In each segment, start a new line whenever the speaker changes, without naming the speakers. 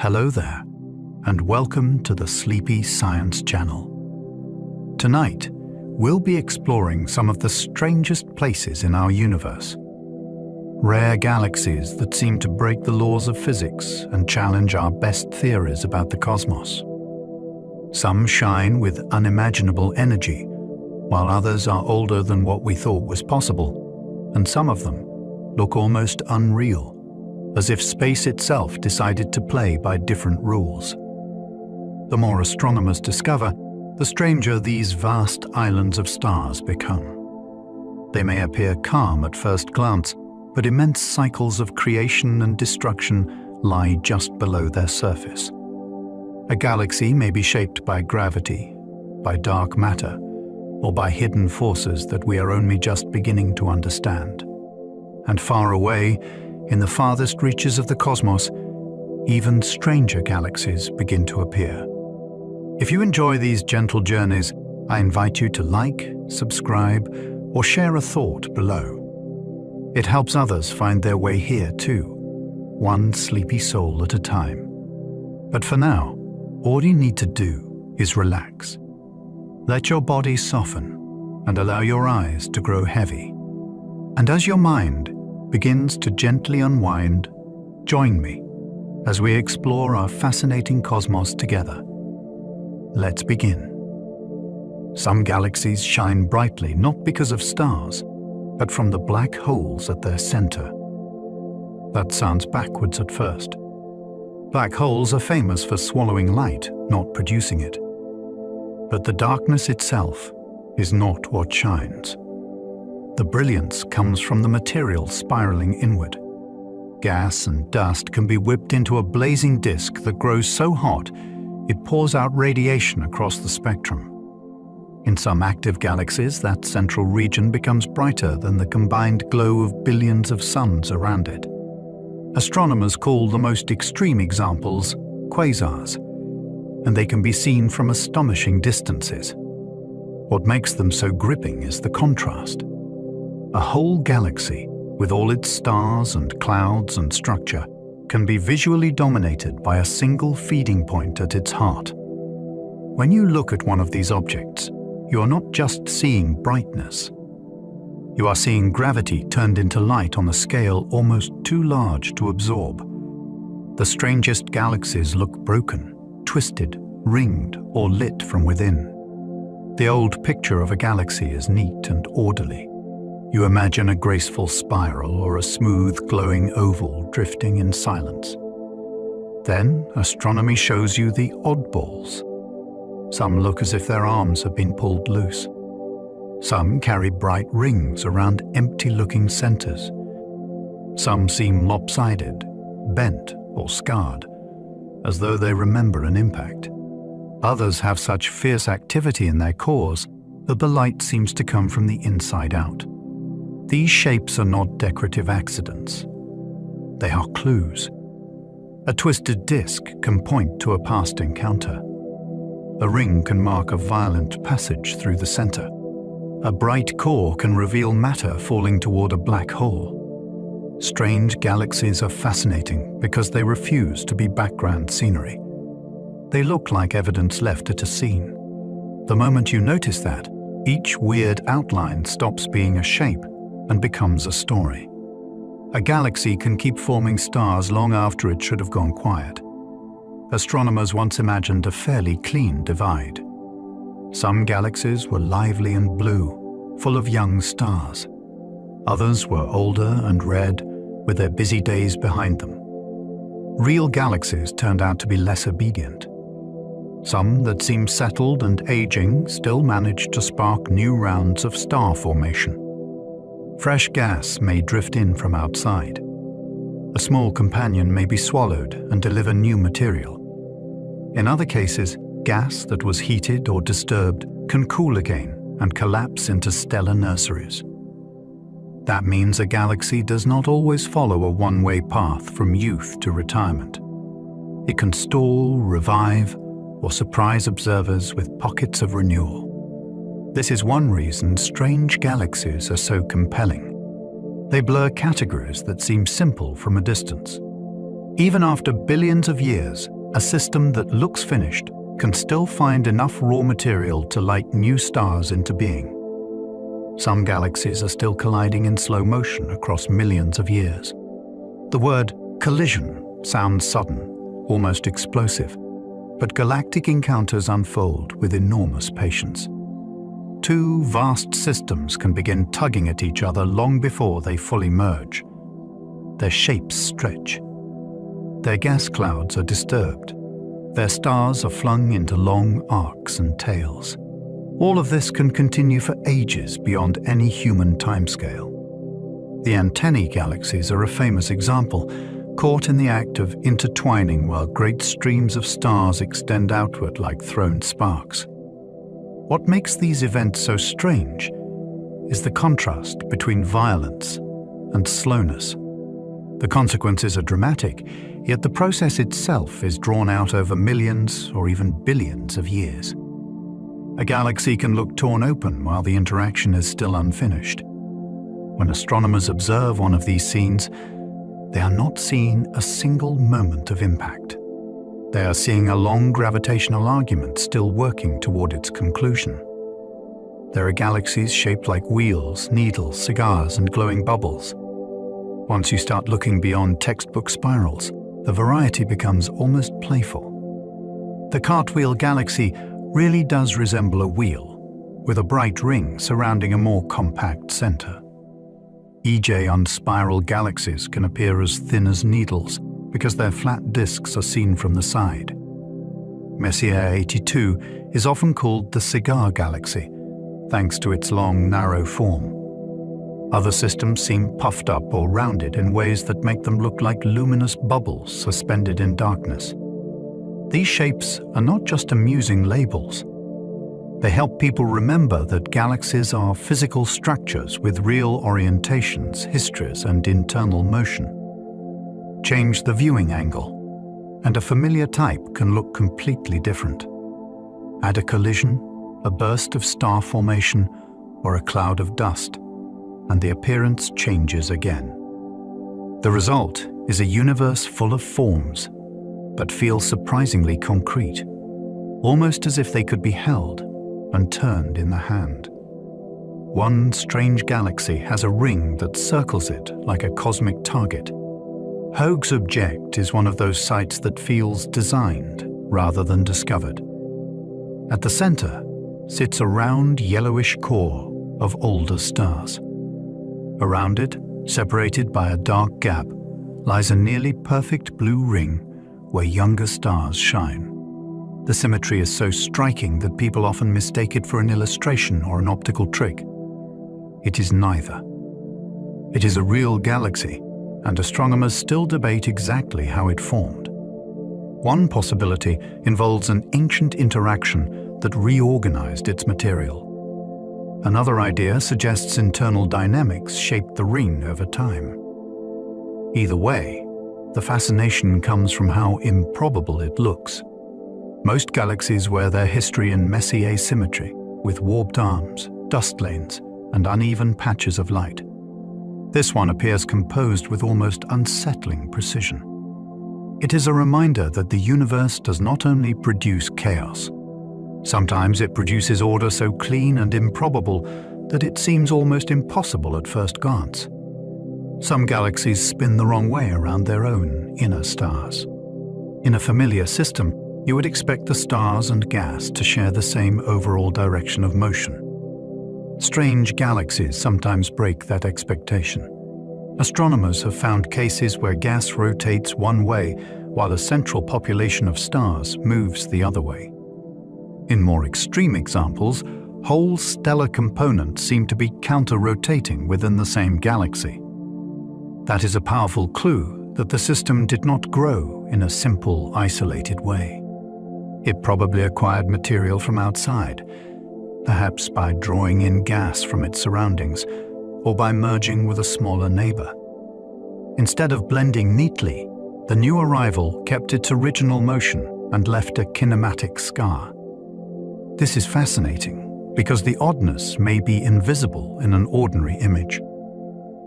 Hello there, and welcome to the Sleepy Science Channel. Tonight, we'll be exploring some of the strangest places in our universe. Rare galaxies that seem to break the laws of physics and challenge our best theories about the cosmos. Some shine with unimaginable energy, while others are older than what we thought was possible, and some of them look almost unreal, as if space itself decided to play by different rules. The more astronomers discover, the stranger these vast islands of stars become. They may appear calm at first glance, but immense cycles of creation and destruction lie just below their surface. A galaxy may be shaped by gravity, by dark matter, or by hidden forces that we are only just beginning to understand. And far away, in the farthest reaches of the cosmos, even stranger galaxies begin to appear. If you enjoy these gentle journeys, I invite you to like, subscribe, or share a thought below. It helps others find their way here too, one sleepy soul at a time. But for now, all you need to do is relax. Let your body soften and allow your eyes to grow heavy. And as your mind begins to gently unwind, join me as we explore our fascinating cosmos together. Let's begin. Some galaxies shine brightly not because of stars, but from the black holes at their center. That sounds backwards at first. Black holes are famous for swallowing light, not producing it. But the darkness itself is not what shines. The brilliance comes from the material spiraling inward. Gas and dust can be whipped into a blazing disk that grows so hot it pours out radiation across the spectrum. In some active galaxies, that central region becomes brighter than the combined glow of billions of suns around it. Astronomers call the most extreme examples quasars, and they can be seen from astonishing distances. What makes them so gripping is the contrast. A whole galaxy, with all its stars and clouds and structure, can be visually dominated by a single feeding point at its heart. When you look at one of these objects, you are not just seeing brightness. You are seeing gravity turned into light on a scale almost too large to absorb. The strangest galaxies look broken, twisted, ringed, or lit from within. The old picture of a galaxy is neat and orderly. You imagine a graceful spiral or a smooth, glowing oval drifting in silence. Then, astronomy shows you the oddballs. Some look as if their arms have been pulled loose. Some carry bright rings around empty-looking centers. Some seem lopsided, bent, or scarred, as though they remember an impact. Others have such fierce activity in their cores that the light seems to come from the inside out. These shapes are not decorative accidents. They are clues. A twisted disk can point to a past encounter. A ring can mark a violent passage through the center. A bright core can reveal matter falling toward a black hole. Strange galaxies are fascinating because they refuse to be background scenery. They look like evidence left at a scene. The moment you notice that, each weird outline stops being a shape and becomes a story. A galaxy can keep forming stars long after it should have gone quiet. Astronomers once imagined a fairly clean divide. Some galaxies were lively and blue, full of young stars. Others were older and red, with their busy days behind them. Real galaxies turned out to be less obedient. Some that seemed settled and aging still managed to spark new rounds of star formation. Fresh gas may drift in from outside. A small companion may be swallowed and deliver new material. In other cases, gas that was heated or disturbed can cool again and collapse into stellar nurseries. That means a galaxy does not always follow a one-way path from youth to retirement. It can stall, revive, or surprise observers with pockets of renewal. This is one reason strange galaxies are so compelling. They blur categories that seem simple from a distance. Even after billions of years, a system that looks finished can still find enough raw material to light new stars into being. Some galaxies are still colliding in slow motion across millions of years. The word collision sounds sudden, almost explosive, but galactic encounters unfold with enormous patience. Two vast systems can begin tugging at each other long before they fully merge. Their shapes stretch. Their gas clouds are disturbed. Their stars are flung into long arcs and tails. All of this can continue for ages beyond any human timescale. The antennae galaxies are a famous example, caught in the act of intertwining while great streams of stars extend outward like thrown sparks. What makes these events so strange is the contrast between violence and slowness. The consequences are dramatic, yet the process itself is drawn out over millions or even billions of years. A galaxy can look torn open while the interaction is still unfinished. When astronomers observe one of these scenes, they are not seeing a single moment of impact. They are seeing a long gravitational argument still working toward its conclusion. There are galaxies shaped like wheels, needles, cigars, and glowing bubbles. Once you start looking beyond textbook spirals, the variety becomes almost playful. The Cartwheel Galaxy really does resemble a wheel, with a bright ring surrounding a more compact center. EJ-unspiral galaxies can appear as thin as needles because their flat disks are seen from the side. Messier 82 is often called the cigar galaxy, thanks to its long, narrow form. Other systems seem puffed up or rounded in ways that make them look like luminous bubbles suspended in darkness. These shapes are not just amusing labels. They help people remember that galaxies are physical structures with real orientations, histories, and internal motion. Change the viewing angle, and a familiar type can look completely different. Add a collision, a burst of star formation, or a cloud of dust, and the appearance changes again. The result is a universe full of forms, but feels surprisingly concrete, almost as if they could be held and turned in the hand. One strange galaxy has a ring that circles it like a cosmic target. Hoag's object is one of those sites that feels designed rather than discovered. At the center sits a round yellowish core of older stars. Around it, separated by a dark gap, lies a nearly perfect blue ring where younger stars shine. The symmetry is so striking that people often mistake it for an illustration or an optical trick. It is neither. It is a real galaxy, and astronomers still debate exactly how it formed. One possibility involves an ancient interaction that reorganized its material. Another idea suggests internal dynamics shaped the ring over time. Either way, the fascination comes from how improbable it looks. Most galaxies wear their history in messy asymmetry, with warped arms, dust lanes, and uneven patches of light. This one appears composed with almost unsettling precision. It is a reminder that the universe does not only produce chaos. Sometimes it produces order so clean and improbable that it seems almost impossible at first glance. Some galaxies spin the wrong way around their own inner stars. In a familiar system, you would expect the stars and gas to share the same overall direction of motion. Strange galaxies sometimes break that expectation. Astronomers have found cases where gas rotates one way while a central population of stars moves the other way. In more extreme examples, whole stellar components seem to be counter-rotating within the same galaxy. That is a powerful clue that the system did not grow in a simple, isolated way. It probably acquired material from outside, perhaps by drawing in gas from its surroundings or by merging with a smaller neighbor. Instead of blending neatly, the new arrival kept its original motion and left a kinematic scar. This is fascinating because the oddness may be invisible in an ordinary image.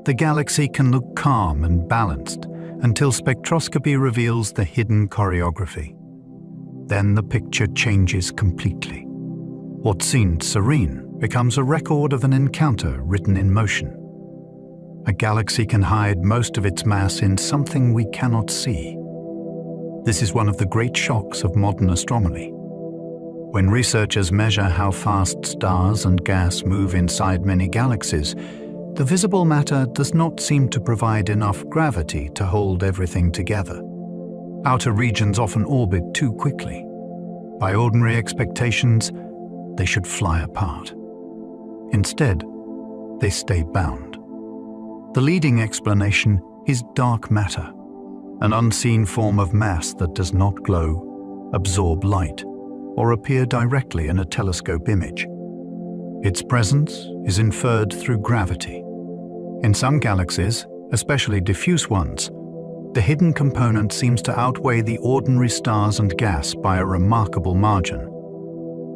The galaxy can look calm and balanced, until spectroscopy reveals the hidden choreography. Then the picture changes completely. What seemed serene becomes a record of an encounter written in motion. A galaxy can hide most of its mass in something we cannot see. This is one of the great shocks of modern astronomy. When researchers measure how fast stars and gas move inside many galaxies, the visible matter does not seem to provide enough gravity to hold everything together. Outer regions often orbit too quickly. By ordinary expectations, they should fly apart. Instead, they stay bound. The leading explanation is dark matter, an unseen form of mass that does not glow, absorb light, or appear directly in a telescope image. Its presence is inferred through gravity. In some galaxies, especially diffuse ones, the hidden component seems to outweigh the ordinary stars and gas by a remarkable margin.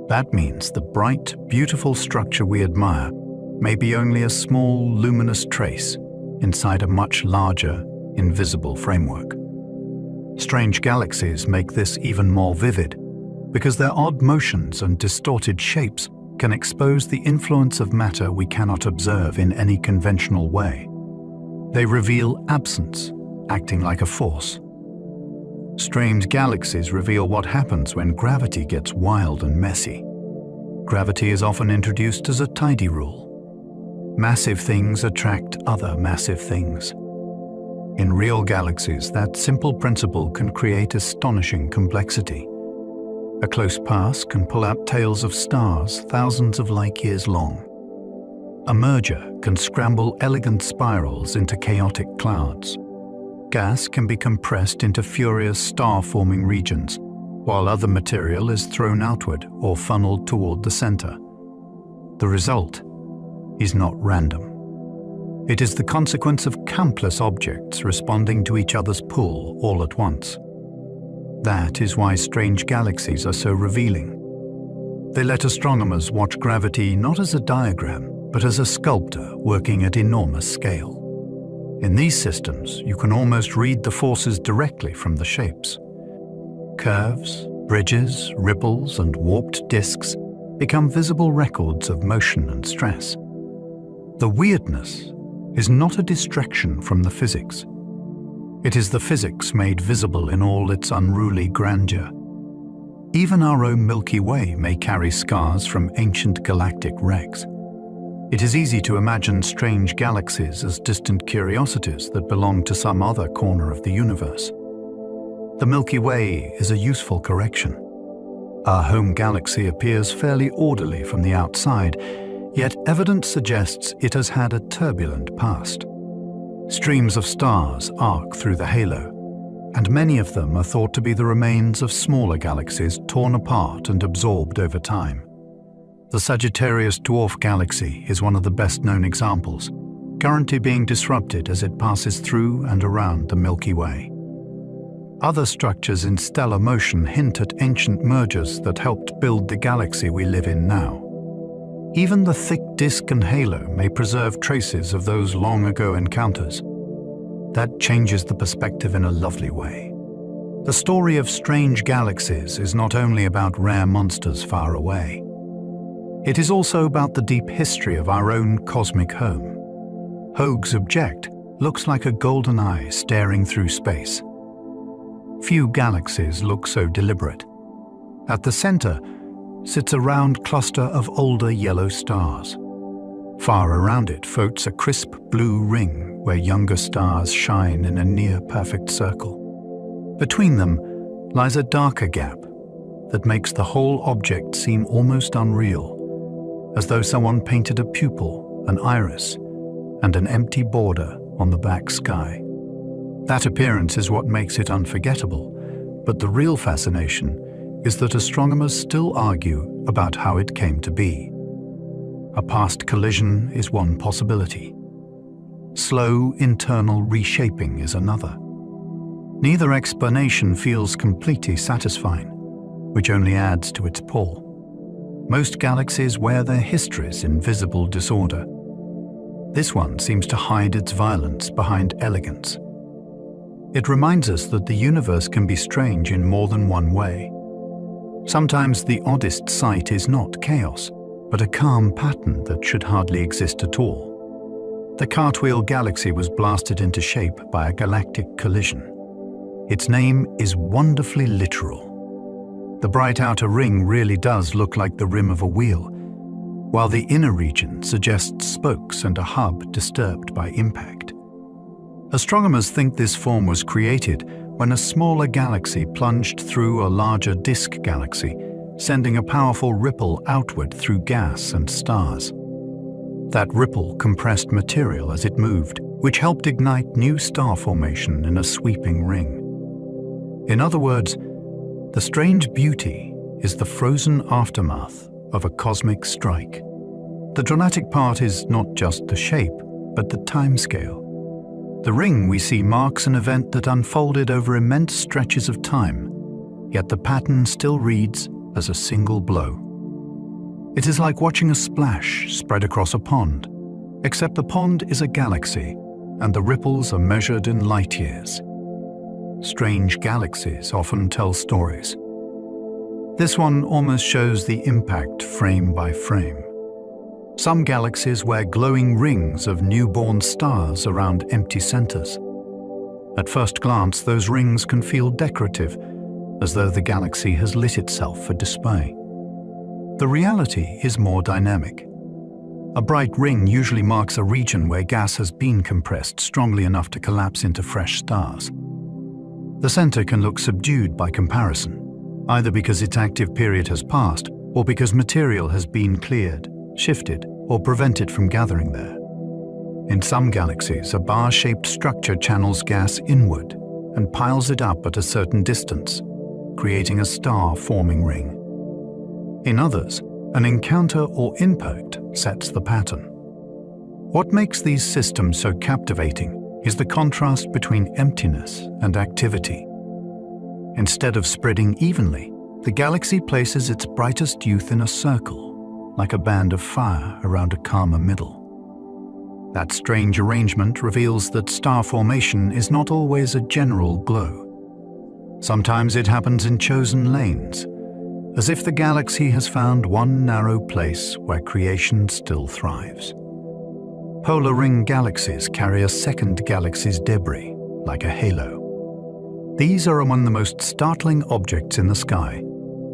That means the bright, beautiful structure we admire may be only a small, luminous trace inside a much larger, invisible framework. Strange galaxies make this even more vivid because their odd motions and distorted shapes can expose the influence of matter we cannot observe in any conventional way. They reveal absence, acting like a force. Strange galaxies reveal what happens when gravity gets wild and messy. Gravity is often introduced as a tidy rule. Massive things attract other massive things. In real galaxies, that simple principle can create astonishing complexity. A close pass can pull out tails of stars thousands of light years long. A merger can scramble elegant spirals into chaotic clouds. Gas can be compressed into furious star-forming regions, while other material is thrown outward or funneled toward the center. The result is not random. It is the consequence of countless objects responding to each other's pull all at once. That is why strange galaxies are so revealing. They let astronomers watch gravity not as a diagram, but as a sculptor working at enormous scale. In these systems, you can almost read the forces directly from the shapes. Curves, bridges, ripples, and warped disks become visible records of motion and stress. The weirdness is not a distraction from the physics. It is the physics made visible in all its unruly grandeur. Even our own Milky Way may carry scars from ancient galactic wrecks. It is easy to imagine strange galaxies as distant curiosities that belong to some other corner of the universe. The Milky Way is a useful correction. Our home galaxy appears fairly orderly from the outside, yet evidence suggests it has had a turbulent past. Streams of stars arc through the halo, and many of them are thought to be the remains of smaller galaxies torn apart and absorbed over time. The Sagittarius dwarf galaxy is one of the best-known examples, currently being disrupted as it passes through and around the Milky Way. Other structures in stellar motion hint at ancient mergers that helped build the galaxy we live in now. Even the thick disk and halo may preserve traces of those long-ago encounters. That changes the perspective in a lovely way. The story of strange galaxies is not only about rare monsters far away. It is also about the deep history of our own cosmic home. Hoag's object looks like a golden eye staring through space. Few galaxies look so deliberate. At the center sits a round cluster of older yellow stars. Far around it floats a crisp blue ring where younger stars shine in a near-perfect circle. Between them lies a darker gap that makes the whole object seem almost unreal, as though someone painted a pupil, an iris, and an empty border on the back sky. That appearance is what makes it unforgettable, but the real fascination is that astronomers still argue about how it came to be. A past collision is one possibility. Slow internal reshaping is another. Neither explanation feels completely satisfying, which only adds to its pull. Most galaxies wear their histories in visible disorder. This one seems to hide its violence behind elegance. It reminds us that the universe can be strange in more than one way. Sometimes the oddest sight is not chaos, but a calm pattern that should hardly exist at all. The Cartwheel Galaxy was blasted into shape by a galactic collision. Its name is wonderfully literal. The bright outer ring really does look like the rim of a wheel, while the inner region suggests spokes and a hub disturbed by impact. Astronomers think this form was created when a smaller galaxy plunged through a larger disk galaxy, sending a powerful ripple outward through gas and stars. That ripple compressed material as it moved, which helped ignite new star formation in a sweeping ring. In other words, the strange beauty is the frozen aftermath of a cosmic strike. The dramatic part is not just the shape, but the timescale. The ring we see marks an event that unfolded over immense stretches of time, yet the pattern still reads as a single blow. It is like watching a splash spread across a pond, except the pond is a galaxy, and the ripples are measured in light years. Strange galaxies often tell stories. This one almost shows the impact frame by frame. Some galaxies wear glowing rings of newborn stars around empty centers. At first glance, those rings can feel decorative, as though the galaxy has lit itself for display. The reality is more dynamic. A bright ring usually marks a region where gas has been compressed strongly enough to collapse into fresh stars. The center can look subdued by comparison, either because its active period has passed or because material has been cleared, shifted, or prevented from gathering there. In some galaxies, a bar-shaped structure channels gas inward and piles it up at a certain distance, creating a star-forming ring. In others, an encounter or impact sets the pattern. What makes these systems so captivating is the contrast between emptiness and activity. Instead of spreading evenly, the galaxy places its brightest youth in a circle, like a band of fire around a calmer middle. That strange arrangement reveals that star formation is not always a general glow. Sometimes it happens in chosen lanes, as if the galaxy has found one narrow place where creation still thrives. Polar ring galaxies carry a second galaxy's debris, like a halo. These are among the most startling objects in the sky,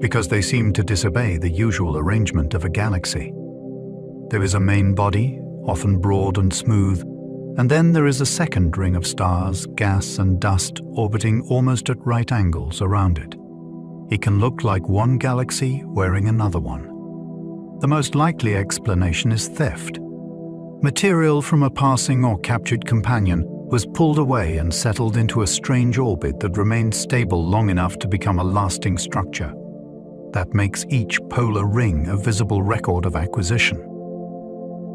because they seem to disobey the usual arrangement of a galaxy. There is a main body, often broad and smooth, and then there is a second ring of stars, gas and dust orbiting almost at right angles around it. It can look like one galaxy wearing another one. The most likely explanation is theft. Material from a passing or captured companion was pulled away and settled into a strange orbit that remained stable long enough to become a lasting structure. That makes each polar ring a visible record of acquisition.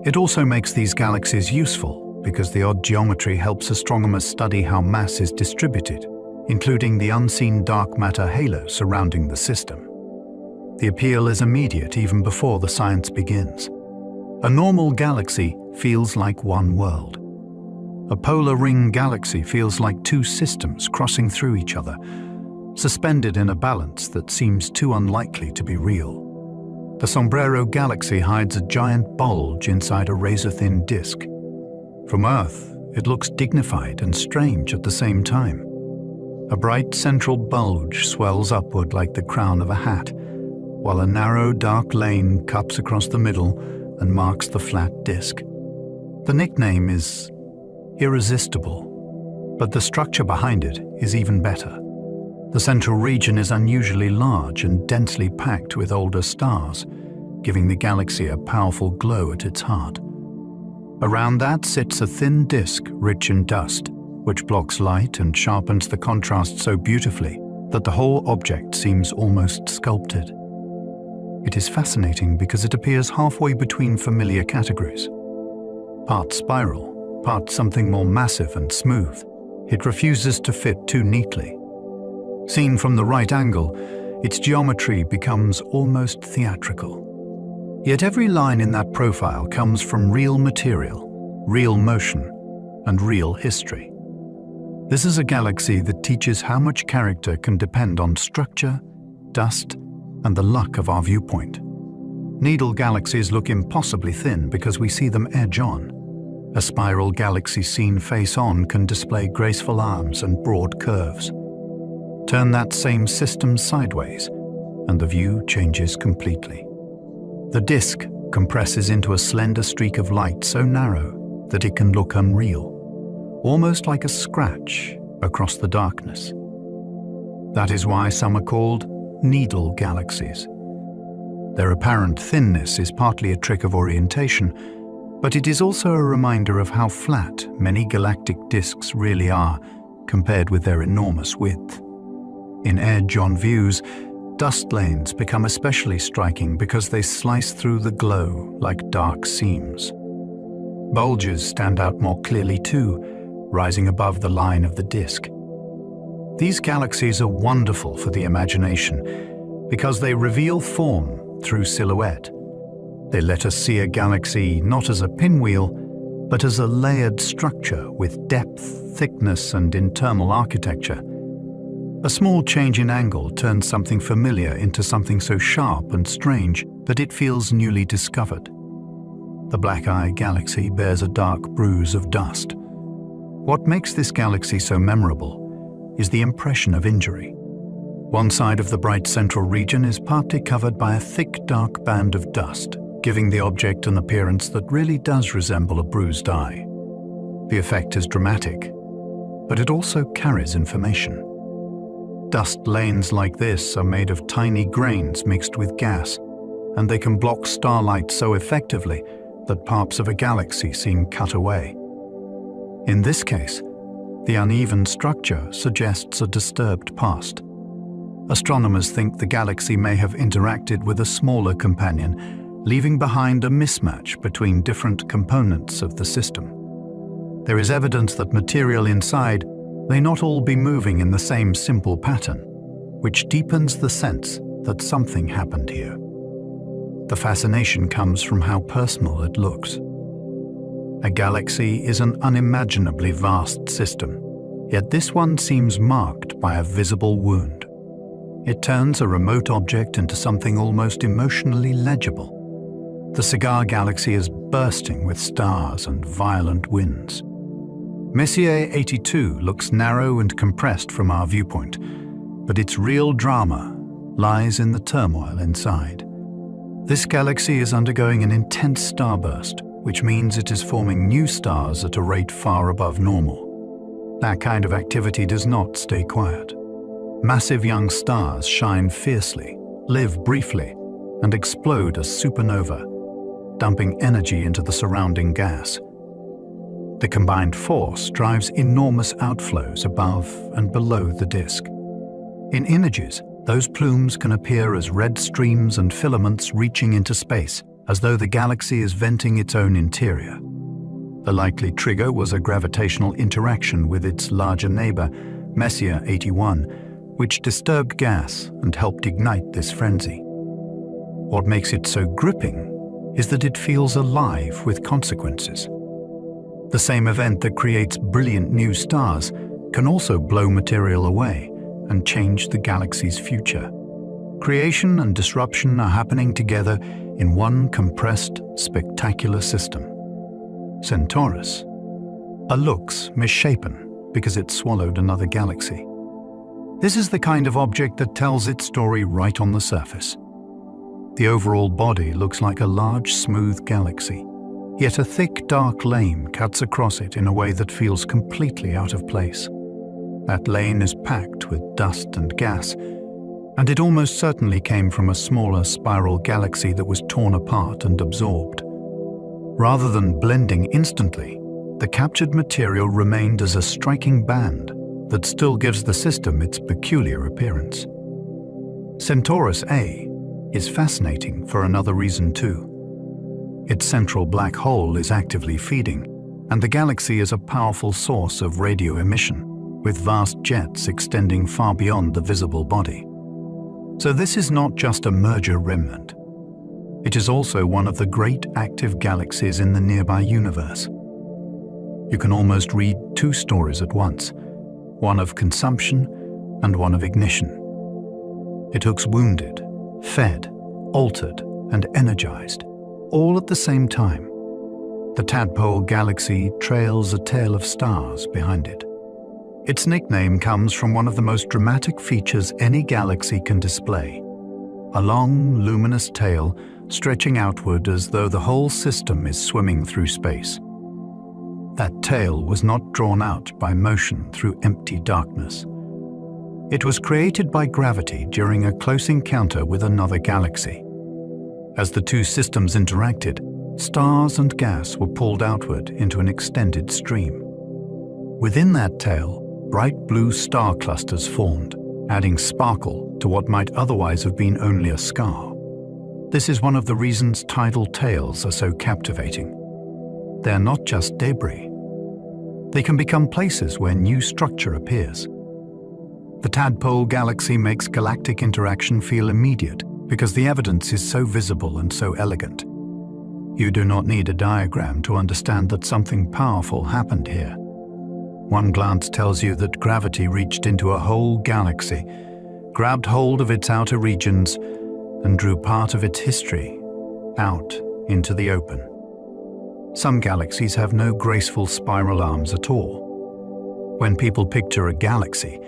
It also makes these galaxies useful because the odd geometry helps astronomers study how mass is distributed, including the unseen dark matter halo surrounding the system. The appeal is immediate even before the science begins. A normal galaxy feels like one world. A polar ring galaxy feels like two systems crossing through each other, suspended in a balance that seems too unlikely to be real. The Sombrero Galaxy hides a giant bulge inside a razor-thin disk. From Earth, it looks dignified and strange at the same time. A bright central bulge swells upward like the crown of a hat, while a narrow, dark lane cups across the middle and marks the flat disk. The nickname is irresistible, but the structure behind it is even better. The central region is unusually large and densely packed with older stars, giving the galaxy a powerful glow at its heart. Around that sits a thin disk rich in dust, which blocks light and sharpens the contrast so beautifully that the whole object seems almost sculpted. It is fascinating because it appears halfway between familiar categories. Part spiral, part something more massive and smooth, it refuses to fit too neatly. Seen from the right angle, its geometry becomes almost theatrical. Yet every line in that profile comes from real material, real motion, and real history. This is a galaxy that teaches how much character can depend on structure, dust, and the luck of our viewpoint. Needle galaxies look impossibly thin because we see them edge on. A spiral galaxy seen face-on can display graceful arms and broad curves. Turn that same system sideways, and the view changes completely. The disk compresses into a slender streak of light so narrow that it can look unreal, almost like a scratch across the darkness. That is why some are called needle galaxies. Their apparent thinness is partly a trick of orientation, but it is also a reminder of how flat many galactic disks really are compared with their enormous width. In edge-on views, dust lanes become especially striking because they slice through the glow like dark seams. Bulges stand out more clearly too, rising above the line of the disk. These galaxies are wonderful for the imagination because they reveal form through silhouette. They let us see a galaxy not as a pinwheel, but as a layered structure with depth, thickness, and internal architecture. A small change in angle turns something familiar into something so sharp and strange that it feels newly discovered. The Black Eye Galaxy bears a dark bruise of dust. What makes this galaxy so memorable is the impression of injury. One side of the bright central region is partly covered by a thick, dark band of dust, giving the object an appearance that really does resemble a bruised eye. The effect is dramatic, but it also carries information. Dust lanes like this are made of tiny grains mixed with gas, and they can block starlight so effectively that parts of a galaxy seem cut away. In this case, the uneven structure suggests a disturbed past. Astronomers think the galaxy may have interacted with a smaller companion, leaving behind a mismatch between different components of the system. There is evidence that material inside may not all be moving in the same simple pattern, which deepens the sense that something happened here. The fascination comes from how personal it looks. A galaxy is an unimaginably vast system, yet this one seems marked by a visible wound. It turns a remote object into something almost emotionally legible. The Cigar Galaxy is bursting with stars and violent winds. Messier 82 looks narrow and compressed from our viewpoint, but its real drama lies in the turmoil inside. This galaxy is undergoing an intense starburst, which means it is forming new stars at a rate far above normal. That kind of activity does not stay quiet. Massive young stars shine fiercely, live briefly, and explode as supernova, dumping energy into the surrounding gas. The combined force drives enormous outflows above and below the disk. In images, those plumes can appear as red streams and filaments reaching into space, as though the galaxy is venting its own interior. The likely trigger was a gravitational interaction with its larger neighbor, Messier 81, which disturbed gas and helped ignite this frenzy. What makes it so gripping is that it feels alive with consequences. The same event that creates brilliant new stars can also blow material away and change the galaxy's future. Creation and disruption are happening together in one compressed, spectacular system. Centaurus looks misshapen because it swallowed another galaxy. This is the kind of object that tells its story right on the surface. The overall body looks like a large, smooth galaxy, yet a thick, dark lane cuts across it in a way that feels completely out of place. That lane is packed with dust and gas, and it almost certainly came from a smaller spiral galaxy that was torn apart and absorbed. Rather than blending instantly, the captured material remained as a striking band that still gives the system its peculiar appearance. Centaurus A is fascinating for another reason too. Its central black hole is actively feeding, and the galaxy is a powerful source of radio emission, with vast jets extending far beyond the visible body. So this is not just a merger remnant. It is also one of the great active galaxies in the nearby universe. You can almost read two stories at once, one of consumption and one of ignition. It hooks wounded, fed, altered, and energized, all at the same time. The tadpole galaxy trails a tail of stars behind it. Its nickname comes from one of the most dramatic features any galaxy can display: a long, luminous tail stretching outward as though the whole system is swimming through space. That tail was not drawn out by motion through empty darkness. It was created by gravity during a close encounter with another galaxy. As the two systems interacted, stars and gas were pulled outward into an extended stream. Within that tail, bright blue star clusters formed, adding sparkle to what might otherwise have been only a scar. This is one of the reasons tidal tails are so captivating. They're not just debris. They can become places where new structure appears. The tadpole galaxy makes galactic interaction feel immediate because the evidence is so visible and so elegant. You do not need a diagram to understand that something powerful happened here. One glance tells you that gravity reached into a whole galaxy, grabbed hold of its outer regions, and drew part of its history out into the open. Some galaxies have no graceful spiral arms at all. When people picture a galaxy,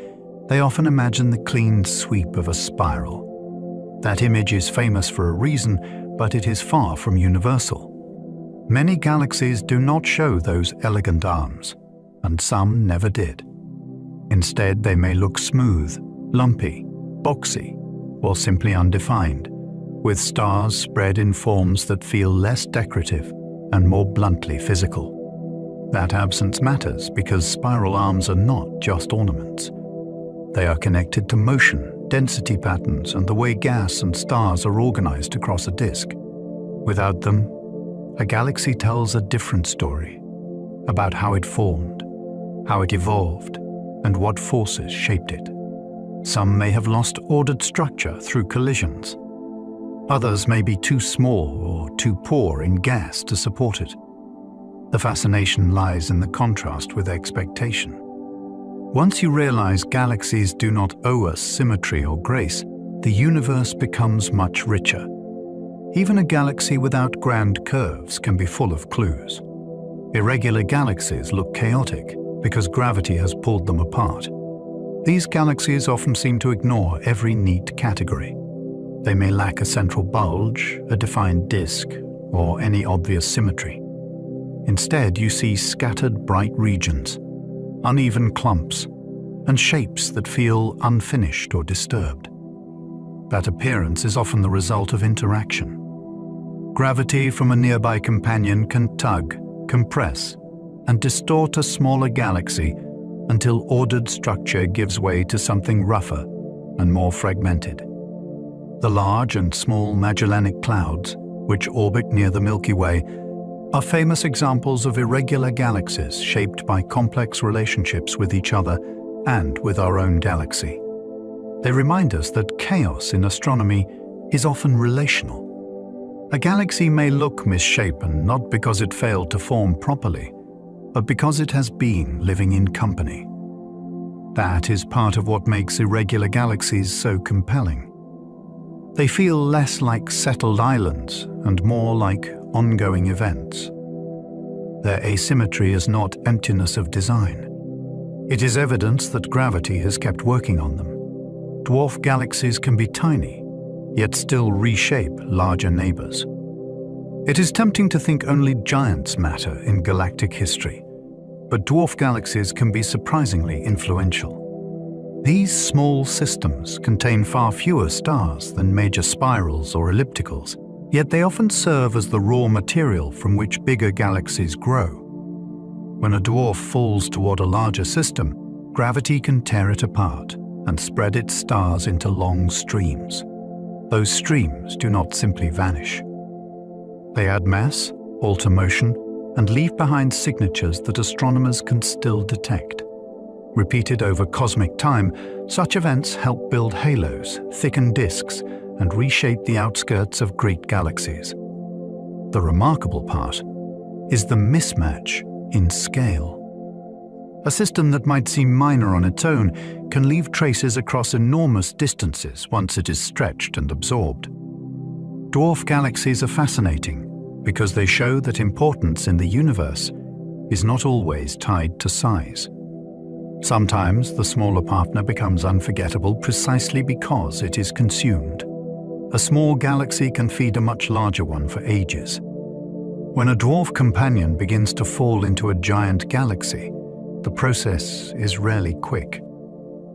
they often imagine the clean sweep of a spiral. That image is famous for a reason, but it is far from universal. Many galaxies do not show those elegant arms, and some never did. Instead, they may look smooth, lumpy, boxy, or simply undefined, with stars spread in forms that feel less decorative and more bluntly physical. That absence matters because spiral arms are not just ornaments. They are connected to motion, density patterns, and the way gas and stars are organized across a disk. Without them, a galaxy tells a different story about how it formed, how it evolved, and what forces shaped it. Some may have lost ordered structure through collisions. Others may be too small or too poor in gas to support it. The fascination lies in the contrast with expectation. Once you realize galaxies do not owe us symmetry or grace, the universe becomes much richer. Even a galaxy without grand curves can be full of clues. Irregular galaxies look chaotic because gravity has pulled them apart. These galaxies often seem to ignore every neat category. They may lack a central bulge, a defined disk, or any obvious symmetry. Instead, you see scattered bright regions, uneven clumps, and shapes that feel unfinished or disturbed. That appearance is often the result of interaction. Gravity from a nearby companion can tug, compress, and distort a smaller galaxy until ordered structure gives way to something rougher and more fragmented. The large and small Magellanic Clouds, which orbit near the Milky Way, are famous examples of irregular galaxies shaped by complex relationships with each other and with our own galaxy. They remind us that chaos in astronomy is often relational. A galaxy may look misshapen not because it failed to form properly, but because it has been living in company. That is part of what makes irregular galaxies so compelling. They feel less like settled islands and more like ongoing events. Their asymmetry is not emptiness of design. It is evidence that gravity has kept working on them. Dwarf galaxies can be tiny, yet still reshape larger neighbors. It is tempting to think only giants matter in galactic history, but dwarf galaxies can be surprisingly influential. These small systems contain far fewer stars than major spirals or ellipticals, yet they often serve as the raw material from which bigger galaxies grow. When a dwarf falls toward a larger system, gravity can tear it apart and spread its stars into long streams. Those streams do not simply vanish. They add mass, alter motion, and leave behind signatures that astronomers can still detect. Repeated over cosmic time, such events help build halos, thicken disks, and reshape the outskirts of great galaxies. The remarkable part is the mismatch in scale. A system that might seem minor on its own can leave traces across enormous distances once it is stretched and absorbed. Dwarf galaxies are fascinating because they show that importance in the universe is not always tied to size. Sometimes the smaller partner becomes unforgettable precisely because it is consumed. A small galaxy can feed a much larger one for ages. When a dwarf companion begins to fall into a giant galaxy, the process is rarely quick.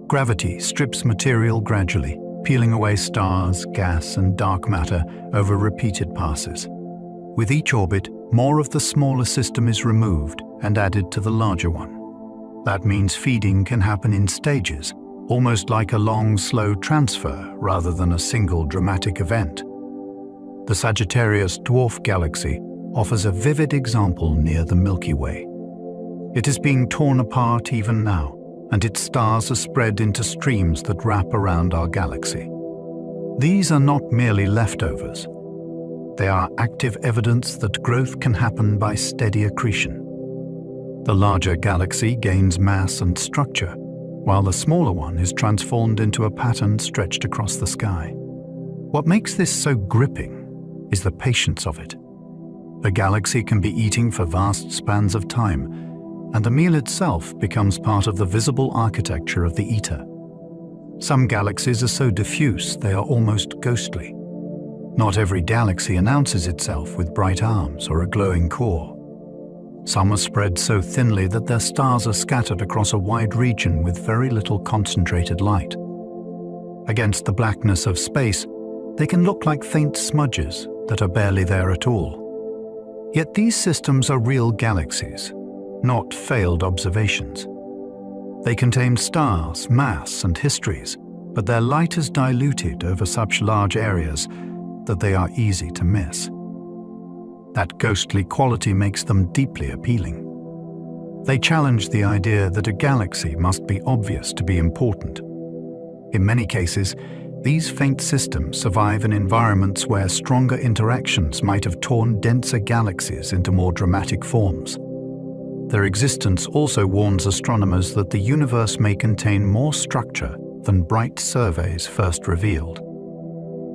Gravity strips material gradually, peeling away stars, gas, and dark matter over repeated passes. With each orbit, more of the smaller system is removed and added to the larger one. That means feeding can happen in stages, almost like a long, slow transfer rather than a single dramatic event. The Sagittarius dwarf galaxy offers a vivid example near the Milky Way. It is being torn apart even now, and its stars are spread into streams that wrap around our galaxy. These are not merely leftovers. They are active evidence that growth can happen by steady accretion. The larger galaxy gains mass and structure, while the smaller one is transformed into a pattern stretched across the sky. What makes this so gripping is the patience of it. A galaxy can be eating for vast spans of time, and the meal itself becomes part of the visible architecture of the eater. Some galaxies are so diffuse they are almost ghostly. Not every galaxy announces itself with bright arms or a glowing core. Some are spread so thinly that their stars are scattered across a wide region with very little concentrated light. Against the blackness of space, they can look like faint smudges that are barely there at all. Yet these systems are real galaxies, not failed observations. They contain stars, mass, and histories, but their light is diluted over such large areas that they are easy to miss. That ghostly quality makes them deeply appealing. They challenge the idea that a galaxy must be obvious to be important. In many cases, these faint systems survive in environments where stronger interactions might have torn denser galaxies into more dramatic forms. Their existence also warns astronomers that the universe may contain more structure than bright surveys first revealed.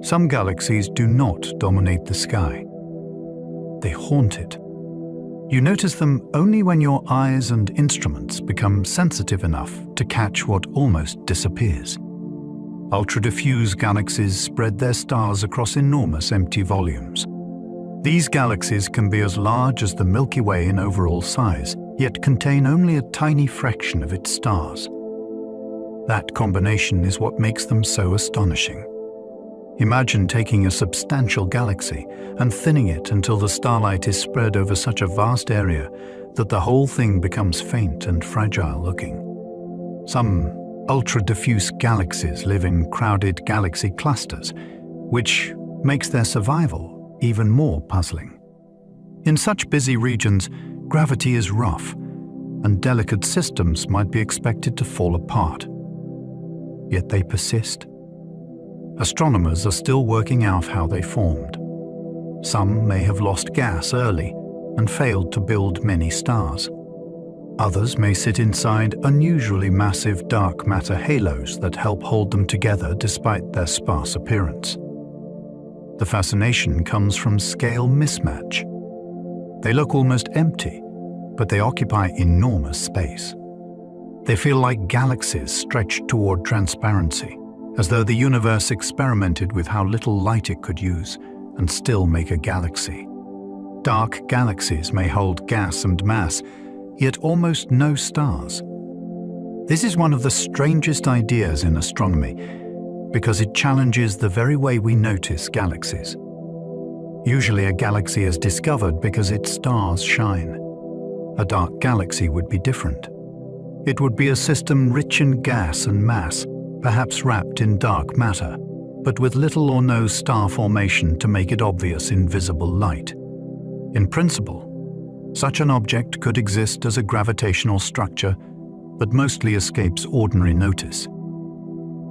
Some galaxies do not dominate the sky. They haunt it. You notice them only when your eyes and instruments become sensitive enough to catch what almost disappears. Ultra-diffuse galaxies spread their stars across enormous empty volumes. These galaxies can be as large as the Milky Way in overall size, yet contain only a tiny fraction of its stars. That combination is what makes them so astonishing. Imagine taking a substantial galaxy and thinning it until the starlight is spread over such a vast area that the whole thing becomes faint and fragile looking. Some ultra-diffuse galaxies live in crowded galaxy clusters, which makes their survival even more puzzling. In such busy regions, gravity is rough, and delicate systems might be expected to fall apart. Yet they persist. Astronomers are still working out how they formed. Some may have lost gas early and failed to build many stars. Others may sit inside unusually massive dark matter halos that help hold them together despite their sparse appearance. The fascination comes from scale mismatch. They look almost empty, but they occupy enormous space. They feel like galaxies stretched toward transparency, as though the universe experimented with how little light it could use and still make a galaxy. Dark galaxies may hold gas and mass, yet almost no stars. This is one of the strangest ideas in astronomy because it challenges the very way we notice galaxies. Usually a galaxy is discovered because its stars shine. A dark galaxy would be different. It would be a system rich in gas and mass, perhaps wrapped in dark matter, but with little or no star formation to make it obvious in visible light. In principle, such an object could exist as a gravitational structure, but mostly escapes ordinary notice.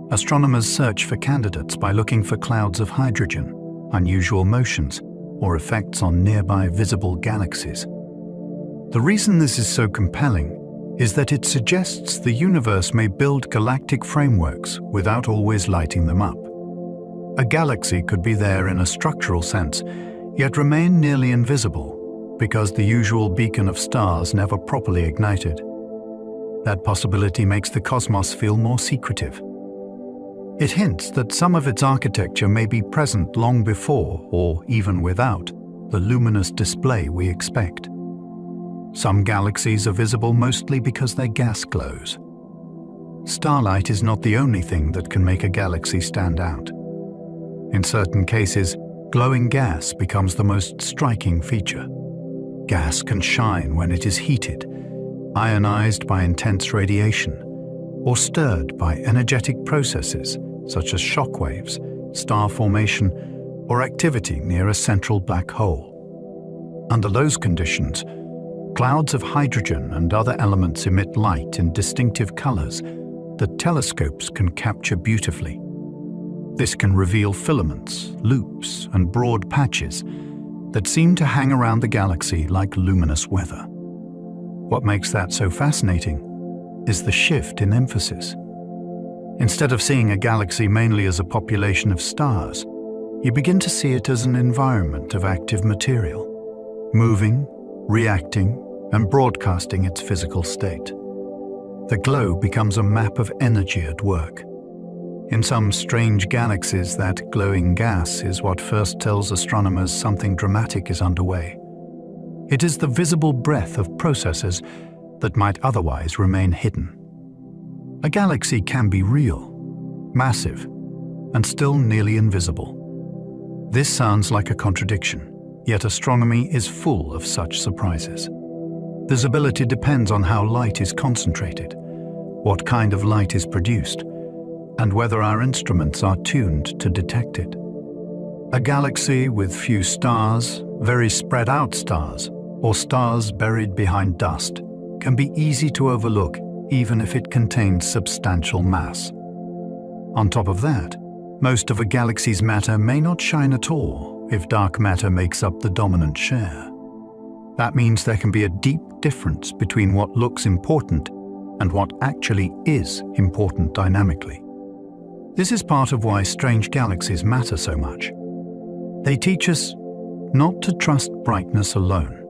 Astronomers search for candidates by looking for clouds of hydrogen, unusual motions, or effects on nearby visible galaxies. The reason this is so compelling is that it suggests the universe may build galactic frameworks without always lighting them up. A galaxy could be there in a structural sense, yet remain nearly invisible because the usual beacon of stars never properly ignited. That possibility makes the cosmos feel more secretive. It hints that some of its architecture may be present long before, or even without, the luminous display we expect. Some galaxies are visible mostly because their gas glows. Starlight is not the only thing that can make a galaxy stand out. In certain cases, glowing gas becomes the most striking feature. Gas can shine when it is heated, ionized by intense radiation, or stirred by energetic processes such as shock waves, star formation, or activity near a central black hole. Under those conditions, clouds of hydrogen and other elements emit light in distinctive colors that telescopes can capture beautifully. This can reveal filaments, loops, and broad patches that seem to hang around the galaxy like luminous weather. What makes that so fascinating is the shift in emphasis. Instead of seeing a galaxy mainly as a population of stars, you begin to see it as an environment of active material, moving, reacting, and broadcasting its physical state. The glow becomes a map of energy at work. In some strange galaxies, that glowing gas is what first tells astronomers something dramatic is underway. It is the visible breath of processes that might otherwise remain hidden. A galaxy can be real, massive, and still nearly invisible. This sounds like a contradiction, yet astronomy is full of such surprises. Visibility depends on how light is concentrated, what kind of light is produced, and whether our instruments are tuned to detect it. A galaxy with few stars, very spread out stars, or stars buried behind dust can be easy to overlook even if it contains substantial mass. On top of that, most of a galaxy's matter may not shine at all if dark matter makes up the dominant share. That means there can be a deep difference between what looks important and what actually is important dynamically. This is part of why strange galaxies matter so much. They teach us not to trust brightness alone.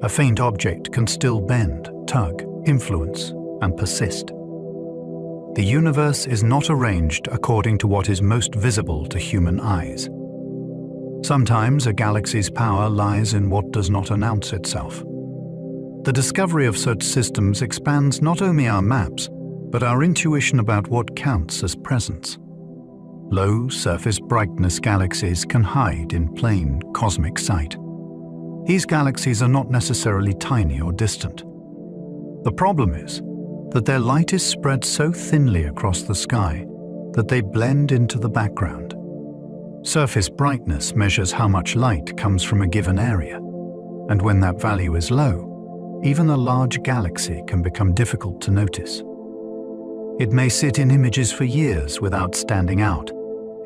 A faint object can still bend, tug, influence, and persist. The universe is not arranged according to what is most visible to human eyes. Sometimes a galaxy's power lies in what does not announce itself. The discovery of such systems expands not only our maps, but our intuition about what counts as presence. Low surface brightness galaxies can hide in plain cosmic sight. These galaxies are not necessarily tiny or distant. The problem is that their light is spread so thinly across the sky that they blend into the background. Surface brightness measures how much light comes from a given area, and when that value is low, even a large galaxy can become difficult to notice. It may sit in images for years without standing out,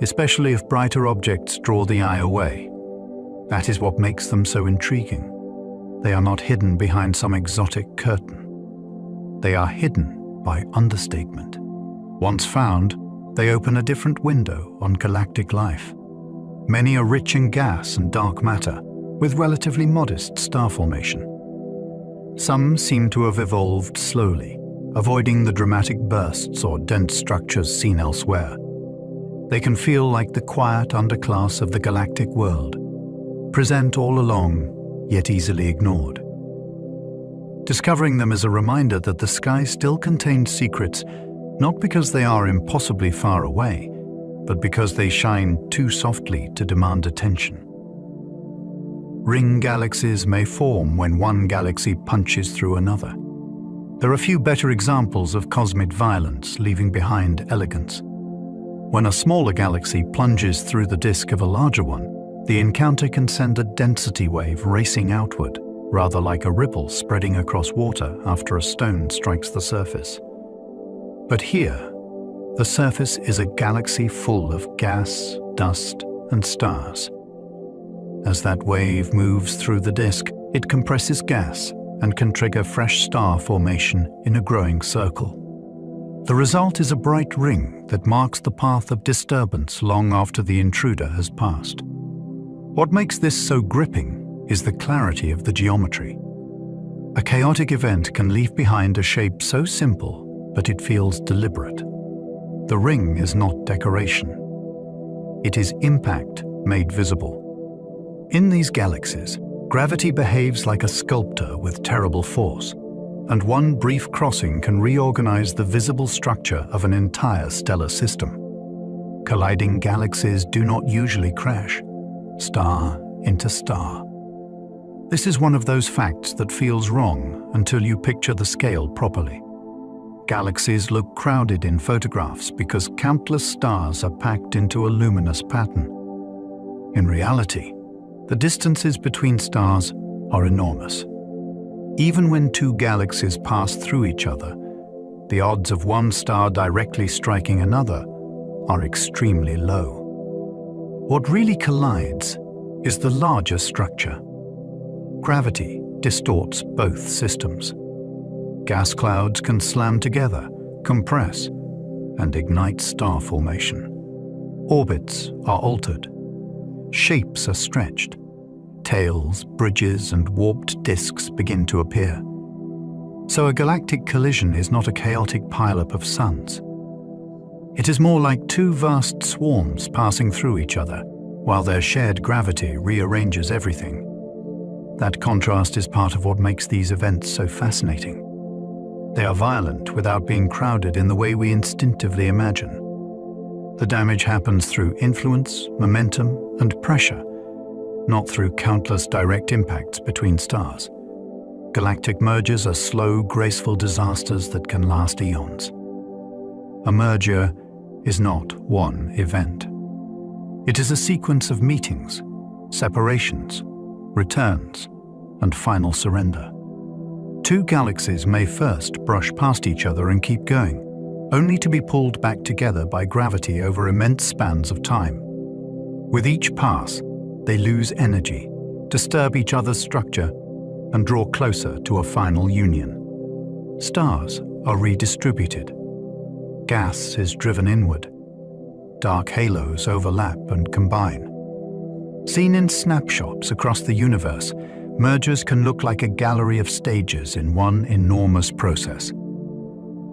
especially if brighter objects draw the eye away. That is what makes them so intriguing. They are not hidden behind some exotic curtain. They are hidden by understatement. Once found, they open a different window on galactic life. Many are rich in gas and dark matter, with relatively modest star formation. Some seem to have evolved slowly, avoiding the dramatic bursts or dense structures seen elsewhere. They can feel like the quiet underclass of the galactic world, present all along, yet easily ignored. Discovering them is a reminder that the sky still contains secrets, not because they are impossibly far away, but because they shine too softly to demand attention. Ring galaxies may form when one galaxy punches through another. There are few better examples of cosmic violence leaving behind elegance. When a smaller galaxy plunges through the disk of a larger one, the encounter can send a density wave racing outward, rather like a ripple spreading across water after a stone strikes the surface. But here, the surface is a galaxy full of gas, dust, and stars. As that wave moves through the disk, it compresses gas and can trigger fresh star formation in a growing circle. The result is a bright ring that marks the path of disturbance long after the intruder has passed. What makes this so gripping is the clarity of the geometry. A chaotic event can leave behind a shape so simple, but it feels deliberate. The ring is not decoration. It is impact made visible. In these galaxies, gravity behaves like a sculptor with terrible force, and one brief crossing can reorganize the visible structure of an entire stellar system. Colliding galaxies do not usually crash, star into star. This is one of those facts that feels wrong until you picture the scale properly. Galaxies look crowded in photographs because countless stars are packed into a luminous pattern. In reality, the distances between stars are enormous. Even when two galaxies pass through each other, the odds of one star directly striking another are extremely low. What really collides is the larger structure. Gravity distorts both systems. Gas clouds can slam together, compress, and ignite star formation. Orbits are altered. Shapes are stretched. Tails, bridges, and warped disks begin to appear. So a galactic collision is not a chaotic pileup of suns. It is more like two vast swarms passing through each other, while their shared gravity rearranges everything. That contrast is part of what makes these events so fascinating. They are violent without being crowded in the way we instinctively imagine. The damage happens through influence, momentum, and pressure, not through countless direct impacts between stars. Galactic mergers are slow, graceful disasters that can last eons. A merger is not one event. It is a sequence of meetings, separations, returns, and final surrender. Two galaxies may first brush past each other and keep going, only to be pulled back together by gravity over immense spans of time. With each pass, they lose energy, disturb each other's structure, and draw closer to a final union. Stars are redistributed. Gas is driven inward. Dark halos overlap and combine. Seen in snapshots across the universe, mergers can look like a gallery of stages in one enormous process.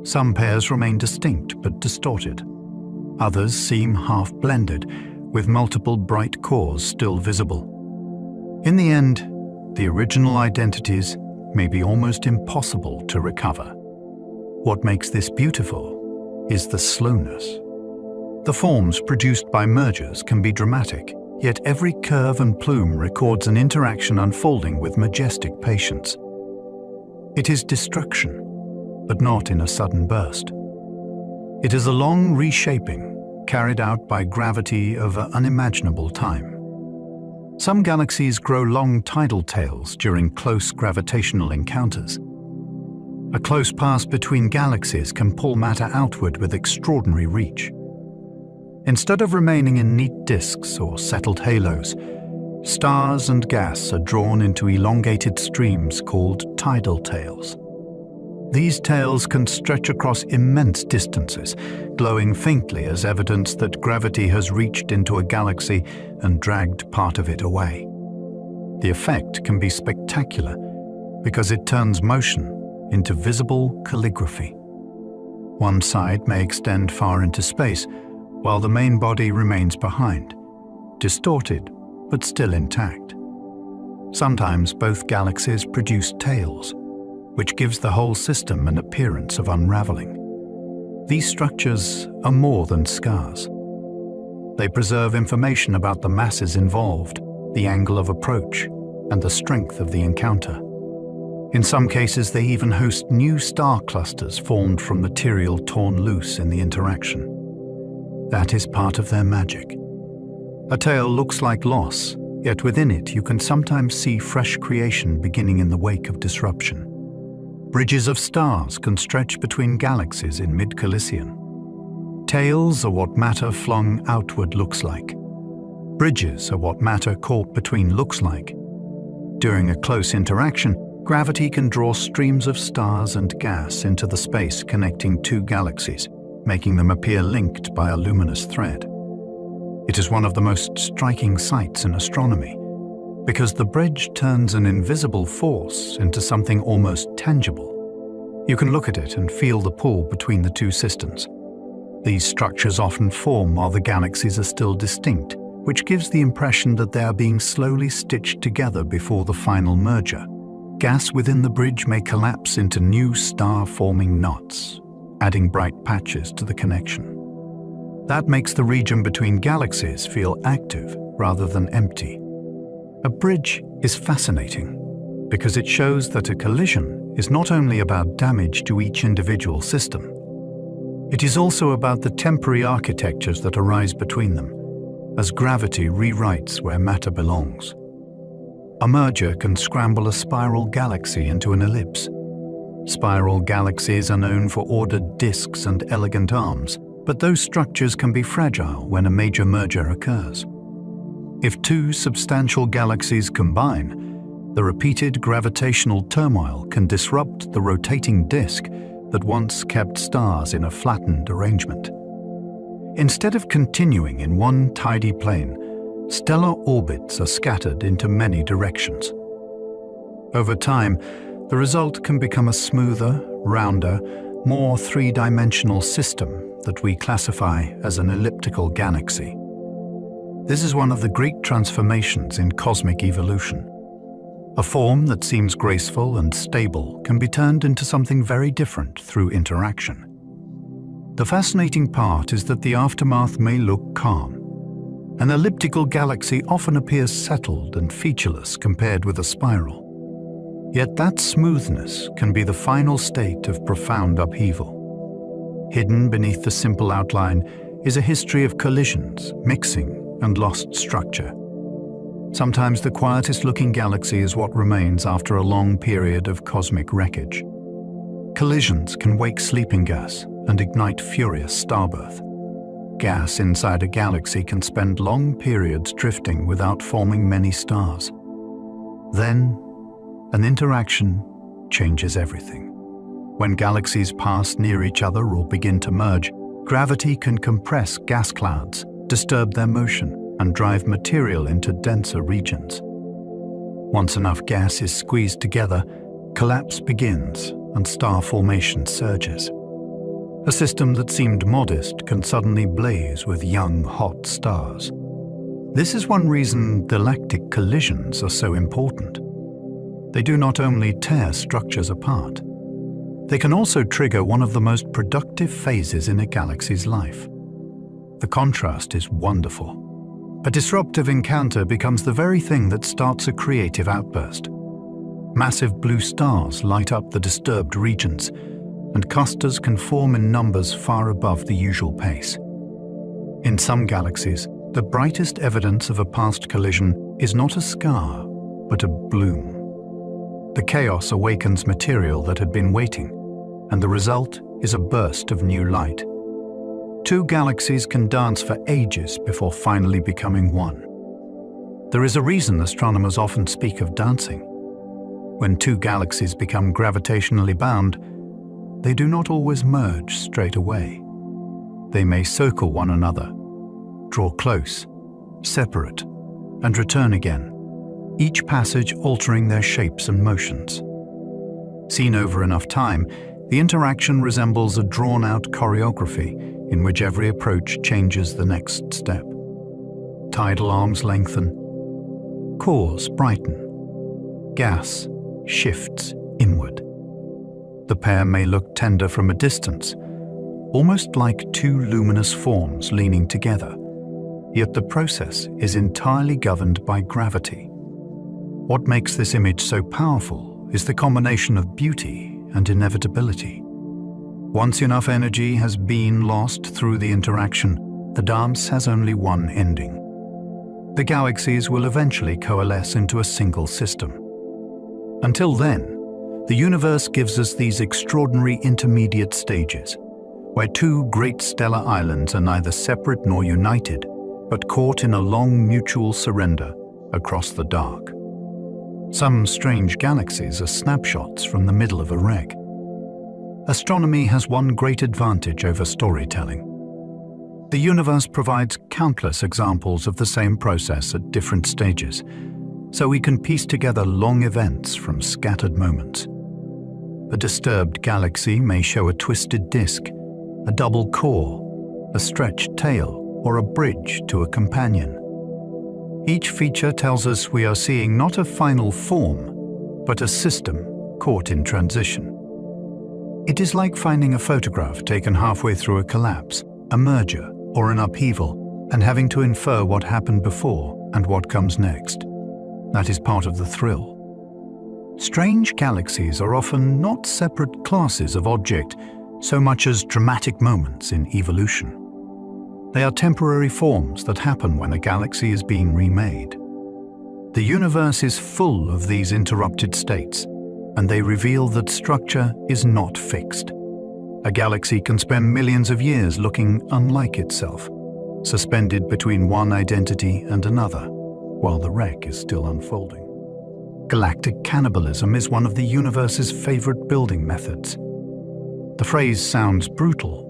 Some pairs remain distinct but distorted. Others seem half-blended, with multiple bright cores still visible. In the end, the original identities may be almost impossible to recover. What makes this beautiful is the slowness. The forms produced by mergers can be dramatic, yet every curve and plume records an interaction unfolding with majestic patience. It is destruction, but not in a sudden burst. It is a long reshaping, carried out by gravity over unimaginable time. Some galaxies grow long tidal tails during close gravitational encounters. A close pass between galaxies can pull matter outward with extraordinary reach. Instead of remaining in neat disks or settled halos, stars and gas are drawn into elongated streams called tidal tails. These tails can stretch across immense distances, glowing faintly as evidence that gravity has reached into a galaxy and dragged part of it away. The effect can be spectacular because it turns motion into visible calligraphy. One side may extend far into space, while the main body remains behind, distorted but still intact. Sometimes both galaxies produce tails, which gives the whole system an appearance of unraveling. These structures are more than scars. They preserve information about the masses involved, the angle of approach, and the strength of the encounter. In some cases, they even host new star clusters formed from material torn loose in the interaction. That is part of their magic. A tail looks like loss, yet within it you can sometimes see fresh creation beginning in the wake of disruption. Bridges of stars can stretch between galaxies in mid-Calician. Tails are what matter flung outward looks like. Bridges are what matter caught between looks like. During a close interaction, Gravity can draw streams of stars and gas into the space connecting two galaxies, making them appear linked by a luminous thread. It is one of the most striking sights in astronomy, because the bridge turns an invisible force into something almost tangible. You can look at it and feel the pull between the two systems. These structures often form while the galaxies are still distinct, which gives the impression that they are being slowly stitched together before the final merger. Gas within the bridge may collapse into new star-forming knots, adding bright patches to the connection. That makes the region between galaxies feel active rather than empty. A bridge is fascinating because it shows that a collision is not only about damage to each individual system. It is also about the temporary architectures that arise between them, as gravity rewrites where matter belongs. A merger can scramble a spiral galaxy into an ellipse. Spiral galaxies are known for ordered disks and elegant arms, but those structures can be fragile when a major merger occurs. If two substantial galaxies combine, the repeated gravitational turmoil can disrupt the rotating disk that once kept stars in a flattened arrangement. Instead of continuing in one tidy plane, stellar orbits are scattered into many directions. Over time, the result can become a smoother, rounder, more three-dimensional system that we classify as an elliptical galaxy. This is one of the great transformations in cosmic evolution. A form that seems graceful and stable can be turned into something very different through interaction. The fascinating part is that the aftermath may look calm. An elliptical galaxy often appears settled and featureless compared with a spiral. Yet that smoothness can be the final state of profound upheaval. Hidden beneath the simple outline is a history of collisions, mixing, and lost structure. Sometimes the quietest-looking galaxy is what remains after a long period of cosmic wreckage. Collisions can wake sleeping gas and ignite furious starbirth. Gas inside a galaxy can spend long periods drifting without forming many stars. Then, an interaction changes everything. When galaxies pass near each other or begin to merge, gravity can compress gas clouds, disturb their motion, and drive material into denser regions. Once enough gas is squeezed together, collapse begins and star formation surges. A system that seemed modest can suddenly blaze with young, hot stars. This is one reason galactic collisions are so important. They do not only tear structures apart, they can also trigger one of the most productive phases in a galaxy's life. The contrast is wonderful. A disruptive encounter becomes the very thing that starts a creative outburst. Massive blue stars light up the disturbed regions, and clusters can form in numbers far above the usual pace. In some galaxies, the brightest evidence of a past collision is not a scar, but a bloom. The chaos awakens material that had been waiting, and the result is a burst of new light. Two galaxies can dance for ages before finally becoming one. There is a reason astronomers often speak of dancing. When two galaxies become gravitationally bound, they do not always merge straight away. They may circle one another, draw close, separate, and return again, each passage altering their shapes and motions. Seen over enough time, the interaction resembles a drawn-out choreography in which every approach changes the next step. Tidal arms lengthen, cores brighten, gas shifts inward. The pair may look tender from a distance, almost like two luminous forms leaning together, yet the process is entirely governed by gravity. What makes this image so powerful is the combination of beauty and inevitability. Once enough energy has been lost through the interaction, the dance has only one ending. The galaxies will eventually coalesce into a single system. Until then, the universe gives us these extraordinary intermediate stages, where two great stellar islands are neither separate nor united, but caught in a long mutual surrender across the dark. Some strange galaxies are snapshots from the middle of a wreck. Astronomy has one great advantage over storytelling. The universe provides countless examples of the same process at different stages, so we can piece together long events from scattered moments. A disturbed galaxy may show a twisted disk, a double core, a stretched tail, or a bridge to a companion. Each feature tells us we are seeing not a final form, but a system caught in transition. It is like finding a photograph taken halfway through a collapse, a merger, or an upheaval, and having to infer what happened before and what comes next. That is part of the thrill. Strange galaxies are often not separate classes of object so much as dramatic moments in evolution. They are temporary forms that happen when a galaxy is being remade. The universe is full of these interrupted states, and they reveal that structure is not fixed. A galaxy can spend millions of years looking unlike itself, suspended between one identity and another, while the wreck is still unfolding. Galactic cannibalism is one of the universe's favorite building methods. The phrase sounds brutal,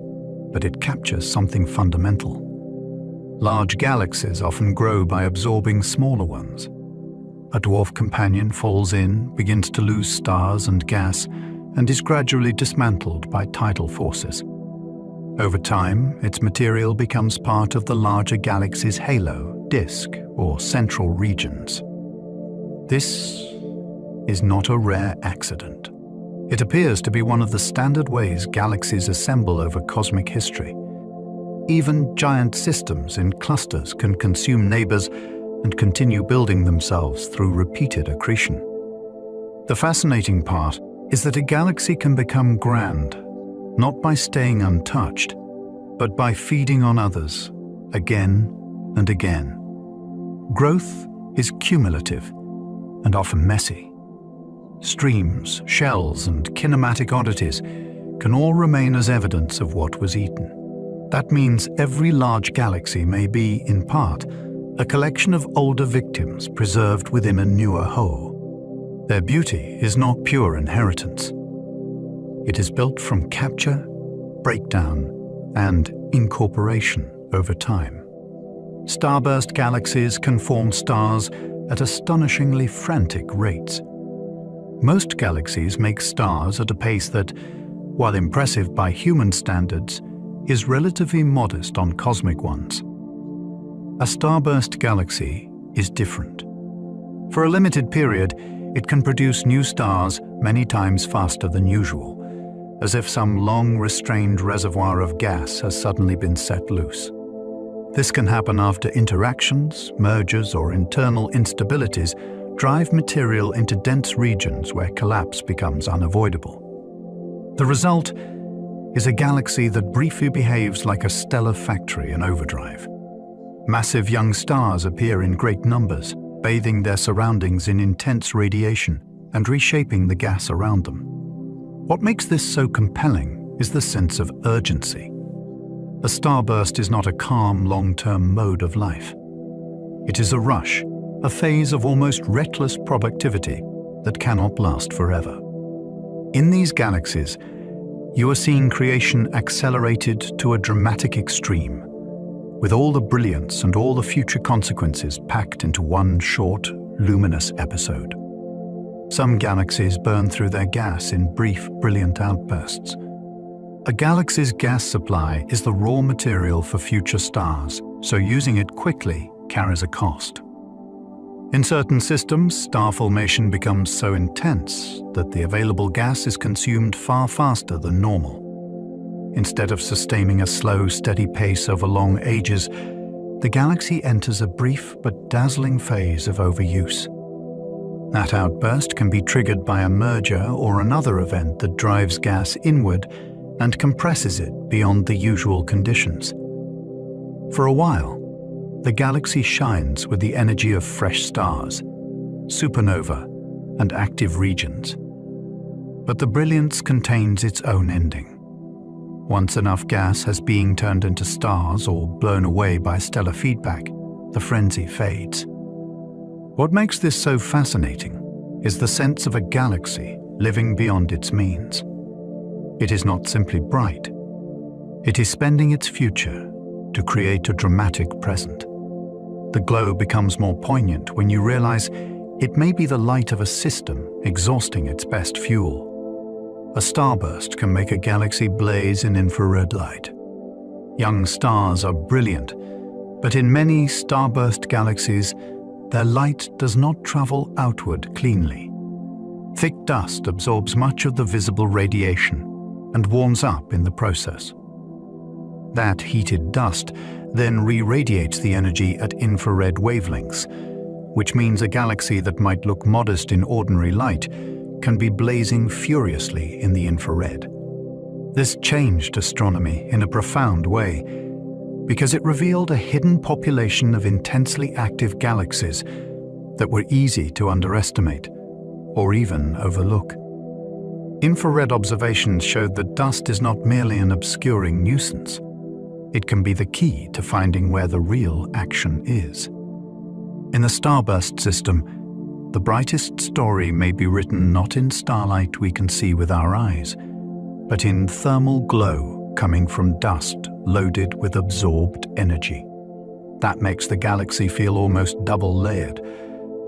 but it captures something fundamental. Large galaxies often grow by absorbing smaller ones. A dwarf companion falls in, begins to lose stars and gas, and is gradually dismantled by tidal forces. Over time, its material becomes part of the larger galaxy's halo, disk, or central regions. This is not a rare accident. It appears to be one of the standard ways galaxies assemble over cosmic history. Even giant systems in clusters can consume neighbors and continue building themselves through repeated accretion. The fascinating part is that a galaxy can become grand, not by staying untouched, but by feeding on others, again and again. Growth is cumulative and often messy. Streams, shells, and kinematic oddities can all remain as evidence of what was eaten. That means every large galaxy may be, in part, a collection of older victims preserved within a newer whole. Their beauty is not pure inheritance. It is built from capture, breakdown, and incorporation over time. Starburst galaxies can form stars at astonishingly frantic rates. Most galaxies make stars at a pace that, while impressive by human standards, is relatively modest on cosmic ones. A starburst galaxy is different. For a limited period, it can produce new stars many times faster than usual, as if some long-restrained reservoir of gas has suddenly been set loose. This can happen after interactions, mergers, or internal instabilities drive material into dense regions where collapse becomes unavoidable. The result is a galaxy that briefly behaves like a stellar factory in overdrive. Massive young stars appear in great numbers, bathing their surroundings in intense radiation and reshaping the gas around them. What makes this so compelling is the sense of urgency. A starburst is not a calm, long-term mode of life. It is a rush, a phase of almost reckless productivity that cannot last forever. In these galaxies, you are seeing creation accelerated to a dramatic extreme, with all the brilliance and all the future consequences packed into one short, luminous episode. Some galaxies burn through their gas in brief, brilliant outbursts. A galaxy's gas supply is the raw material for future stars, so using it quickly carries a cost. In certain systems, star formation becomes so intense that the available gas is consumed far faster than normal. Instead of sustaining a slow, steady pace over long ages, the galaxy enters a brief but dazzling phase of overuse. That outburst can be triggered by a merger or another event that drives gas inward and compresses it beyond the usual conditions. For a while, the galaxy shines with the energy of fresh stars, supernova, and active regions. But the brilliance contains its own ending. Once enough gas has been turned into stars or blown away by stellar feedback, the frenzy fades. What makes this so fascinating is the sense of a galaxy living beyond its means. It is not simply bright. It is spending its future to create a dramatic present. The glow becomes more poignant when you realize it may be the light of a system exhausting its best fuel. A starburst can make a galaxy blaze in infrared light. Young stars are brilliant, but in many starburst galaxies, their light does not travel outward cleanly. Thick dust absorbs much of the visible radiation and warms up in the process. That heated dust then re-radiates the energy at infrared wavelengths, which means a galaxy that might look modest in ordinary light can be blazing furiously in the infrared. This changed astronomy in a profound way because it revealed a hidden population of intensely active galaxies that were easy to underestimate or even overlook. Infrared observations showed that dust is not merely an obscuring nuisance. It can be the key to finding where the real action is. In the starburst system, the brightest story may be written not in starlight we can see with our eyes, but in thermal glow coming from dust loaded with absorbed energy. That makes the galaxy feel almost double-layered,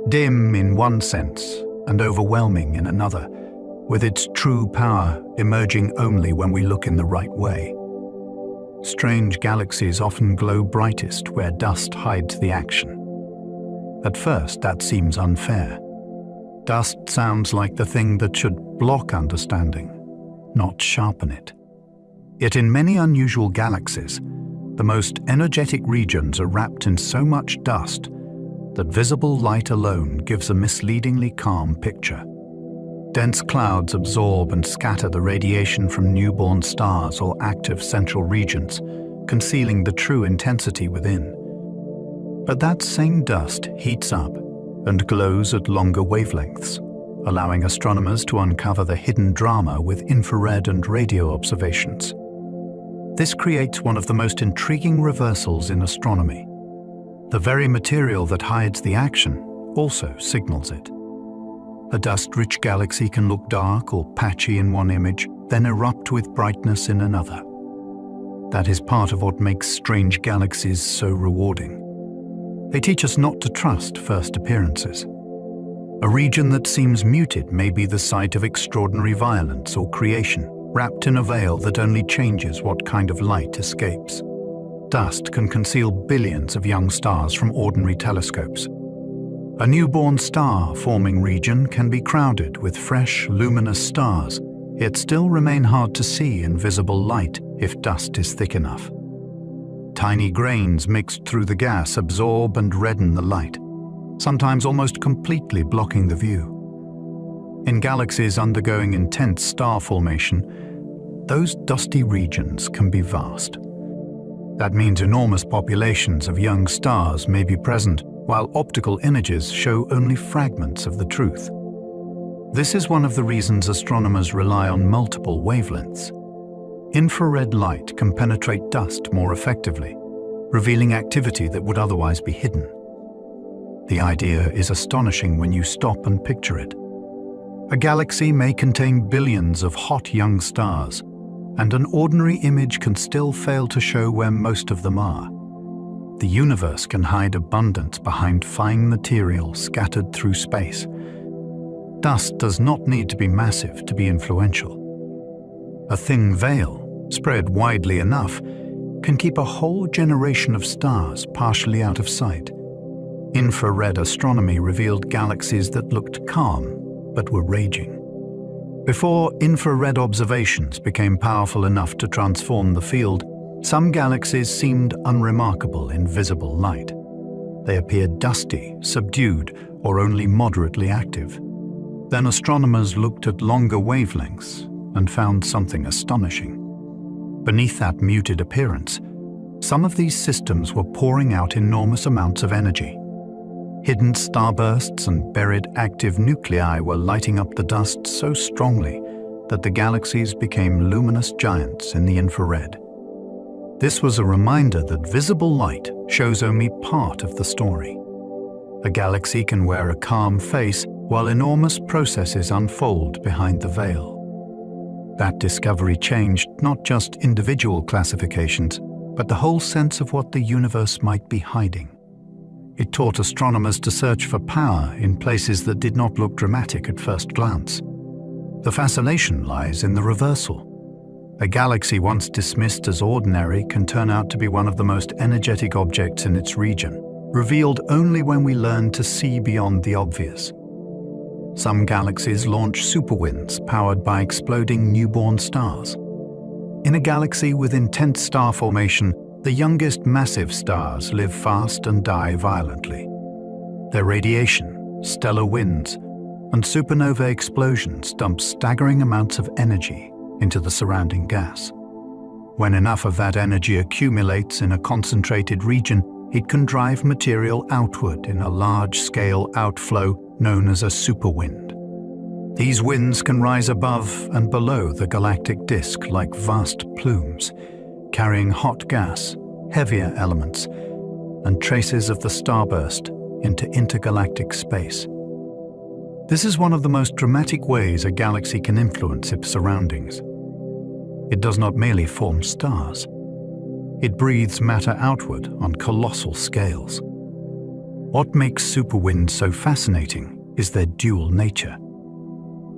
dim in one sense and overwhelming in another, with its true power emerging only when we look in the right way. Strange galaxies often glow brightest where dust hides the action. At first, that seems unfair. Dust sounds like the thing that should block understanding, not sharpen it. Yet in many unusual galaxies, the most energetic regions are wrapped in so much dust that visible light alone gives a misleadingly calm picture. Dense clouds absorb and scatter the radiation from newborn stars or active central regions, concealing the true intensity within. But that same dust heats up and glows at longer wavelengths, allowing astronomers to uncover the hidden drama with infrared and radio observations. This creates one of the most intriguing reversals in astronomy. The very material that hides the action also signals it. A dust-rich galaxy can look dark or patchy in one image, then erupt with brightness in another. That is part of what makes strange galaxies so rewarding. They teach us not to trust first appearances. A region that seems muted may be the site of extraordinary violence or creation, wrapped in a veil that only changes what kind of light escapes. Dust can conceal billions of young stars from ordinary telescopes. A newborn star-forming region can be crowded with fresh, luminous stars, yet still remain hard to see in visible light if dust is thick enough. Tiny grains mixed through the gas absorb and redden the light, sometimes almost completely blocking the view. In galaxies undergoing intense star formation, those dusty regions can be vast. That means enormous populations of young stars may be present, while optical images show only fragments of the truth. This is one of the reasons astronomers rely on multiple wavelengths. Infrared light can penetrate dust more effectively, revealing activity that would otherwise be hidden. The idea is astonishing when you stop and picture it. A galaxy may contain billions of hot young stars, and an ordinary image can still fail to show where most of them are. The universe can hide abundance behind fine material scattered through space. Dust does not need to be massive to be influential. A thin veil, spread widely enough, can keep a whole generation of stars partially out of sight. Infrared astronomy revealed galaxies that looked calm but were raging. Before infrared observations became powerful enough to transform the field, some galaxies seemed unremarkable in visible light. They appeared dusty, subdued, or only moderately active. Then astronomers looked at longer wavelengths and found something astonishing. Beneath that muted appearance, some of these systems were pouring out enormous amounts of energy. Hidden starbursts and buried active nuclei were lighting up the dust so strongly that the galaxies became luminous giants in the infrared. This was a reminder that visible light shows only part of the story. A galaxy can wear a calm face while enormous processes unfold behind the veil. That discovery changed not just individual classifications, but the whole sense of what the universe might be hiding. It taught astronomers to search for power in places that did not look dramatic at first glance. The fascination lies in the reversal. A galaxy once dismissed as ordinary can turn out to be one of the most energetic objects in its region, revealed only when we learn to see beyond the obvious. Some galaxies launch superwinds powered by exploding newborn stars. In a galaxy with intense star formation, the youngest massive stars live fast and die violently. Their radiation, stellar winds, and supernova explosions dump staggering amounts of energy into the surrounding gas. When enough of that energy accumulates in a concentrated region, it can drive material outward in a large-scale outflow known as a superwind. These winds can rise above and below the galactic disk like vast plumes, carrying hot gas, heavier elements, and traces of the starburst into intergalactic space. This is one of the most dramatic ways a galaxy can influence its surroundings. It does not merely form stars. It breathes matter outward on colossal scales. What makes superwinds so fascinating is their dual nature.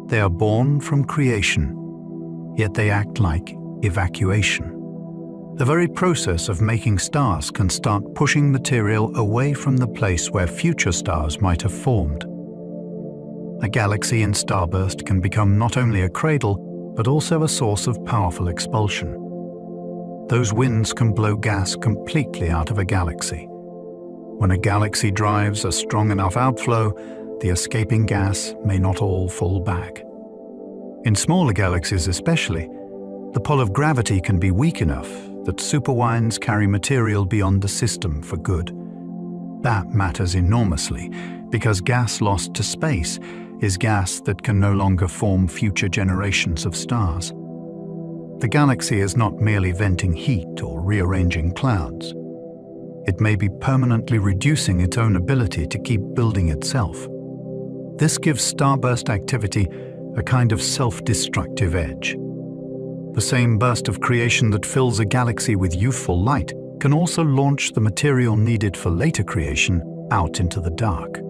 They are born from creation, yet they act like evacuation. The very process of making stars can start pushing material away from the place where future stars might have formed. A galaxy in starburst can become not only a cradle, but also a source of powerful expulsion. Those winds can blow gas completely out of a galaxy. When a galaxy drives a strong enough outflow, the escaping gas may not all fall back. In smaller galaxies especially, the pull of gravity can be weak enough that superwinds carry material beyond the system for good. That matters enormously, because gas lost to space is gas that can no longer form future generations of stars. The galaxy is not merely venting heat or rearranging clouds. It may be permanently reducing its own ability to keep building itself. This gives starburst activity a kind of self-destructive edge. The same burst of creation that fills a galaxy with youthful light can also launch the material needed for later creation out into the dark.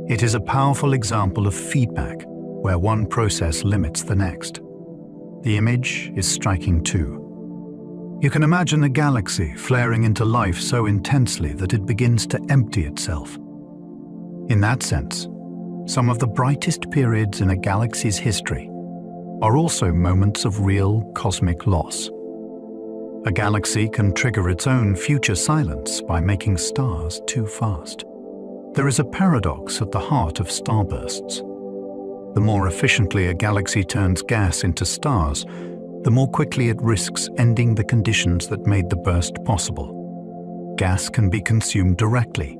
It is a powerful example of feedback, where one process limits the next. The image is striking too. You can imagine a galaxy flaring into life so intensely that it begins to empty itself. In that sense, some of the brightest periods in a galaxy's history are also moments of real cosmic loss. A galaxy can trigger its own future silence by making stars too fast. There is a paradox at the heart of starbursts. The more efficiently a galaxy turns gas into stars, the more quickly it risks ending the conditions that made the burst possible. Gas can be consumed directly,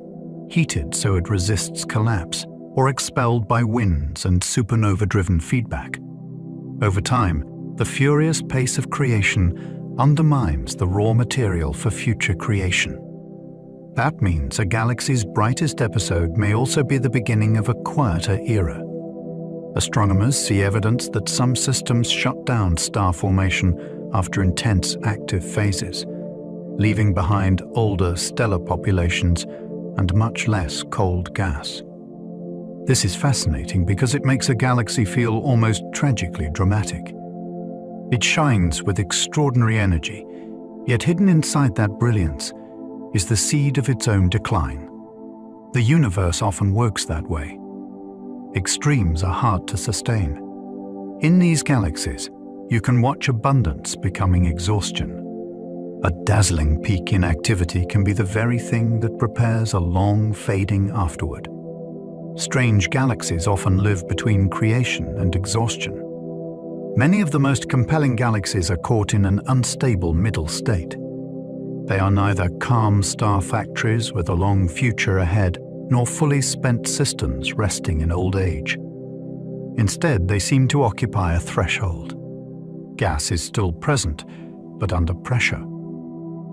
heated so it resists collapse, or expelled by winds and supernova-driven feedback. Over time, the furious pace of creation undermines the raw material for future creation. That means a galaxy's brightest episode may also be the beginning of a quieter era. Astronomers see evidence that some systems shut down star formation after intense active phases, leaving behind older stellar populations and much less cold gas. This is fascinating because it makes a galaxy feel almost tragically dramatic. It shines with extraordinary energy, yet hidden inside that brilliance is the seed of its own decline. The universe often works that way. Extremes are hard to sustain. In these galaxies, you can watch abundance becoming exhaustion. A dazzling peak in activity can be the very thing that prepares a long fading afterward. Strange galaxies often live between creation and exhaustion. Many of the most compelling galaxies are caught in an unstable middle state. They are neither calm star factories with a long future ahead, nor fully spent systems resting in old age. Instead, they seem to occupy a threshold. Gas is still present, but under pressure.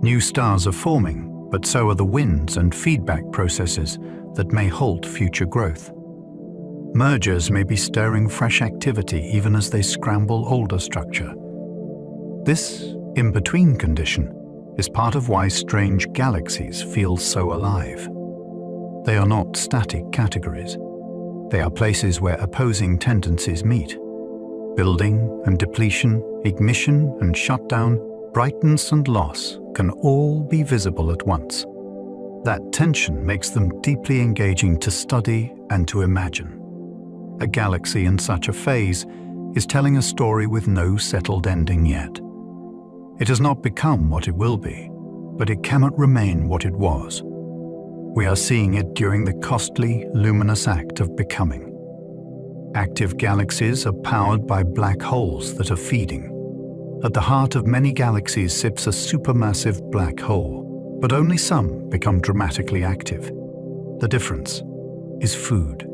New stars are forming, but so are the winds and feedback processes that may halt future growth. Mergers may be stirring fresh activity even as they scramble older structure. This in-between condition is part of why strange galaxies feel so alive. They are not static categories. They are places where opposing tendencies meet. Building and depletion, ignition and shutdown, brightness and loss can all be visible at once. That tension makes them deeply engaging to study and to imagine. A galaxy in such a phase is telling a story with no settled ending yet. It has not become what it will be, but it cannot remain what it was. We are seeing it during the costly, luminous act of becoming. Active galaxies are powered by black holes that are feeding. At the heart of many galaxies sits a supermassive black hole, but only some become dramatically active. The difference is food.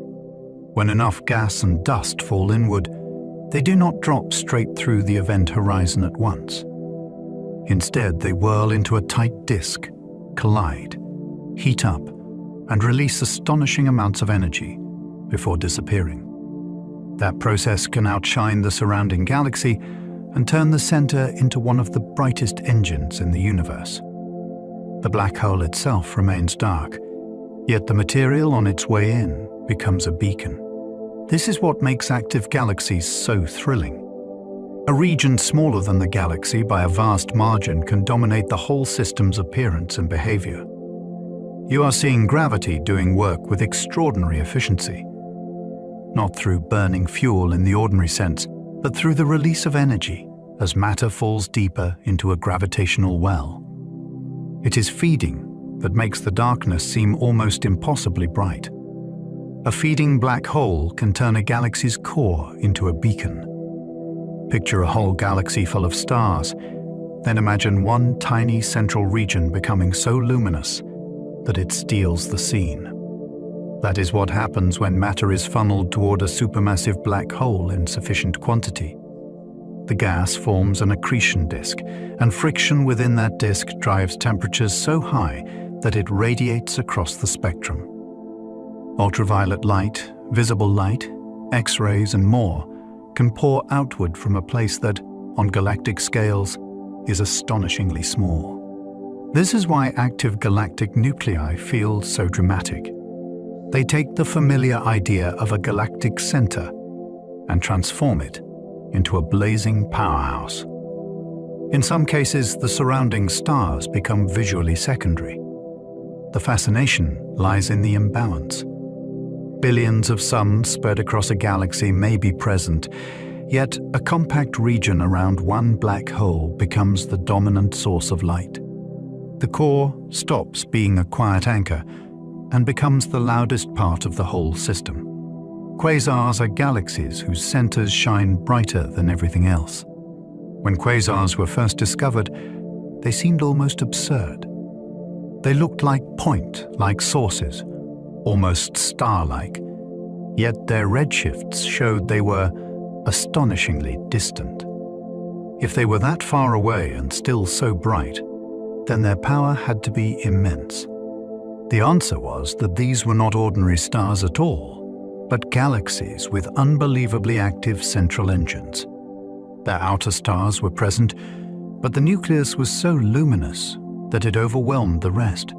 When enough gas and dust fall inward, they do not drop straight through the event horizon at once. Instead, they whirl into a tight disk, collide, heat up, and release astonishing amounts of energy before disappearing. That process can outshine the surrounding galaxy and turn the center into one of the brightest engines in the universe. The black hole itself remains dark, yet the material on its way in becomes a beacon. This is what makes active galaxies so thrilling. A region smaller than the galaxy by a vast margin can dominate the whole system's appearance and behavior. You are seeing gravity doing work with extraordinary efficiency. Not through burning fuel in the ordinary sense, but through the release of energy as matter falls deeper into a gravitational well. It is feeding that makes the darkness seem almost impossibly bright. A feeding black hole can turn a galaxy's core into a beacon. Picture a whole galaxy full of stars, then imagine one tiny central region becoming so luminous that it steals the scene. That is what happens when matter is funneled toward a supermassive black hole in sufficient quantity. The gas forms an accretion disk, and friction within that disk drives temperatures so high that it radiates across the spectrum. Ultraviolet light, visible light, X-rays and more can pour outward from a place that, on galactic scales, is astonishingly small. This is why active galactic nuclei feel so dramatic. They take the familiar idea of a galactic center and transform it into a blazing powerhouse. In some cases, the surrounding stars become visually secondary. The fascination lies in the imbalance. Billions of suns spread across a galaxy may be present, yet a compact region around one black hole becomes the dominant source of light. The core stops being a quiet anchor and becomes the loudest part of the whole system. Quasars are galaxies whose centers shine brighter than everything else. When quasars were first discovered, they seemed almost absurd. They looked like point-like sources, almost star-like, yet their redshifts showed they were astonishingly distant. If they were that far away and still so bright, then their power had to be immense. The answer was that these were not ordinary stars at all, but galaxies with unbelievably active central engines. Their outer stars were present, but the nucleus was so luminous that it overwhelmed the rest.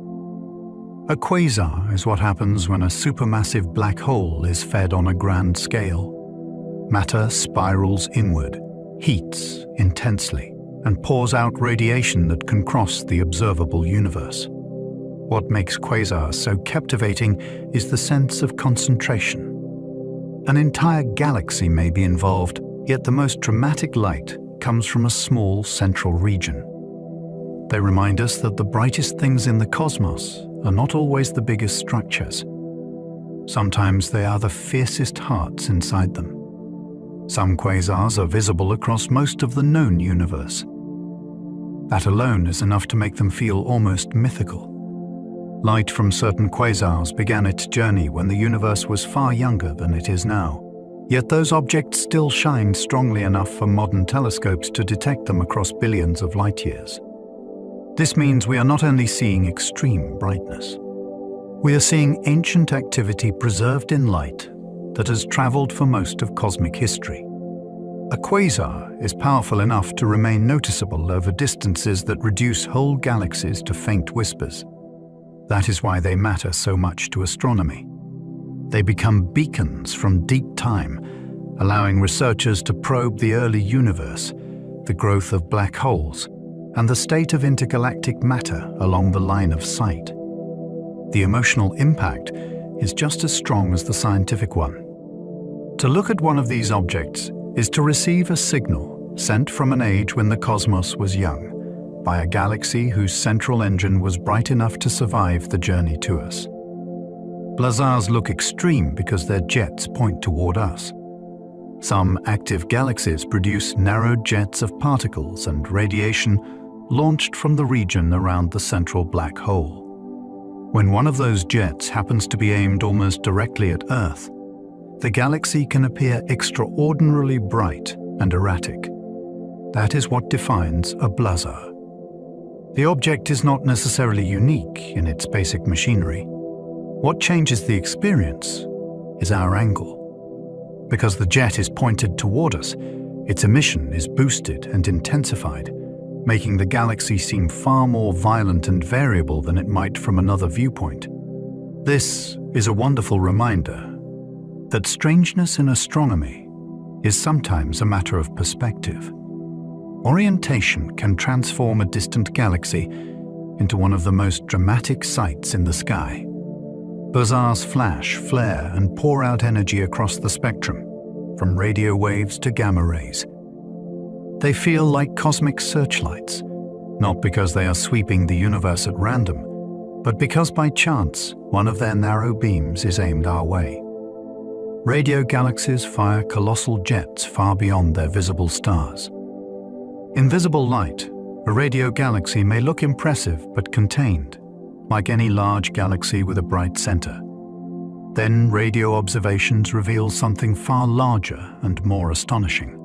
A quasar is what happens when a supermassive black hole is fed on a grand scale. Matter spirals inward, heats intensely, and pours out radiation that can cross the observable universe. What makes quasars so captivating is the sense of concentration. An entire galaxy may be involved, yet the most dramatic light comes from a small central region. They remind us that the brightest things in the cosmos are not always the biggest structures. Sometimes they are the fiercest hearts inside them. Some quasars are visible across most of the known universe. That alone is enough to make them feel almost mythical. Light from certain quasars began its journey when the universe was far younger than it is now. Yet those objects still shine strongly enough for modern telescopes to detect them across billions of light years. This means we are not only seeing extreme brightness. We are seeing ancient activity preserved in light that has traveled for most of cosmic history. A quasar is powerful enough to remain noticeable over distances that reduce whole galaxies to faint whispers. That is why they matter so much to astronomy. They become beacons from deep time, allowing researchers to probe the early universe, the growth of black holes, and the state of intergalactic matter along the line of sight. The emotional impact is just as strong as the scientific one. To look at one of these objects is to receive a signal sent from an age when the cosmos was young, by a galaxy whose central engine was bright enough to survive the journey to us. Blazars look extreme because their jets point toward us. Some active galaxies produce narrow jets of particles and radiation launched from the region around the central black hole. When one of those jets happens to be aimed almost directly at Earth, the galaxy can appear extraordinarily bright and erratic. That is what defines a blazar. The object is not necessarily unique in its basic machinery. What changes the experience is our angle. Because the jet is pointed toward us, its emission is boosted and intensified, making the galaxy seem far more violent and variable than it might from another viewpoint. This is a wonderful reminder that strangeness in astronomy is sometimes a matter of perspective. Orientation can transform a distant galaxy into one of the most dramatic sights in the sky. Blazars flash, flare, and pour out energy across the spectrum, from radio waves to gamma rays. They feel like cosmic searchlights, not because they are sweeping the universe at random, but because by chance one of their narrow beams is aimed our way. Radio galaxies fire colossal jets far beyond their visible stars. In visible light, a radio galaxy may look impressive but contained, like any large galaxy with a bright center. Then radio observations reveal something far larger and more astonishing.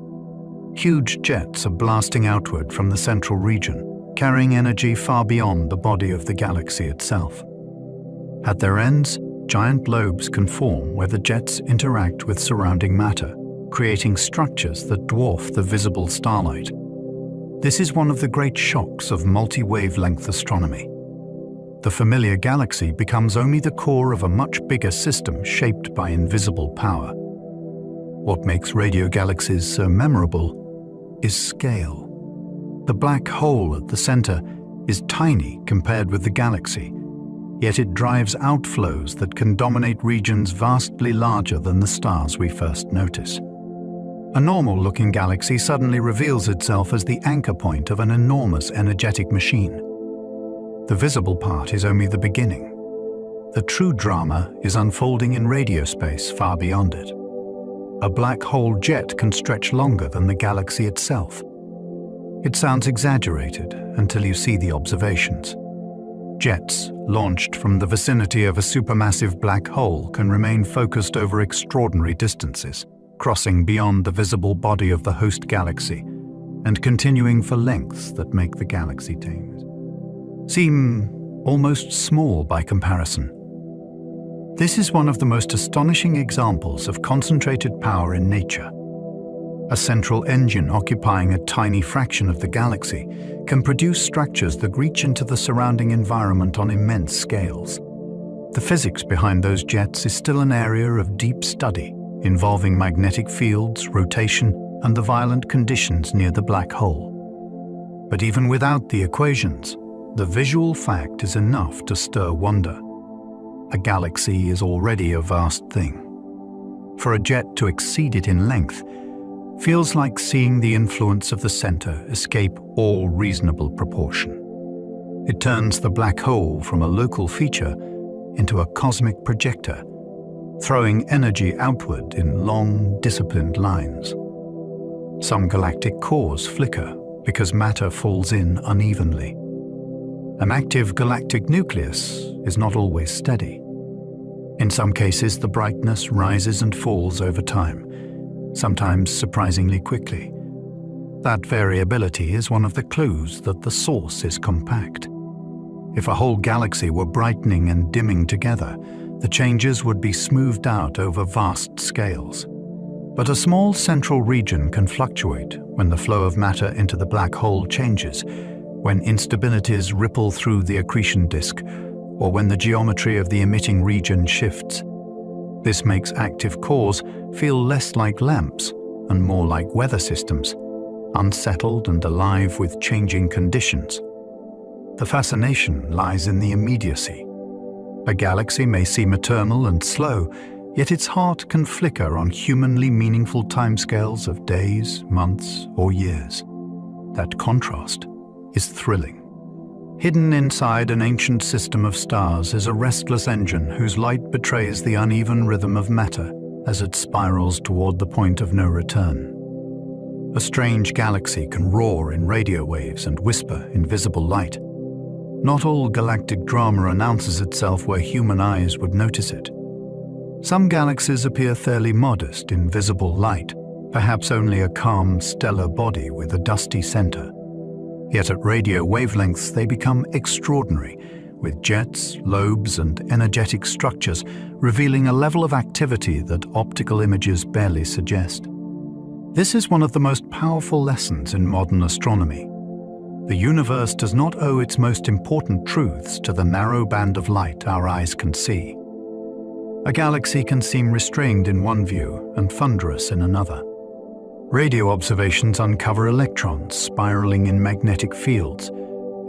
Huge jets are blasting outward from the central region, carrying energy far beyond the body of the galaxy itself. At their ends, giant lobes can form where the jets interact with surrounding matter, creating structures that dwarf the visible starlight. This is one of the great shocks of multi-wavelength astronomy. The familiar galaxy becomes only the core of a much bigger system shaped by invisible power. What makes radio galaxies so memorable is scale. The black hole at the center is tiny compared with the galaxy, yet it drives outflows that can dominate regions vastly larger than the stars we first notice. A normal-looking galaxy suddenly reveals itself as the anchor point of an enormous energetic machine. The visible part is only the beginning. The true drama is unfolding in radio space far beyond it. A black hole jet can stretch longer than the galaxy itself. It sounds exaggerated until you see the observations. Jets launched from the vicinity of a supermassive black hole can remain focused over extraordinary distances, crossing beyond the visible body of the host galaxy and continuing for lengths that make the galaxy seem almost small by comparison. This is one of the most astonishing examples of concentrated power in nature. A central engine occupying a tiny fraction of the galaxy can produce structures that reach into the surrounding environment on immense scales. The physics behind those jets is still an area of deep study, involving magnetic fields, rotation, and the violent conditions near the black hole. But even without the equations, the visual fact is enough to stir wonder. A galaxy is already a vast thing. For a jet to exceed it in length feels like seeing the influence of the center escape all reasonable proportion. It turns the black hole from a local feature into a cosmic projector, throwing energy outward in long, disciplined lines. Some galactic cores flicker because matter falls in unevenly. An active galactic nucleus is not always steady. In some cases, the brightness rises and falls over time, sometimes surprisingly quickly. That variability is one of the clues that the source is compact. If a whole galaxy were brightening and dimming together, the changes would be smoothed out over vast scales. But a small central region can fluctuate when the flow of matter into the black hole changes, when instabilities ripple through the accretion disk, or when the geometry of the emitting region shifts. This makes active cores feel less like lamps and more like weather systems, unsettled and alive with changing conditions. The fascination lies in the immediacy. A galaxy may seem eternal and slow, yet its heart can flicker on humanly meaningful timescales of days, months, or years. That contrast is thrilling. Hidden inside an ancient system of stars is a restless engine whose light betrays the uneven rhythm of matter as it spirals toward the point of no return. A strange galaxy can roar in radio waves and whisper in visible light. Not all galactic drama announces itself where human eyes would notice it. Some galaxies appear fairly modest in visible light, perhaps only a calm stellar body with a dusty center. Yet at radio wavelengths they become extraordinary, with jets, lobes, and energetic structures revealing a level of activity that optical images barely suggest. This is one of the most powerful lessons in modern astronomy. The universe does not owe its most important truths to the narrow band of light our eyes can see. A galaxy can seem restrained in one view and thunderous in another. Radio observations uncover electrons spiraling in magnetic fields,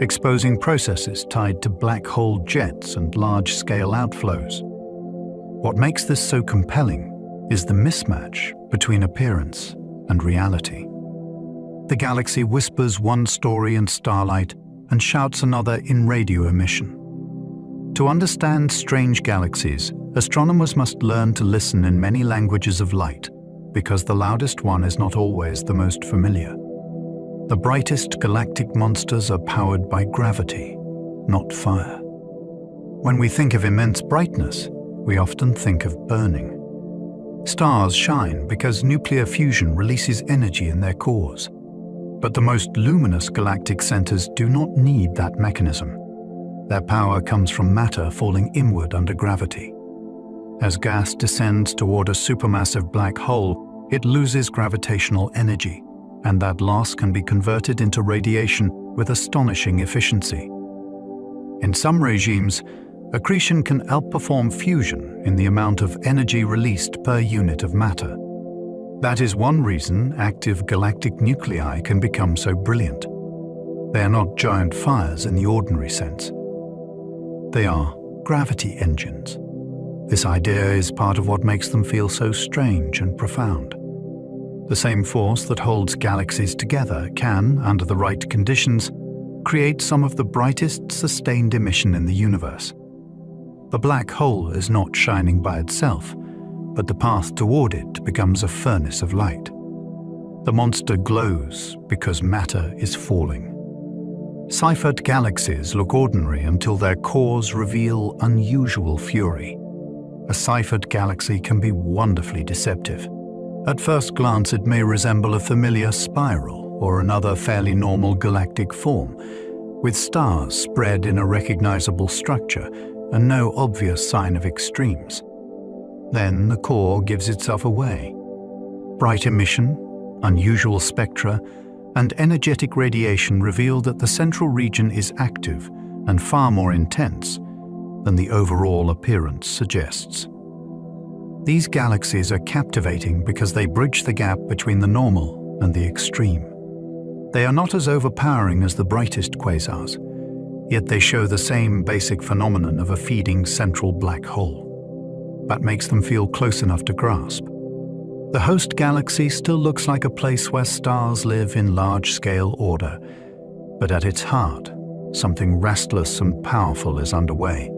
exposing processes tied to black hole jets and large-scale outflows. What makes this so compelling is the mismatch between appearance and reality. The galaxy whispers one story in starlight and shouts another in radio emission. To understand strange galaxies, astronomers must learn to listen in many languages of light, because the loudest one is not always the most familiar. The brightest galactic monsters are powered by gravity, not fire. When we think of immense brightness, we often think of burning. Stars shine because nuclear fusion releases energy in their cores. But the most luminous galactic centers do not need that mechanism. Their power comes from matter falling inward under gravity. As gas descends toward a supermassive black hole, it loses gravitational energy, and that loss can be converted into radiation with astonishing efficiency. In some regimes, accretion can outperform fusion in the amount of energy released per unit of matter. That is one reason active galactic nuclei can become so brilliant. They are not giant fires in the ordinary sense. They are gravity engines. This idea is part of what makes them feel so strange and profound. The same force that holds galaxies together can, under the right conditions, create some of the brightest sustained emission in the universe. The black hole is not shining by itself, but the path toward it becomes a furnace of light. The monster glows because matter is falling. Ciphered galaxies look ordinary until their cores reveal unusual fury. A ciphered galaxy can be wonderfully deceptive. At first glance, it may resemble a familiar spiral or another fairly normal galactic form, with stars spread in a recognizable structure and no obvious sign of extremes. Then the core gives itself away. Bright emission, unusual spectra, and energetic radiation reveal that the central region is active and far more intense than the overall appearance suggests. These galaxies are captivating because they bridge the gap between the normal and the extreme. They are not as overpowering as the brightest quasars, yet they show the same basic phenomenon of a feeding central black hole. That makes them feel close enough to grasp. The host galaxy still looks like a place where stars live in large-scale order, but at its heart, something restless and powerful is underway.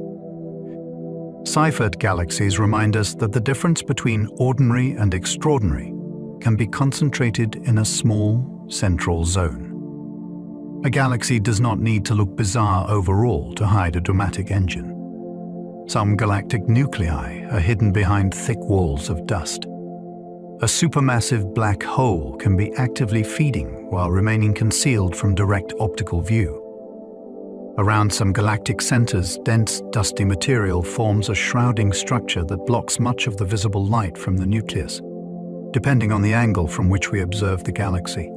Ciphered galaxies remind us that the difference between ordinary and extraordinary can be concentrated in a small, central zone. A galaxy does not need to look bizarre overall to hide a dramatic engine. Some galactic nuclei are hidden behind thick walls of dust. A supermassive black hole can be actively feeding while remaining concealed from direct optical view. Around some galactic centers, dense, dusty material forms a shrouding structure that blocks much of the visible light from the nucleus, depending on the angle from which we observe the galaxy.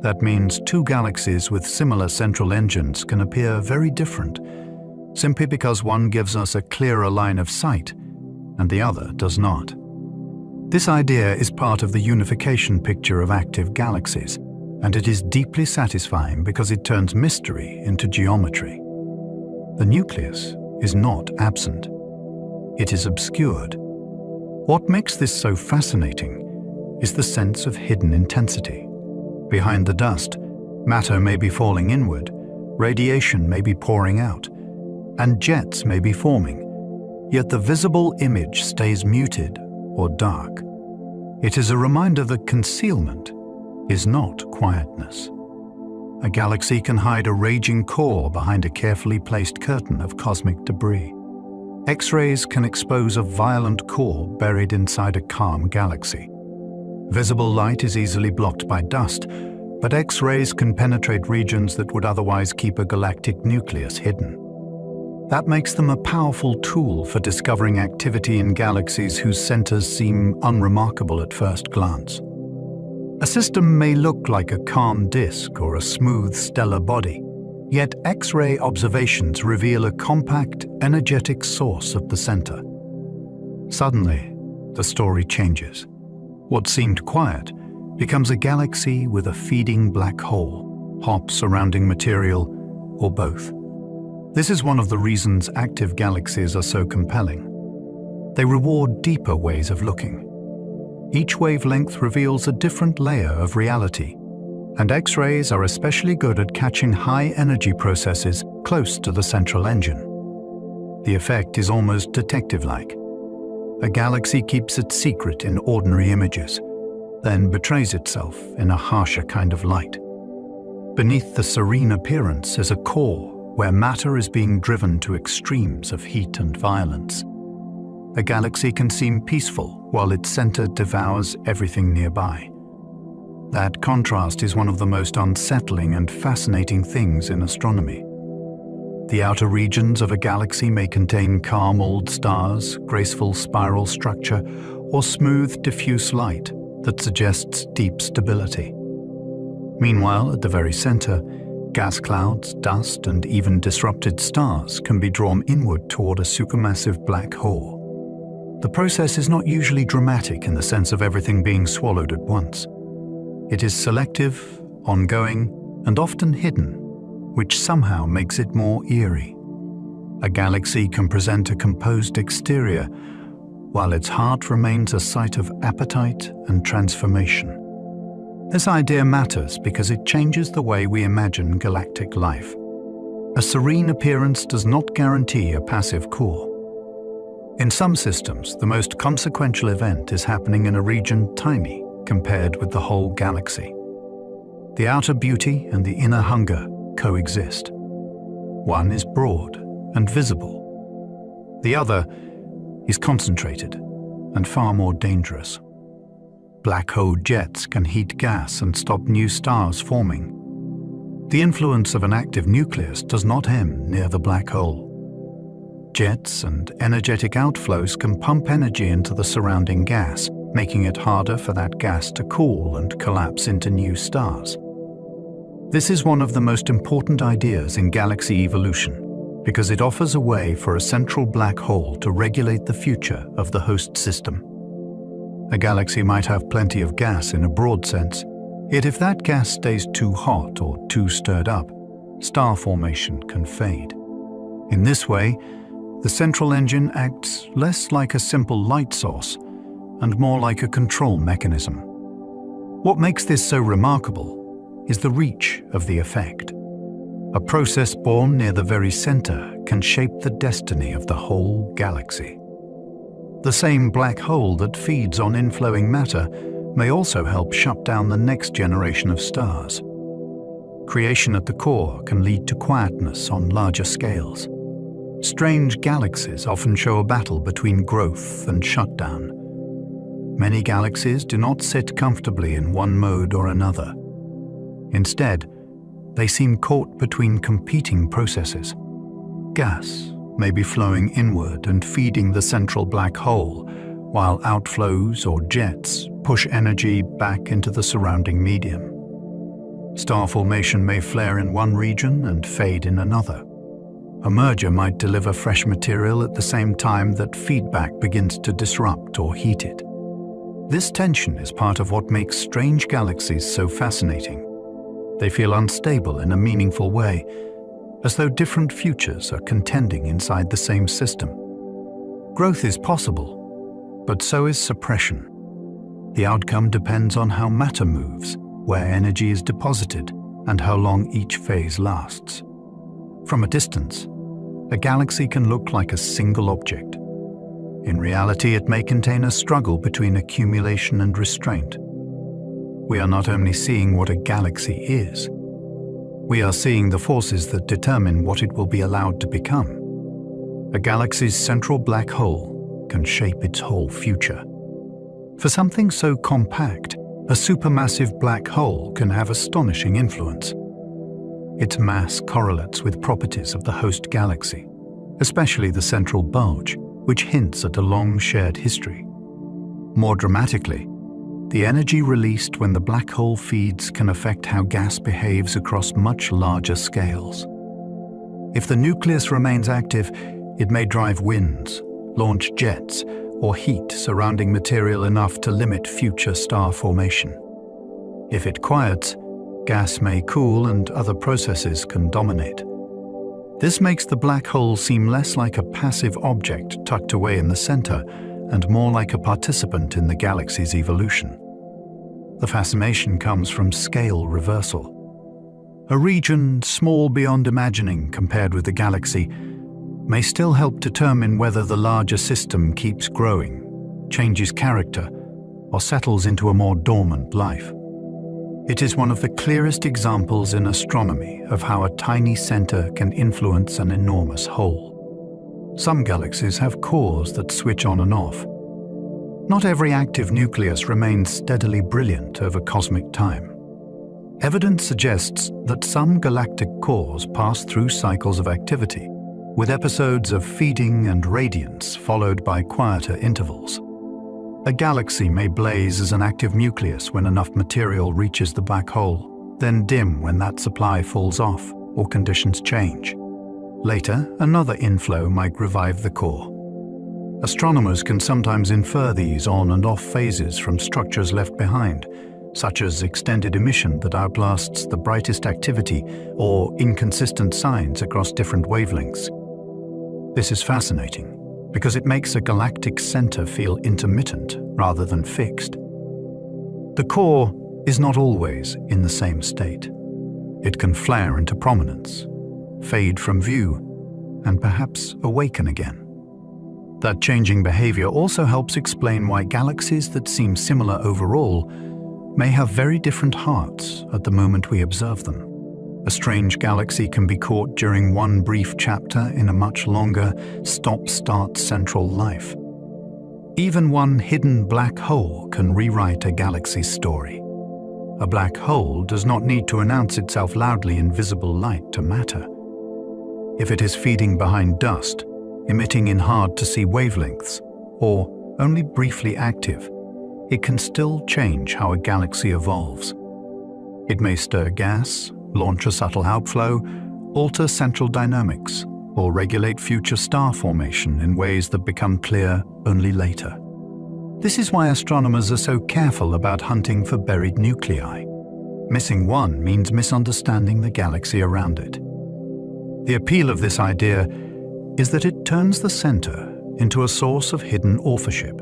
That means two galaxies with similar central engines can appear very different, simply because one gives us a clearer line of sight and the other does not. This idea is part of the unification picture of active galaxies, and it is deeply satisfying because it turns mystery into geometry. The nucleus is not absent. It is obscured. What makes this so fascinating is the sense of hidden intensity. Behind the dust, matter may be falling inward, radiation may be pouring out, and jets may be forming, yet the visible image stays muted or dark. It is a reminder that concealment is not quietness. A galaxy can hide a raging core behind a carefully placed curtain of cosmic debris. X-rays can expose a violent core buried inside a calm galaxy. Visible light is easily blocked by dust, but X-rays can penetrate regions that would otherwise keep a galactic nucleus hidden. That makes them a powerful tool for discovering activity in galaxies whose centers seem unremarkable at first glance. A system may look like a calm disk or a smooth stellar body, yet X-ray observations reveal a compact, energetic source at the center. Suddenly, the story changes. What seemed quiet becomes a galaxy with a feeding black hole, hot surrounding material, or both. This is one of the reasons active galaxies are so compelling. They reward deeper ways of looking. Each wavelength reveals a different layer of reality, and X-rays are especially good at catching high-energy processes close to the central engine. The effect is almost detective-like. A galaxy keeps its secret in ordinary images, then betrays itself in a harsher kind of light. Beneath the serene appearance is a core where matter is being driven to extremes of heat and violence. A galaxy can seem peaceful while its center devours everything nearby. That contrast is one of the most unsettling and fascinating things in astronomy. The outer regions of a galaxy may contain calm old stars, graceful spiral structure, or smooth diffuse light that suggests deep stability. Meanwhile, at the very center, gas clouds, dust, and even disrupted stars can be drawn inward toward a supermassive black hole. The process is not usually dramatic in the sense of everything being swallowed at once. It is selective, ongoing, and often hidden, which somehow makes it more eerie. A galaxy can present a composed exterior, while its heart remains a site of appetite and transformation. This idea matters because it changes the way we imagine galactic life. A serene appearance does not guarantee a passive core. In some systems, the most consequential event is happening in a region tiny compared with the whole galaxy. The outer beauty and the inner hunger coexist. One is broad and visible. The other is concentrated and far more dangerous. Black hole jets can heat gas and stop new stars forming. The influence of an active nucleus does not end near the black hole. Jets and energetic outflows can pump energy into the surrounding gas, making it harder for that gas to cool and collapse into new stars. This is one of the most important ideas in galaxy evolution, because it offers a way for a central black hole to regulate the future of the host system. A galaxy might have plenty of gas in a broad sense, yet if that gas stays too hot or too stirred up, star formation can fade. In this way, the central engine acts less like a simple light source and more like a control mechanism. What makes this so remarkable is the reach of the effect. A process born near the very center can shape the destiny of the whole galaxy. The same black hole that feeds on inflowing matter may also help shut down the next generation of stars. Creation at the core can lead to quietness on larger scales. Strange galaxies often show a battle between growth and shutdown. Many galaxies do not sit comfortably in one mode or another. Instead, they seem caught between competing processes. Gas may be flowing inward and feeding the central black hole, while outflows or jets push energy back into the surrounding medium. Star formation may flare in one region and fade in another. A merger might deliver fresh material at the same time that feedback begins to disrupt or heat it. This tension is part of what makes strange galaxies so fascinating. They feel unstable in a meaningful way, as though different futures are contending inside the same system. Growth is possible, but so is suppression. The outcome depends on how matter moves, where energy is deposited, and how long each phase lasts. From a distance, a galaxy can look like a single object. In reality, it may contain a struggle between accumulation and restraint. We are not only seeing what a galaxy is, we are seeing the forces that determine what it will be allowed to become. A galaxy's central black hole can shape its whole future. For something so compact, a supermassive black hole can have astonishing influence. Its mass correlates with properties of the host galaxy, especially the central bulge, which hints at a long shared history. More dramatically, the energy released when the black hole feeds can affect how gas behaves across much larger scales. If the nucleus remains active, it may drive winds, launch jets, or heat surrounding material enough to limit future star formation. If it quiets, gas may cool and other processes can dominate. This makes the black hole seem less like a passive object tucked away in the center and more like a participant in the galaxy's evolution. The fascination comes from scale reversal. A region small beyond imagining compared with the galaxy may still help determine whether the larger system keeps growing, changes character, or settles into a more dormant life. It is one of the clearest examples in astronomy of how a tiny center can influence an enormous whole. Some galaxies have cores that switch on and off. Not every active nucleus remains steadily brilliant over cosmic time. Evidence suggests that some galactic cores pass through cycles of activity, with episodes of feeding and radiance followed by quieter intervals. A galaxy may blaze as an active nucleus when enough material reaches the black hole, then dim when that supply falls off or conditions change. Later, another inflow might revive the core. Astronomers can sometimes infer these on and off phases from structures left behind, such as extended emission that outlasts the brightest activity or inconsistent signs across different wavelengths. This is fascinating because it makes a galactic center feel intermittent rather than fixed. The core is not always in the same state. It can flare into prominence, fade from view, and perhaps awaken again. That changing behavior also helps explain why galaxies that seem similar overall may have very different hearts at the moment we observe them. A strange galaxy can be caught during one brief chapter in a much longer, stop-start central life. Even one hidden black hole can rewrite a galaxy's story. A black hole does not need to announce itself loudly in visible light to matter. If it is feeding behind dust, emitting in hard-to-see wavelengths, or only briefly active, it can still change how a galaxy evolves. It may stir gas, launch a subtle outflow, alter central dynamics, or regulate future star formation in ways that become clear only later. This is why astronomers are so careful about hunting for buried nuclei. Missing one means misunderstanding the galaxy around it. The appeal of this idea is that it turns the center into a source of hidden authorship.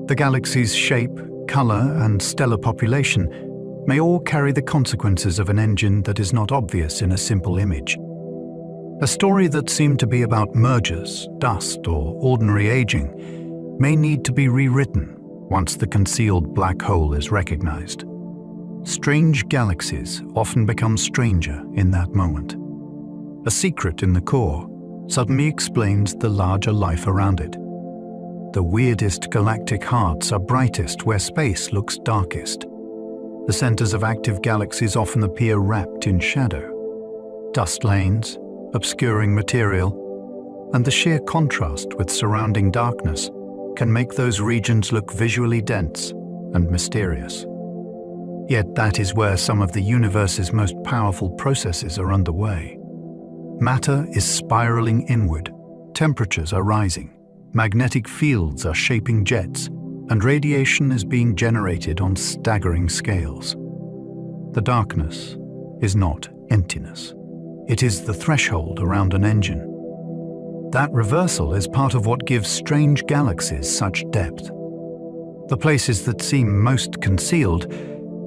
The galaxy's shape, color, and stellar population may all carry the consequences of an engine that is not obvious in a simple image. A story that seemed to be about mergers, dust, or ordinary aging may need to be rewritten once the concealed black hole is recognized. Strange galaxies often become stranger in that moment. A secret in the core suddenly explains the larger life around it. The weirdest galactic hearts are brightest where space looks darkest. The centers of active galaxies often appear wrapped in shadow. Dust lanes, obscuring material, and the sheer contrast with surrounding darkness can make those regions look visually dense and mysterious. Yet that is where some of the universe's most powerful processes are underway. Matter is spiraling inward, temperatures are rising, magnetic fields are shaping jets, and radiation is being generated on staggering scales. The darkness is not emptiness. It is the threshold around an engine. That reversal is part of what gives strange galaxies such depth. The places that seem most concealed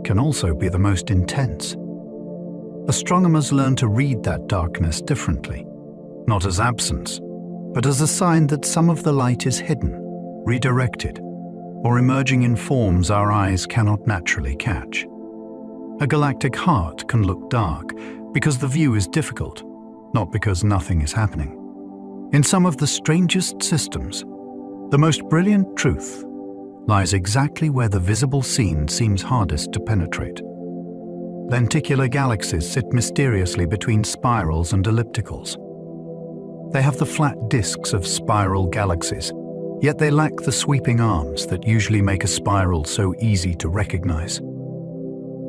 can also be the most intense. Astronomers learn to read that darkness differently, not as absence, but as a sign that some of the light is hidden, redirected, or emerging in forms our eyes cannot naturally catch. A galactic heart can look dark because the view is difficult, not because nothing is happening. In some of the strangest systems, the most brilliant truth lies exactly where the visible scene seems hardest to penetrate. Lenticular galaxies sit mysteriously between spirals and ellipticals. They have the flat disks of spiral galaxies, yet they lack the sweeping arms that usually make a spiral so easy to recognize.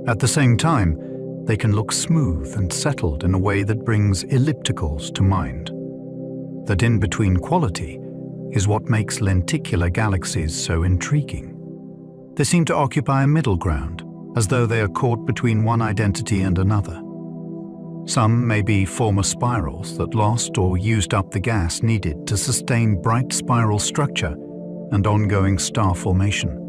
At the same time, they can look smooth and settled in a way that brings ellipticals to mind. That in-between quality is what makes lenticular galaxies so intriguing. They seem to occupy a middle ground, as though they are caught between one identity and another. Some may be former spirals that lost or used up the gas needed to sustain bright spiral structure and ongoing star formation.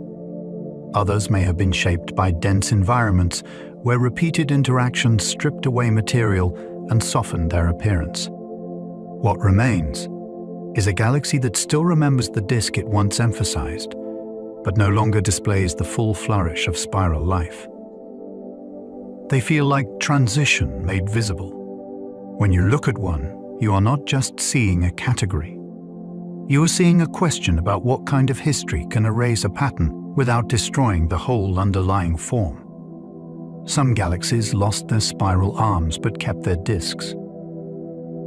Others may have been shaped by dense environments where repeated interactions stripped away material and softened their appearance. What remains is a galaxy that still remembers the disk it once emphasized, but no longer displays the full flourish of spiral life. They feel like transition made visible. When you look at one, you are not just seeing a category. You are seeing a question about what kind of history can erase a pattern without destroying the whole underlying form. Some galaxies lost their spiral arms but kept their disks.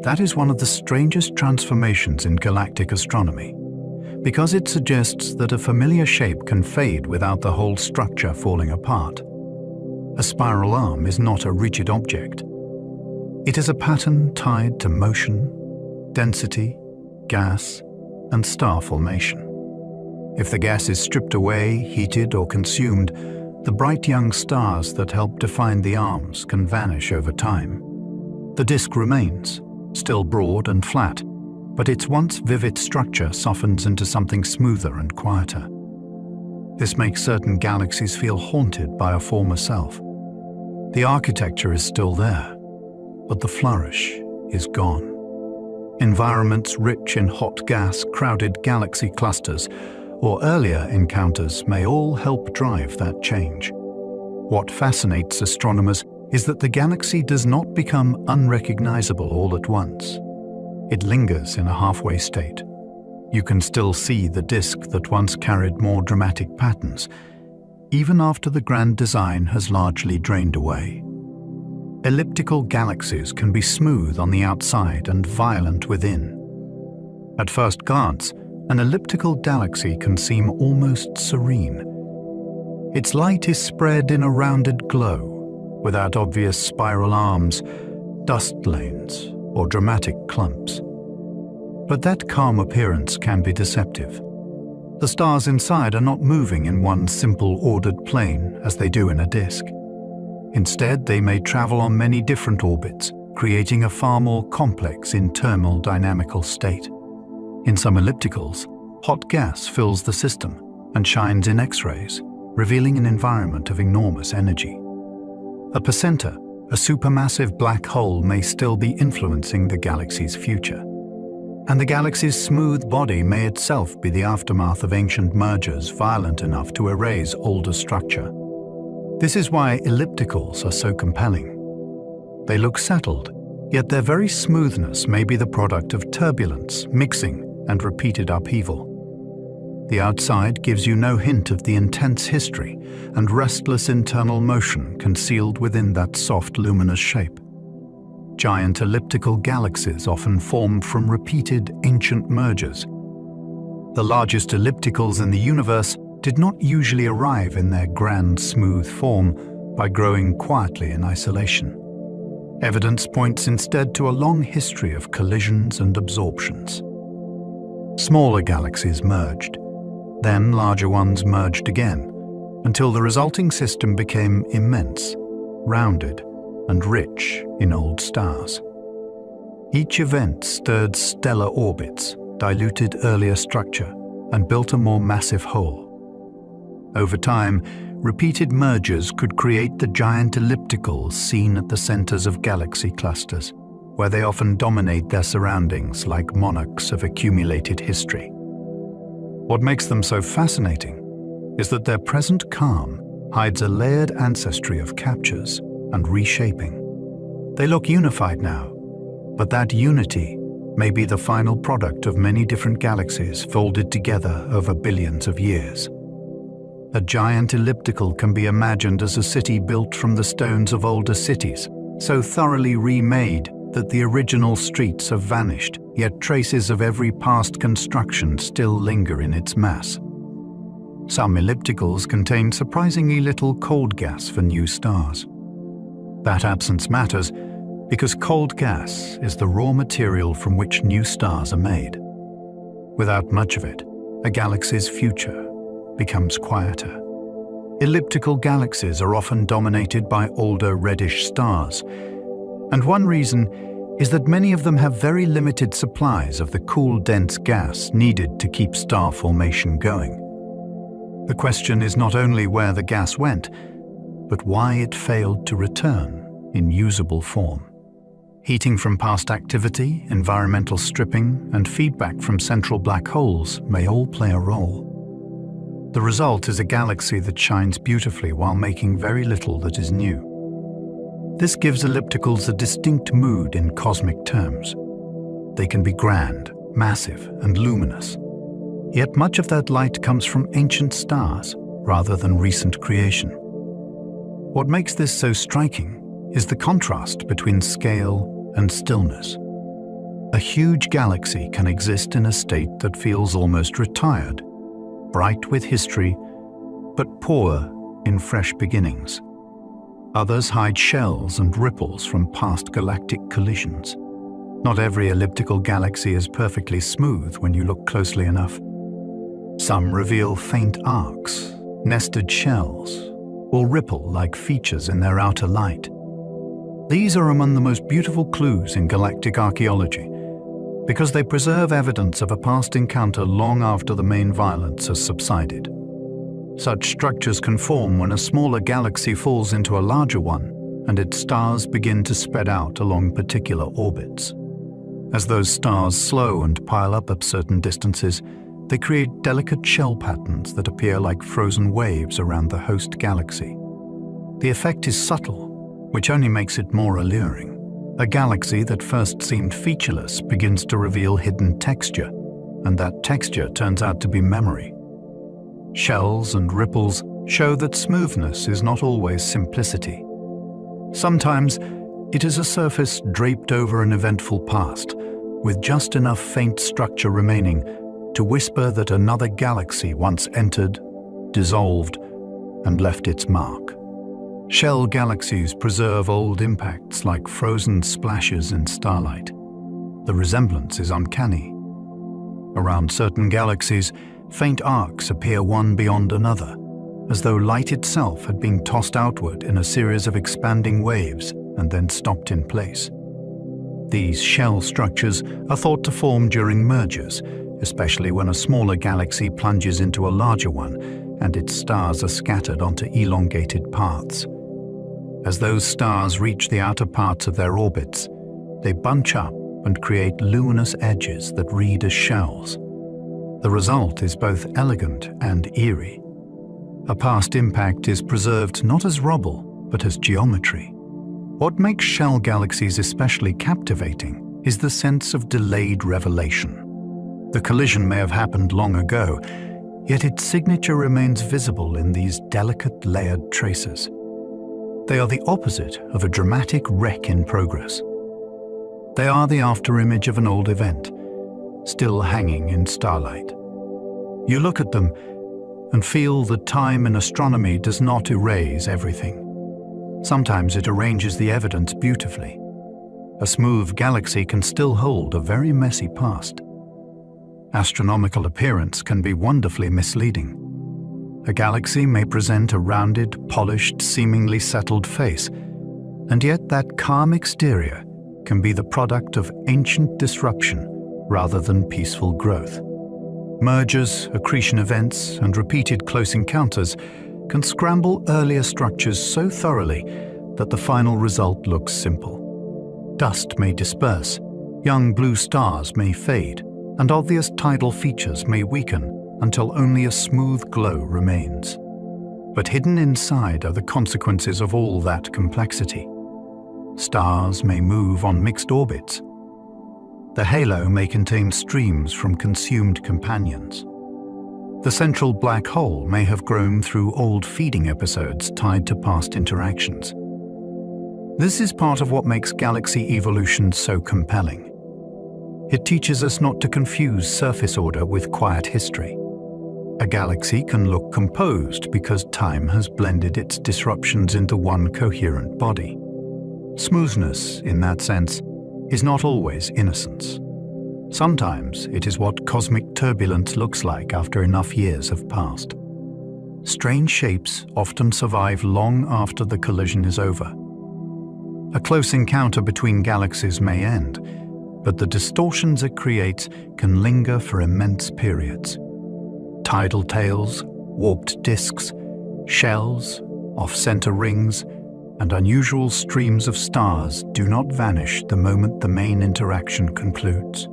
That is one of the strangest transformations in galactic astronomy, because it suggests that a familiar shape can fade without the whole structure falling apart. A spiral arm is not a rigid object. It is a pattern tied to motion, density, gas, and star formation. If the gas is stripped away, heated, or consumed, the bright young stars that help define the arms can vanish over time. The disk remains, still broad and flat, but its once vivid structure softens into something smoother and quieter. This makes certain galaxies feel haunted by a former self. The architecture is still there, but the flourish is gone. Environments rich in hot gas, crowded galaxy clusters, or earlier encounters may all help drive that change. What fascinates astronomers is that the galaxy does not become unrecognizable all at once. It lingers in a halfway state. You can still see the disk that once carried more dramatic patterns, even after the grand design has largely drained away. Elliptical galaxies can be smooth on the outside and violent within. At first glance, an elliptical galaxy can seem almost serene. Its light is spread in a rounded glow, without obvious spiral arms, dust lanes, or dramatic clumps. But that calm appearance can be deceptive. The stars inside are not moving in one simple ordered plane as they do in a disk. Instead, they may travel on many different orbits, creating a far more complex internal dynamical state. In some ellipticals, hot gas fills the system and shines in X-rays, revealing an environment of enormous energy. A placenta, a supermassive black hole, may still be influencing the galaxy's future. And the galaxy's smooth body may itself be the aftermath of ancient mergers violent enough to erase older structure. This is why ellipticals are so compelling. They look settled, yet their very smoothness may be the product of turbulence, mixing, and repeated upheaval. The outside gives you no hint of the intense history and restless internal motion concealed within that soft, luminous shape. Giant elliptical galaxies often form from repeated ancient mergers. The largest ellipticals in the universe did not usually arrive in their grand, smooth form by growing quietly in isolation. Evidence points instead to a long history of collisions and absorptions. Smaller galaxies merged, then larger ones merged again, until the resulting system became immense, rounded, and rich in old stars. Each event stirred stellar orbits, diluted earlier structure, and built a more massive whole. Over time, repeated mergers could create the giant ellipticals seen at the centers of galaxy clusters, where they often dominate their surroundings like monarchs of accumulated history. What makes them so fascinating is that their present calm hides a layered ancestry of captures and reshaping. They look unified now, but that unity may be the final product of many different galaxies folded together over billions of years. A giant elliptical can be imagined as a city built from the stones of older cities, so thoroughly remade that the original streets have vanished, yet traces of every past construction still linger in its mass. Some ellipticals contain surprisingly little cold gas for new stars. That absence matters because cold gas is the raw material from which new stars are made. Without much of it, a galaxy's future becomes quieter. Elliptical galaxies are often dominated by older reddish stars, and one reason is that many of them have very limited supplies of the cool, dense gas needed to keep star formation going. The question is not only where the gas went, but why it failed to return in usable form. Heating from past activity, environmental stripping, and feedback from central black holes may all play a role. The result is a galaxy that shines beautifully while making very little that is new. This gives ellipticals a distinct mood in cosmic terms. They can be grand, massive, and luminous. Yet much of that light comes from ancient stars rather than recent creation. What makes this so striking is the contrast between scale and stillness. A huge galaxy can exist in a state that feels almost retired, bright with history, but poor in fresh beginnings. Others hide shells and ripples from past galactic collisions. Not every elliptical galaxy is perfectly smooth when you look closely enough. Some reveal faint arcs, nested shells, or ripple-like features in their outer light. These are among the most beautiful clues in galactic archaeology because they preserve evidence of a past encounter long after the main violence has subsided. Such structures can form when a smaller galaxy falls into a larger one and its stars begin to spread out along particular orbits. As those stars slow and pile up at certain distances, they create delicate shell patterns that appear like frozen waves around the host galaxy. The effect is subtle, which only makes it more alluring. A galaxy that first seemed featureless begins to reveal hidden texture, and that texture turns out to be memory. Shells and ripples show that smoothness is not always simplicity. Sometimes it is a surface draped over an eventful past, with just enough faint structure remaining to whisper that another galaxy once entered, dissolved, and left its mark. Shell galaxies preserve old impacts like frozen splashes in starlight. The resemblance is uncanny. Around certain galaxies, faint arcs appear one beyond another, as though light itself had been tossed outward in a series of expanding waves and then stopped in place. These shell structures are thought to form during mergers, especially when a smaller galaxy plunges into a larger one and its stars are scattered onto elongated paths. As those stars reach the outer parts of their orbits, they bunch up and create luminous edges that read as shells. The result is both elegant and eerie. A past impact is preserved not as rubble, but as geometry. What makes shell galaxies especially captivating is the sense of delayed revelation. The collision may have happened long ago, yet its signature remains visible in these delicate layered traces. They are the opposite of a dramatic wreck in progress. They are the afterimage of an old event, still hanging in starlight. You look at them and feel that time in astronomy does not erase everything. Sometimes it arranges the evidence beautifully. A smooth galaxy can still hold a very messy past. Astronomical appearance can be wonderfully misleading. A galaxy may present a rounded, polished, seemingly settled face, and yet that calm exterior can be the product of ancient disruption rather than peaceful growth. Mergers, accretion events, and repeated close encounters can scramble earlier structures so thoroughly that the final result looks simple. Dust may disperse, young blue stars may fade, and obvious tidal features may weaken until only a smooth glow remains. But hidden inside are the consequences of all that complexity. Stars may move on mixed orbits. The halo may contain streams from consumed companions. The central black hole may have grown through old feeding episodes tied to past interactions. This is part of what makes galaxy evolution so compelling. It teaches us not to confuse surface order with quiet history. A galaxy can look composed because time has blended its disruptions into one coherent body. Smoothness, in that sense, is not always innocence. Sometimes it is what cosmic turbulence looks like after enough years have passed. Strange shapes often survive long after the collision is over. A close encounter between galaxies may end, but the distortions it creates can linger for immense periods. Tidal tails, warped disks, shells, off-center rings, and unusual streams of stars do not vanish the moment the main interaction concludes.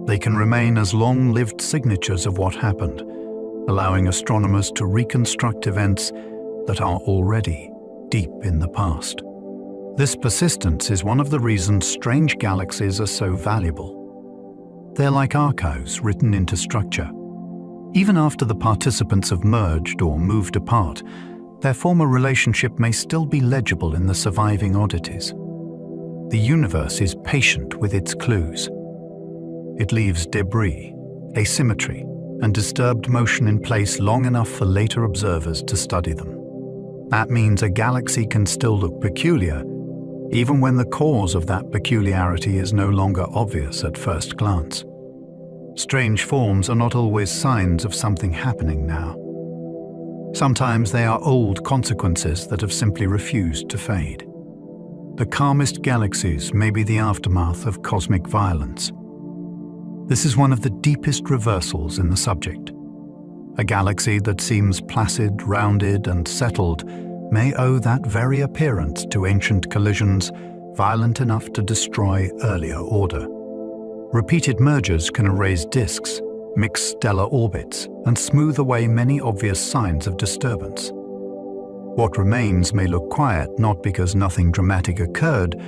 They can remain as long-lived signatures of what happened, allowing astronomers to reconstruct events that are already deep in the past. This persistence is one of the reasons strange galaxies are so valuable. They're like archives written into structure. Even after the participants have merged or moved apart, their former relationship may still be legible in the surviving oddities. The universe is patient with its clues. It leaves debris, asymmetry, and disturbed motion in place long enough for later observers to study them. That means a galaxy can still look peculiar, even when the cause of that peculiarity is no longer obvious at first glance. Strange forms are not always signs of something happening now. Sometimes they are old consequences that have simply refused to fade. The calmest galaxies may be the aftermath of cosmic violence. This is one of the deepest reversals in the subject. A galaxy that seems placid, rounded, and settled may owe that very appearance to ancient collisions violent enough to destroy earlier order. Repeated mergers can erase disks, mix stellar orbits, and smooth away many obvious signs of disturbance. What remains may look quiet not because nothing dramatic occurred,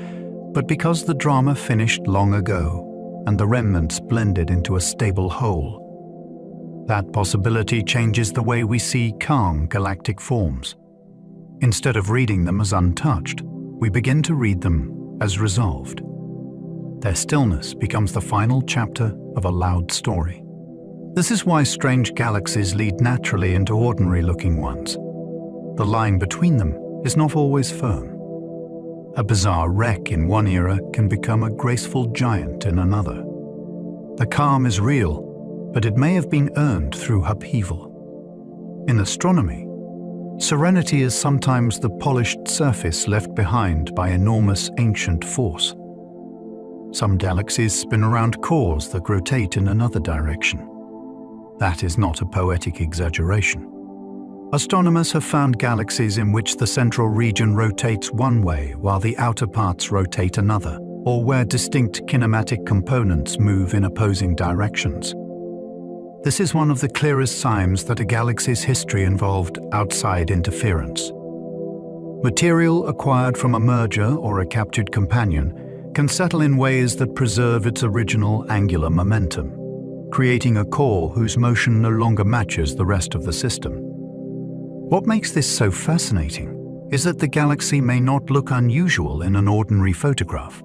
but because the drama finished long ago and the remnants blended into a stable whole. That possibility changes the way we see calm galactic forms. Instead of reading them as untouched, we begin to read them as resolved. Their stillness becomes the final chapter of a loud story. This is why strange galaxies lead naturally into ordinary-looking ones. The line between them is not always firm. A bizarre wreck in one era can become a graceful giant in another. The calm is real, but it may have been earned through upheaval. In astronomy, serenity is sometimes the polished surface left behind by enormous ancient force. Some galaxies spin around cores that rotate in another direction. That is not a poetic exaggeration. Astronomers have found galaxies in which the central region rotates one way while the outer parts rotate another, or where distinct kinematic components move in opposing directions. This is one of the clearest signs that a galaxy's history involved outside interference. Material acquired from a merger or a captured companion can settle in ways that preserve its original angular momentum. creating a core whose motion no longer matches the rest of the system. What makes this so fascinating is that the galaxy may not look unusual in an ordinary photograph.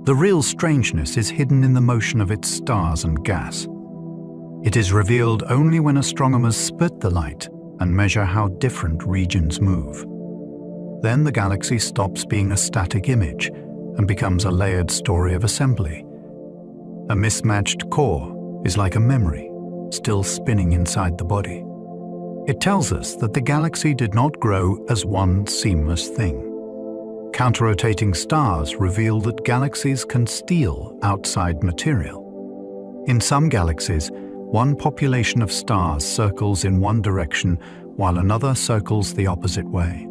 The real strangeness is hidden in the motion of its stars and gas. It is revealed only when astronomers split the light and measure how different regions move. Then the galaxy stops being a static image and becomes a layered story of assembly. A mismatched core is like a memory, still spinning inside the body. It tells us that the galaxy did not grow as one seamless thing. Counter-rotating stars reveal that galaxies can steal outside material. In some galaxies, one population of stars circles in one direction while another circles the opposite way.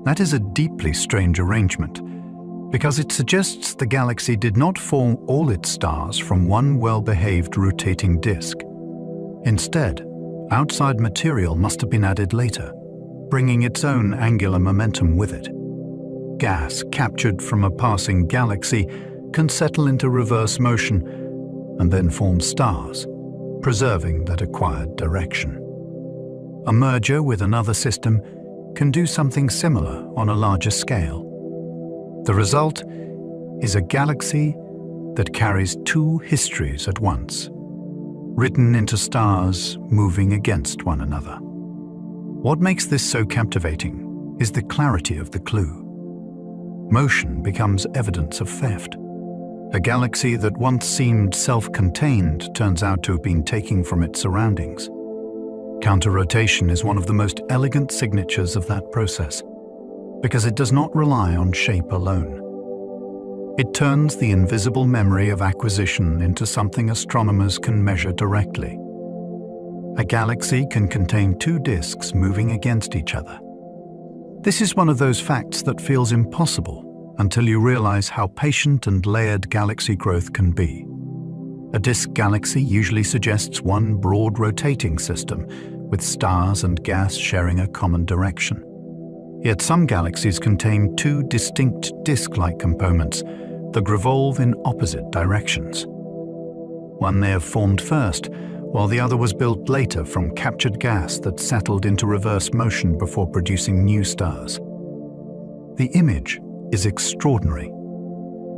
That is a deeply strange arrangement, because it suggests the galaxy did not form all its stars from one well-behaved rotating disk. Instead, outside material must have been added later, bringing its own angular momentum with it. Gas captured from a passing galaxy can settle into reverse motion and then form stars, preserving that acquired direction. A merger with another system can do something similar on a larger scale. The result is a galaxy that carries two histories at once, written into stars moving against one another. What makes this so captivating is the clarity of the clue. Motion becomes evidence of theft. A galaxy that once seemed self-contained turns out to have been taken from its surroundings. Counter-rotation is one of the most elegant signatures of that process, because it does not rely on shape alone. It turns the invisible memory of acquisition into something astronomers can measure directly. A galaxy can contain two disks moving against each other. This is one of those facts that feels impossible until you realize how patient and layered galaxy growth can be. A disk galaxy usually suggests one broad rotating system, with stars and gas sharing a common direction. Yet some galaxies contain two distinct disk-like components that revolve in opposite directions. One may have formed first, while the other was built later from captured gas that settled into reverse motion before producing new stars. The image is extraordinary.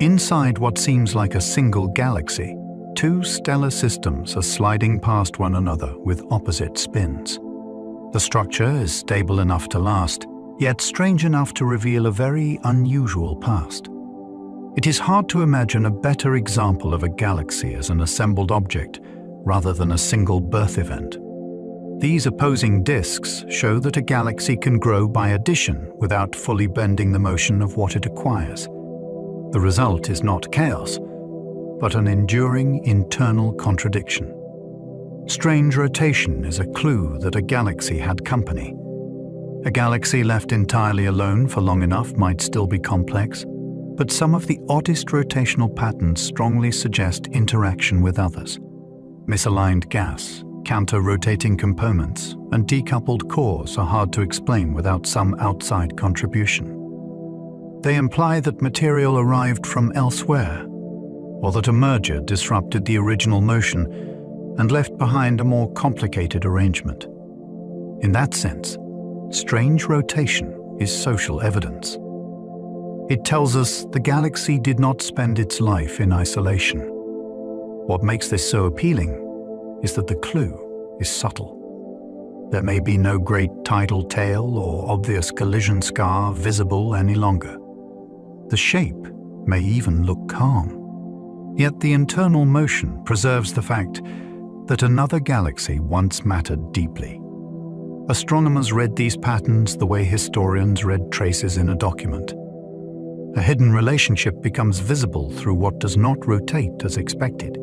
Inside what seems like a single galaxy, two stellar systems are sliding past one another with opposite spins. The structure is stable enough to last, yet strange enough to reveal a very unusual past. It is hard to imagine a better example of a galaxy as an assembled object rather than a single birth event. These opposing disks show that a galaxy can grow by addition without fully bending the motion of what it acquires. The result is not chaos, but an enduring internal contradiction. Strange rotation is a clue that a galaxy had company. A galaxy left entirely alone for long enough might still be complex, but some of the oddest rotational patterns strongly suggest interaction with others. Misaligned gas, counter-rotating components, and decoupled cores are hard to explain without some outside contribution. They imply that material arrived from elsewhere, or that a merger disrupted the original motion and left behind a more complicated arrangement. In that sense, strange rotation is social evidence. It tells us the galaxy did not spend its life in isolation. What makes this so appealing is that the clue is subtle. There may be no great tidal tail or obvious collision scar visible any longer. The shape may even look calm. Yet the internal motion preserves the fact that another galaxy once mattered deeply. Astronomers read these patterns the way historians read traces in a document. A hidden relationship becomes visible through what does not rotate as expected.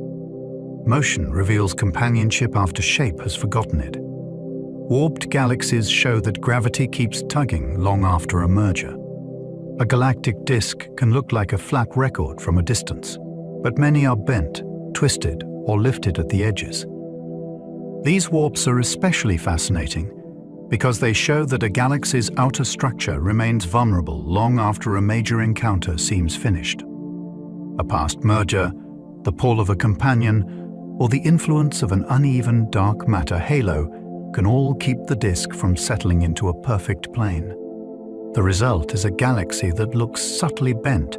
Motion reveals companionship after shape has forgotten it. Warped galaxies show that gravity keeps tugging long after a merger. A galactic disk can look like a flat record from a distance, but many are bent, twisted, or lifted at the edges. These warps are especially fascinating because they show that a galaxy's outer structure remains vulnerable long after a major encounter seems finished. A past merger, the pull of a companion, or the influence of an uneven dark matter halo can all keep the disk from settling into a perfect plane. The result is a galaxy that looks subtly bent,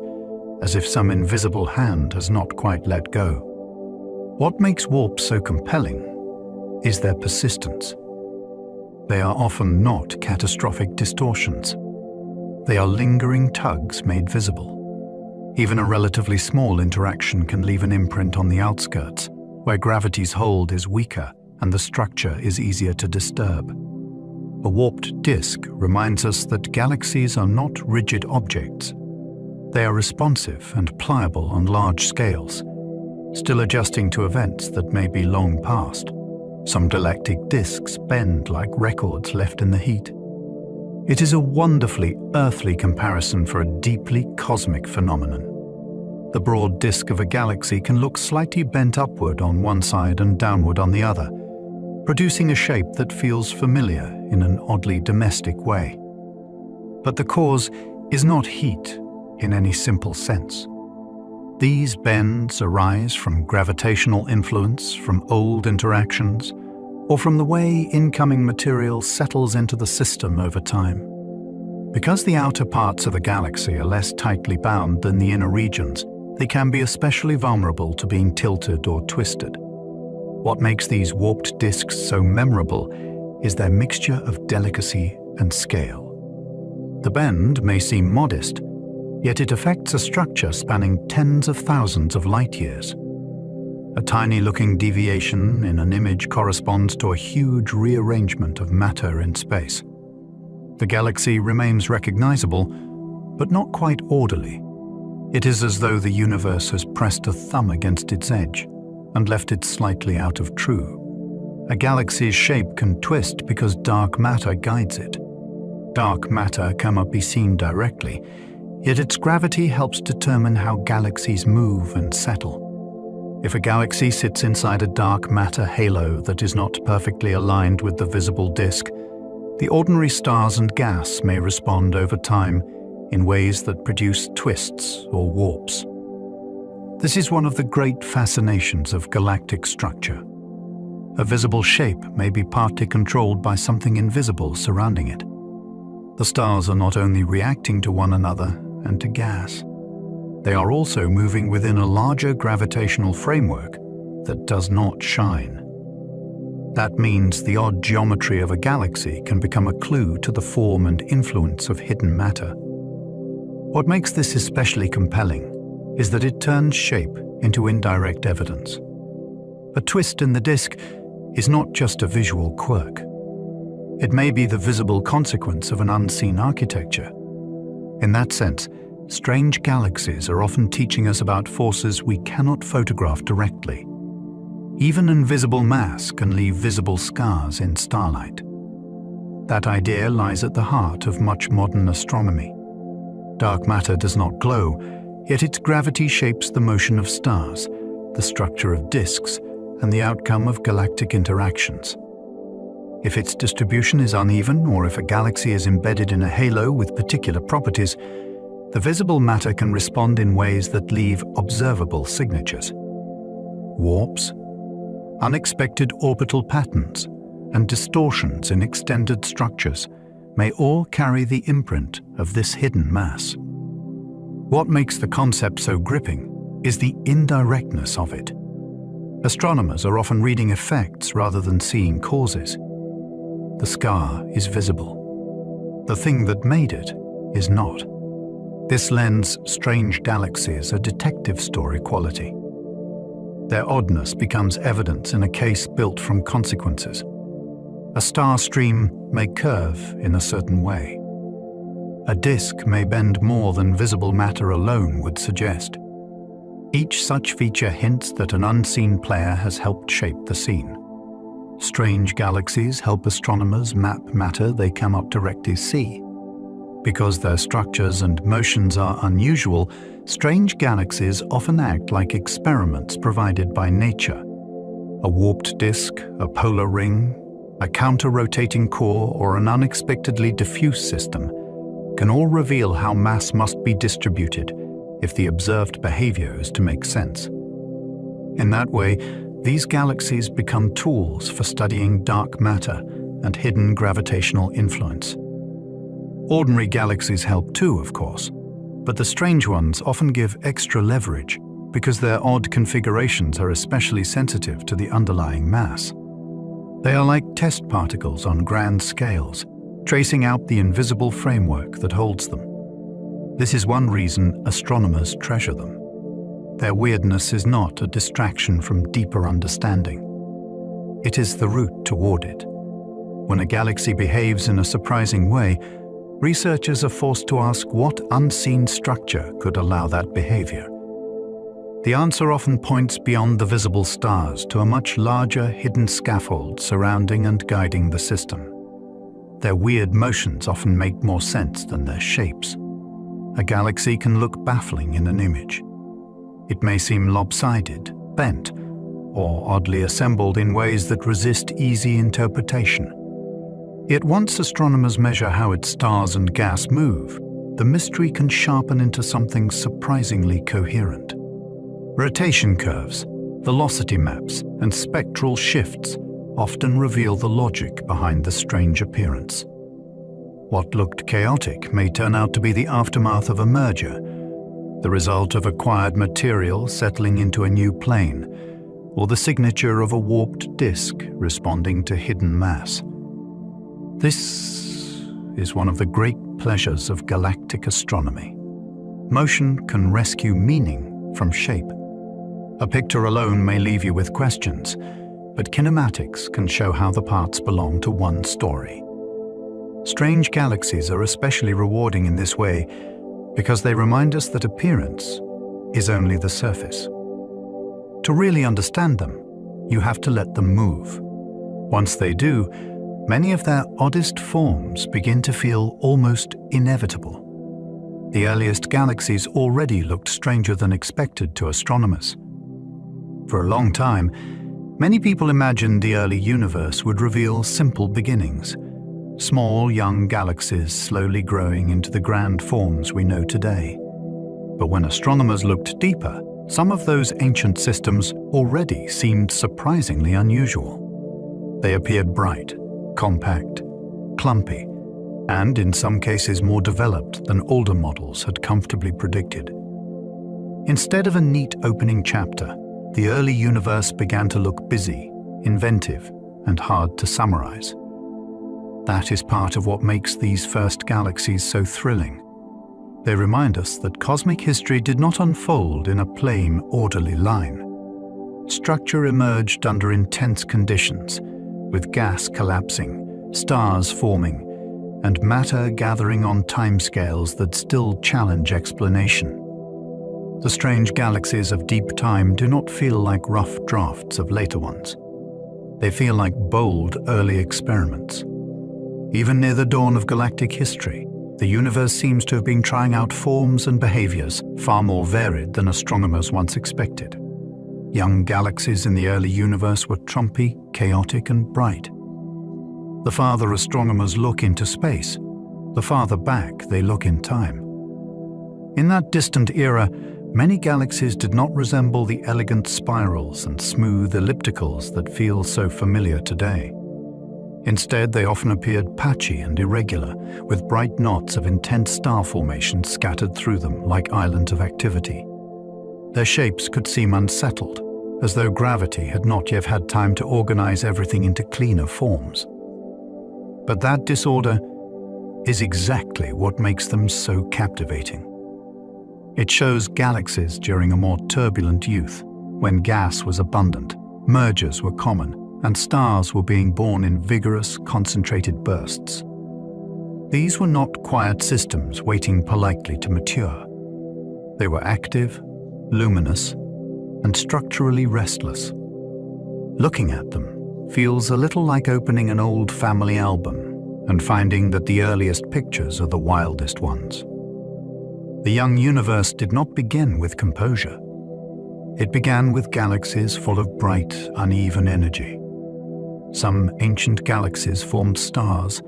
as if some invisible hand has not quite let go. What makes warps so compelling is their persistence. They are often not catastrophic distortions. They are lingering tugs made visible. Even a relatively small interaction can leave an imprint on the outskirts, where gravity's hold is weaker and the structure is easier to disturb. A warped disk reminds us that galaxies are not rigid objects. They are responsive and pliable on large scales, still adjusting to events that may be long past. Some galactic disks bend like records left in the heat. It is a wonderfully earthly comparison for a deeply cosmic phenomenon. The broad disk of a galaxy can look slightly bent upward on one side and downward on the other, producing a shape that feels familiar in an oddly domestic way. But the cause is not heat in any simple sense. These bends arise from gravitational influence, from old interactions, or from the way incoming material settles into the system over time. Because the outer parts of a galaxy are less tightly bound than the inner regions, they can be especially vulnerable to being tilted or twisted. What makes these warped disks so memorable is their mixture of delicacy and scale. The bend may seem modest, yet it affects a structure spanning tens of thousands of light years. A tiny-looking deviation in an image corresponds to a huge rearrangement of matter in space. The galaxy remains recognizable, but not quite orderly. It is as though the universe has pressed a thumb against its edge and left it slightly out of true. A galaxy's shape can twist because dark matter guides it. Dark matter cannot be seen directly, yet its gravity helps determine how galaxies move and settle. If a galaxy sits inside a dark matter halo that is not perfectly aligned with the visible disk, the ordinary stars and gas may respond over time in ways that produce twists or warps. This is one of the great fascinations of galactic structure. A visible shape may be partly controlled by something invisible surrounding it. The stars are not only reacting to one another and to gas, they are also moving within a larger gravitational framework that does not shine. That means the odd geometry of a galaxy can become a clue to the form and influence of hidden matter. What makes this especially compelling is that it turns shape into indirect evidence. A twist in the disk is not just a visual quirk. It may be the visible consequence of an unseen architecture. In that sense, strange galaxies are often teaching us about forces we cannot photograph directly. Even invisible mass can leave visible scars in starlight. That idea lies at the heart of much modern astronomy. Dark matter does not glow, yet its gravity shapes the motion of stars, the structure of disks, and the outcome of galactic interactions. If its distribution is uneven, or if a galaxy is embedded in a halo with particular properties, the visible matter can respond in ways that leave observable signatures. Warps, unexpected orbital patterns, and distortions in extended structures may all carry the imprint of this hidden mass. What makes the concept so gripping is the indirectness of it. Astronomers are often reading effects rather than seeing causes. The scar is visible. The thing that made it is not. This lends strange galaxies a detective story quality. Their oddness becomes evidence in a case built from consequences. A star stream may curve in a certain way. A disk may bend more than visible matter alone would suggest. Each such feature hints that an unseen player has helped shape the scene. Strange galaxies help astronomers map matter they cannot directly see. Because their structures and motions are unusual, strange galaxies often act like experiments provided by nature. A warped disk, a polar ring, a counter-rotating core, or an unexpectedly diffuse system can all reveal how mass must be distributed if the observed behavior is to make sense. In that way, these galaxies become tools for studying dark matter and hidden gravitational influence. Ordinary galaxies help too, of course, but the strange ones often give extra leverage because their odd configurations are especially sensitive to the underlying mass. They are like test particles on grand scales, tracing out the invisible framework that holds them. This is one reason astronomers treasure them. Their weirdness is not a distraction from deeper understanding. It is the route toward it. When a galaxy behaves in a surprising way, researchers are forced to ask what unseen structure could allow that behavior. The answer often points beyond the visible stars to a much larger hidden scaffold surrounding and guiding the system. Their weird motions often make more sense than their shapes. A galaxy can look baffling in an image. It may seem lopsided, bent, or oddly assembled in ways that resist easy interpretation. Yet once astronomers measure how its stars and gas move, the mystery can sharpen into something surprisingly coherent. Rotation curves, velocity maps, and spectral shifts often reveal the logic behind the strange appearance. What looked chaotic may turn out to be the aftermath of a merger, the result of acquired material settling into a new plane, or the signature of a warped disk responding to hidden mass. This is one of the great pleasures of galactic astronomy. Motion can rescue meaning from shape. A picture alone may leave you with questions, but kinematics can show how the parts belong to one story. Strange galaxies are especially rewarding in this way because they remind us that appearance is only the surface. To really understand them, you have to let them move. Once they do, many of their oddest forms begin to feel almost inevitable. The earliest galaxies already looked stranger than expected to astronomers. For a long time, many people imagined the early universe would reveal simple beginnings, small young galaxies slowly growing into the grand forms we know today. But when astronomers looked deeper, some of those ancient systems already seemed surprisingly unusual. They appeared bright, compact, clumpy, and in some cases more developed than older models had comfortably predicted. Instead of a neat opening chapter, the early universe began to look busy, inventive, and hard to summarize. That is part of what makes these first galaxies so thrilling. They remind us that cosmic history did not unfold in a plain, orderly line. Structure emerged under intense conditions, with gas collapsing, stars forming, and matter gathering on timescales that still challenge explanation. The strange galaxies of deep time do not feel like rough drafts of later ones. They feel like bold early experiments. Even near the dawn of galactic history, the universe seems to have been trying out forms and behaviors far more varied than astronomers once expected. Young galaxies in the early universe were trumpy, chaotic, and bright. The farther astronomers look into space, the farther back they look in time. In that distant era, many galaxies did not resemble the elegant spirals and smooth ellipticals that feel so familiar today. Instead, they often appeared patchy and irregular, with bright knots of intense star formation scattered through them like islands of activity. Their shapes could seem unsettled, as though gravity had not yet had time to organize everything into cleaner forms. But that disorder is exactly what makes them so captivating. It shows galaxies during a more turbulent youth, when gas was abundant, mergers were common, and stars were being born in vigorous, concentrated bursts. These were not quiet systems waiting politely to mature. They were active, luminous, and structurally restless. Looking at them feels a little like opening an old family album and finding that the earliest pictures are the wildest ones. The young universe did not begin with composure. It began with galaxies full of bright, uneven energy. Some ancient galaxies formed stars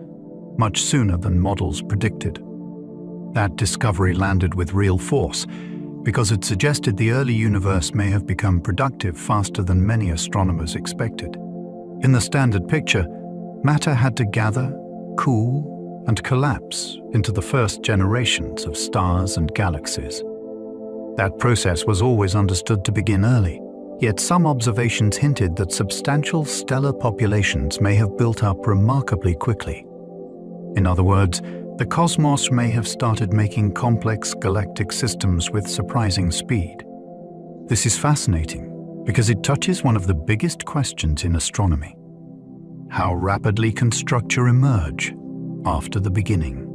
much sooner than models predicted. That discovery landed with real force because it suggested the early universe may have become productive faster than many astronomers expected. In the standard picture, matter had to gather, cool, and collapse into the first generations of stars and galaxies. That process was always understood to begin early, yet some observations hinted that substantial stellar populations may have built up remarkably quickly. In other words, the cosmos may have started making complex galactic systems with surprising speed. This is fascinating because it touches one of the biggest questions in astronomy. How rapidly can structure emerge after the beginning?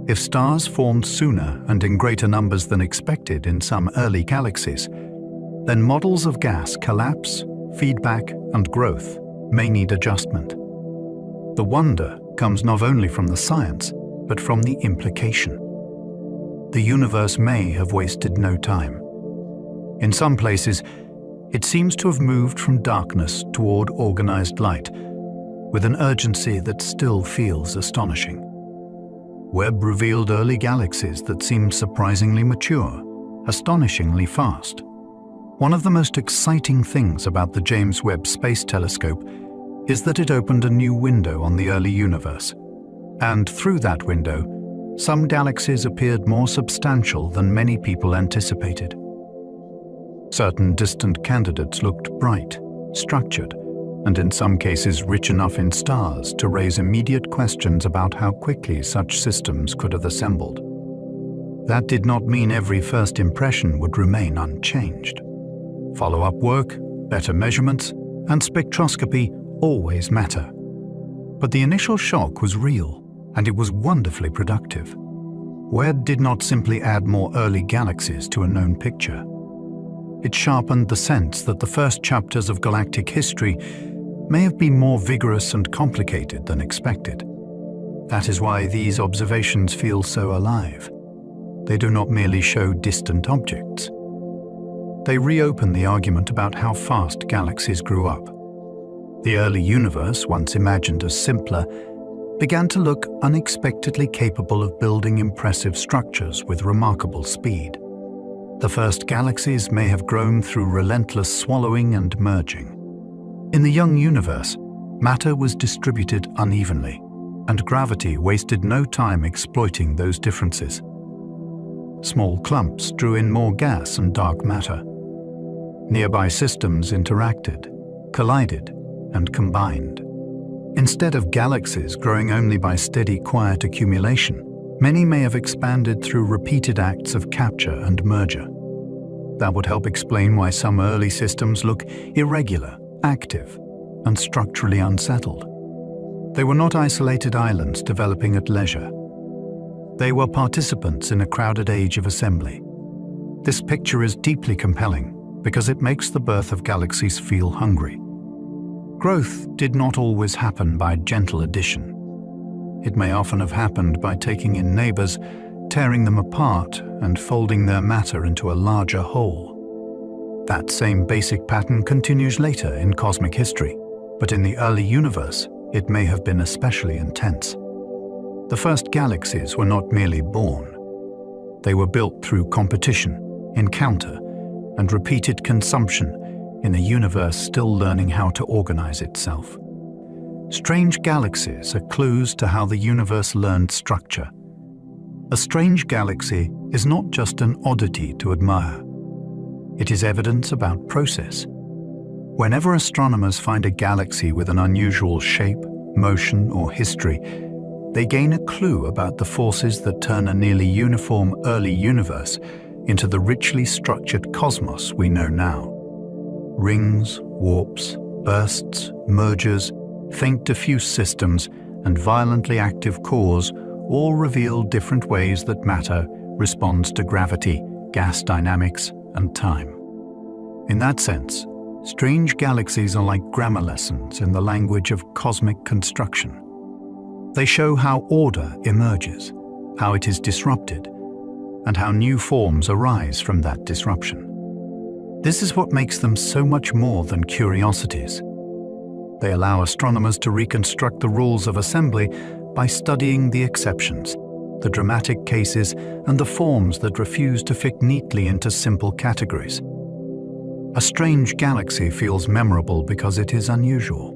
If stars formed sooner and in greater numbers than expected in some early galaxies, then models of gas collapse, feedback, and growth may need adjustment. The wonder comes not only from the science, but from the implication. The universe may have wasted no time. In some places, it seems to have moved from darkness toward organized light, with an urgency that still feels astonishing. Webb revealed early galaxies that seemed surprisingly mature, astonishingly fast. One of the most exciting things about the James Webb Space Telescope is that it opened a new window on the early universe. And through that window, some galaxies appeared more substantial than many people anticipated. Certain distant candidates looked bright, structured, and in some cases rich enough in stars to raise immediate questions about how quickly such systems could have assembled. That did not mean every first impression would remain unchanged. Follow-up work, better measurements, and spectroscopy always matter. But the initial shock was real, and it was wonderfully productive. Webb did not simply add more early galaxies to a known picture. It sharpened the sense that the first chapters of galactic history may have been more vigorous and complicated than expected. That is why these observations feel so alive. They do not merely show distant objects. They reopen the argument about how fast galaxies grew up. The early universe, once imagined as simpler, began to look unexpectedly capable of building impressive structures with remarkable speed. The first galaxies may have grown through relentless swallowing and merging. In the young universe, matter was distributed unevenly, and gravity wasted no time exploiting those differences. Small clumps drew in more gas and dark matter. Nearby systems interacted, collided, and combined. Instead of galaxies growing only by steady, quiet accumulation, many may have expanded through repeated acts of capture and merger. That would help explain why some early systems look irregular, active, and structurally unsettled. They were not isolated islands developing at leisure. They were participants in a crowded age of assembly. This picture is deeply compelling because it makes the birth of galaxies feel hungry. Growth did not always happen by gentle addition. It may often have happened by taking in neighbors, tearing them apart, and folding their matter into a larger whole. That same basic pattern continues later in cosmic history, but in the early universe, it may have been especially intense. The first galaxies were not merely born. They were built through competition, encounter, and repeated consumption in a universe still learning how to organize itself. Strange galaxies are clues to how the universe learned structure. A strange galaxy is not just an oddity to admire. It is evidence about process. Whenever astronomers find a galaxy with an unusual shape, motion, or history, they gain a clue about the forces that turn a nearly uniform early universe into the richly structured cosmos we know now. Rings, warps, bursts, mergers, faint diffuse systems, and violently active cores all reveal different ways that matter responds to gravity, gas dynamics, and time. In that sense, strange galaxies are like grammar lessons in the language of cosmic construction. They show how order emerges, how it is disrupted, and how new forms arise from that disruption. This is what makes them so much more than curiosities. They allow astronomers to reconstruct the rules of assembly by studying the exceptions, the dramatic cases, and the forms that refuse to fit neatly into simple categories. A strange galaxy feels memorable because it is unusual.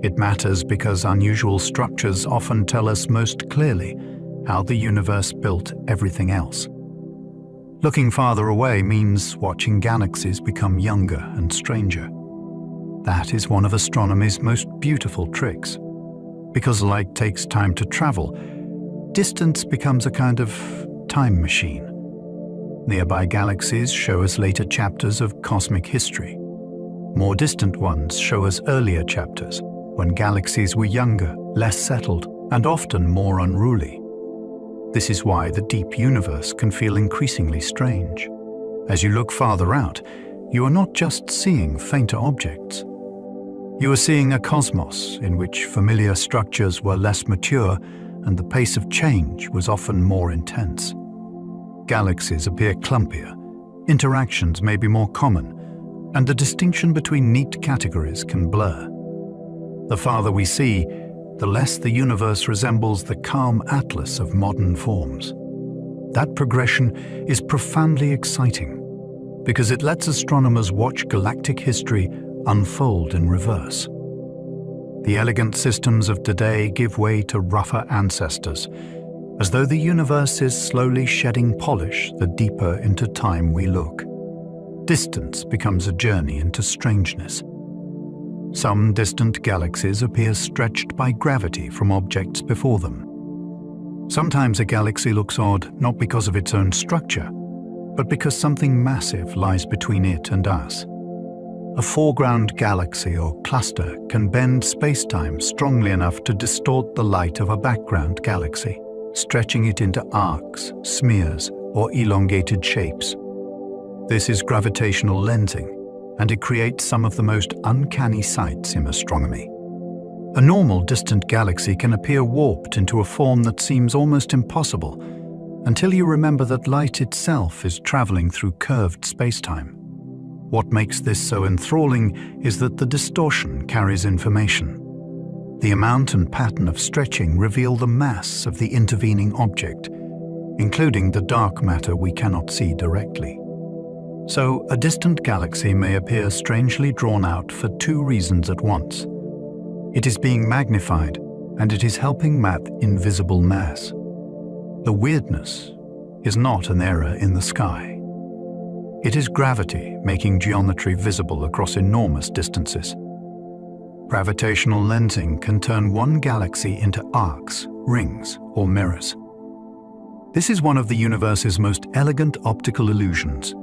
It matters because unusual structures often tell us most clearly how the universe built everything else. Looking farther away means watching galaxies become younger and stranger. That is one of astronomy's most beautiful tricks. Because light takes time to travel, distance becomes a kind of time machine. Nearby galaxies show us later chapters of cosmic history. More distant ones show us earlier chapters, when galaxies were younger, less settled, and often more unruly. This is why the deep universe can feel increasingly strange. As you look farther out, you are not just seeing fainter objects. You are seeing a cosmos in which familiar structures were less mature and the pace of change was often more intense. Galaxies appear clumpier, interactions may be more common, and the distinction between neat categories can blur. The farther we see, the less the universe resembles the calm atlas of modern forms. That progression is profoundly exciting because it lets astronomers watch galactic history unfold in reverse. The elegant systems of today give way to rougher ancestors, as though the universe is slowly shedding polish the deeper into time we look. Distance becomes a journey into strangeness. Some distant galaxies appear stretched by gravity from objects before them. Sometimes a galaxy looks odd not because of its own structure, but because something massive lies between it and us. A foreground galaxy or cluster can bend space-time strongly enough to distort the light of a background galaxy, stretching it into arcs, smears, or elongated shapes. This is gravitational lensing, and it creates some of the most uncanny sights in astronomy. A normal distant galaxy can appear warped into a form that seems almost impossible, until you remember that light itself is traveling through curved space-time. What makes this so enthralling is that the distortion carries information. The amount and pattern of stretching reveal the mass of the intervening object, including the dark matter we cannot see directly. So, a distant galaxy may appear strangely drawn out for two reasons at once. It is being magnified, and it is helping map invisible mass. The weirdness is not an error in the sky. It is gravity making geometry visible across enormous distances. Gravitational lensing can turn one galaxy into arcs, rings, or mirrors. This is one of the universe's most elegant optical illusions,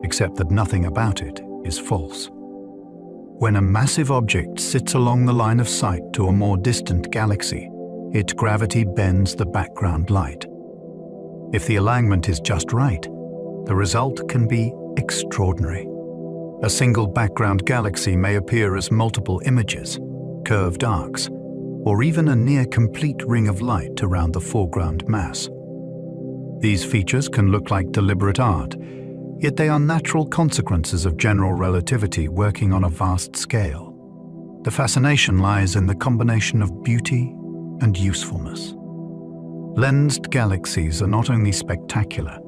except that nothing about it is false. When a massive object sits along the line of sight to a more distant galaxy, its gravity bends the background light. If the alignment is just right, the result can be extraordinary. A single background galaxy may appear as multiple images, curved arcs, or even a near-complete ring of light around the foreground mass. These features can look like deliberate art, yet they are natural consequences of general relativity working on a vast scale. The fascination lies in the combination of beauty and usefulness. Lensed galaxies are not only spectacular,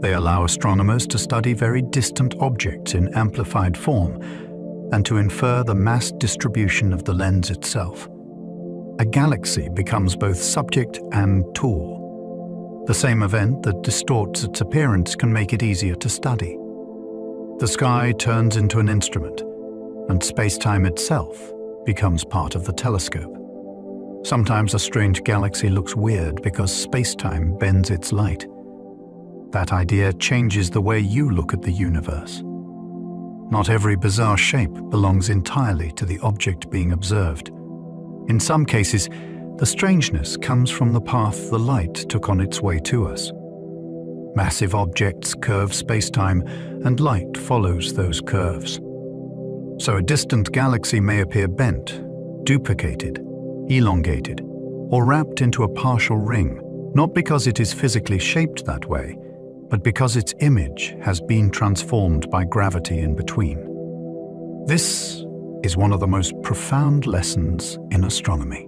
they allow astronomers to study very distant objects in amplified form and to infer the mass distribution of the lens itself. A galaxy becomes both subject and tool. The same event that distorts its appearance can make it easier to study. The sky turns into an instrument, and space-time itself becomes part of the telescope. Sometimes a strange galaxy looks weird because space-time bends its light. That idea changes the way you look at the universe. Not every bizarre shape belongs entirely to the object being observed. In some cases, the strangeness comes from the path the light took on its way to us. Massive objects curve space-time, and light follows those curves. So a distant galaxy may appear bent, duplicated, elongated, or wrapped into a partial ring, not because it is physically shaped that way, but because its image has been transformed by gravity in between. This is one of the most profound lessons in astronomy.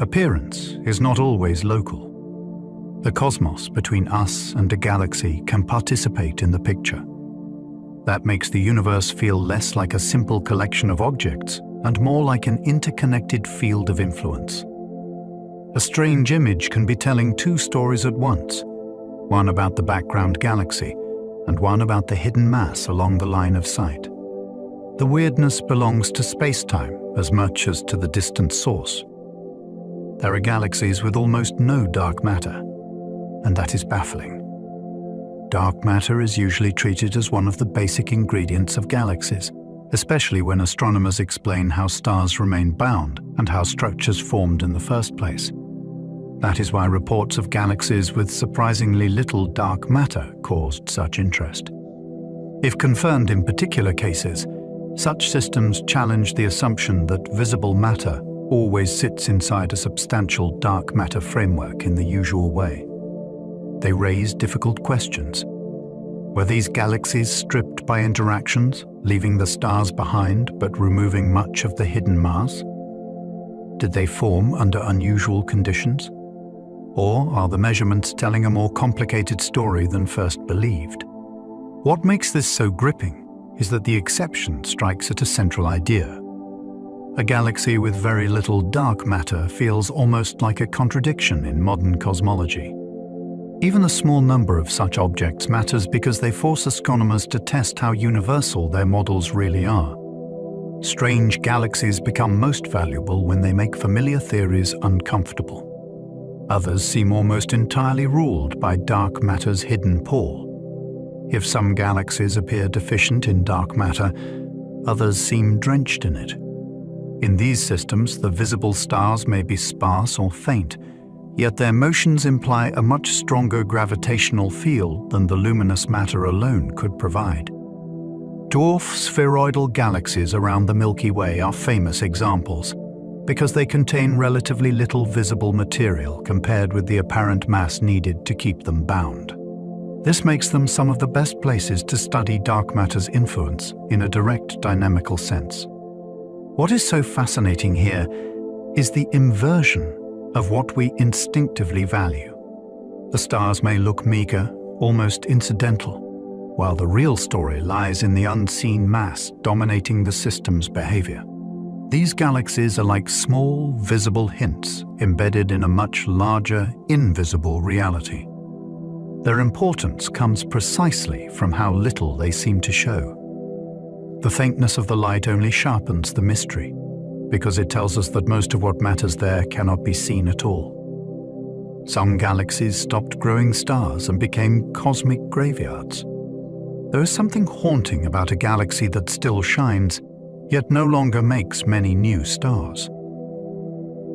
Appearance is not always local. The cosmos between us and a galaxy can participate in the picture. That makes the universe feel less like a simple collection of objects and more like an interconnected field of influence. A strange image can be telling two stories at once, one about the background galaxy and one about the hidden mass along the line of sight. The weirdness belongs to space-time as much as to the distant source. There are galaxies with almost no dark matter, and that is baffling. Dark matter is usually treated as one of the basic ingredients of galaxies, especially when astronomers explain how stars remain bound and how structures formed in the first place. That is why reports of galaxies with surprisingly little dark matter caused such interest. If confirmed in particular cases, such systems challenge the assumption that visible matter always sits inside a substantial dark matter framework in the usual way. They raise difficult questions. Were these galaxies stripped by interactions, leaving the stars behind but removing much of the hidden mass? Did they form under unusual conditions? Or are the measurements telling a more complicated story than first believed? What makes this so gripping is that the exception strikes at a central idea. A galaxy with very little dark matter feels almost like a contradiction in modern cosmology. Even a small number of such objects matters because they force astronomers to test how universal their models really are. Strange galaxies become most valuable when they make familiar theories uncomfortable. Others seem almost entirely ruled by dark matter's hidden pull. If some galaxies appear deficient in dark matter, others seem drenched in it. In these systems, the visible stars may be sparse or faint, yet their motions imply a much stronger gravitational field than the luminous matter alone could provide. Dwarf spheroidal galaxies around the Milky Way are famous examples, because they contain relatively little visible material compared with the apparent mass needed to keep them bound. This makes them some of the best places to study dark matter's influence in a direct dynamical sense. What is so fascinating here is the inversion of what we instinctively value. The stars may look meager, almost incidental, while the real story lies in the unseen mass dominating the system's behavior. These galaxies are like small, visible hints embedded in a much larger, invisible reality. Their importance comes precisely from how little they seem to show. The faintness of the light only sharpens the mystery, because it tells us that most of what matters there cannot be seen at all. Some galaxies stopped growing stars and became cosmic graveyards. There is something haunting about a galaxy that still shines, yet no longer makes many new stars.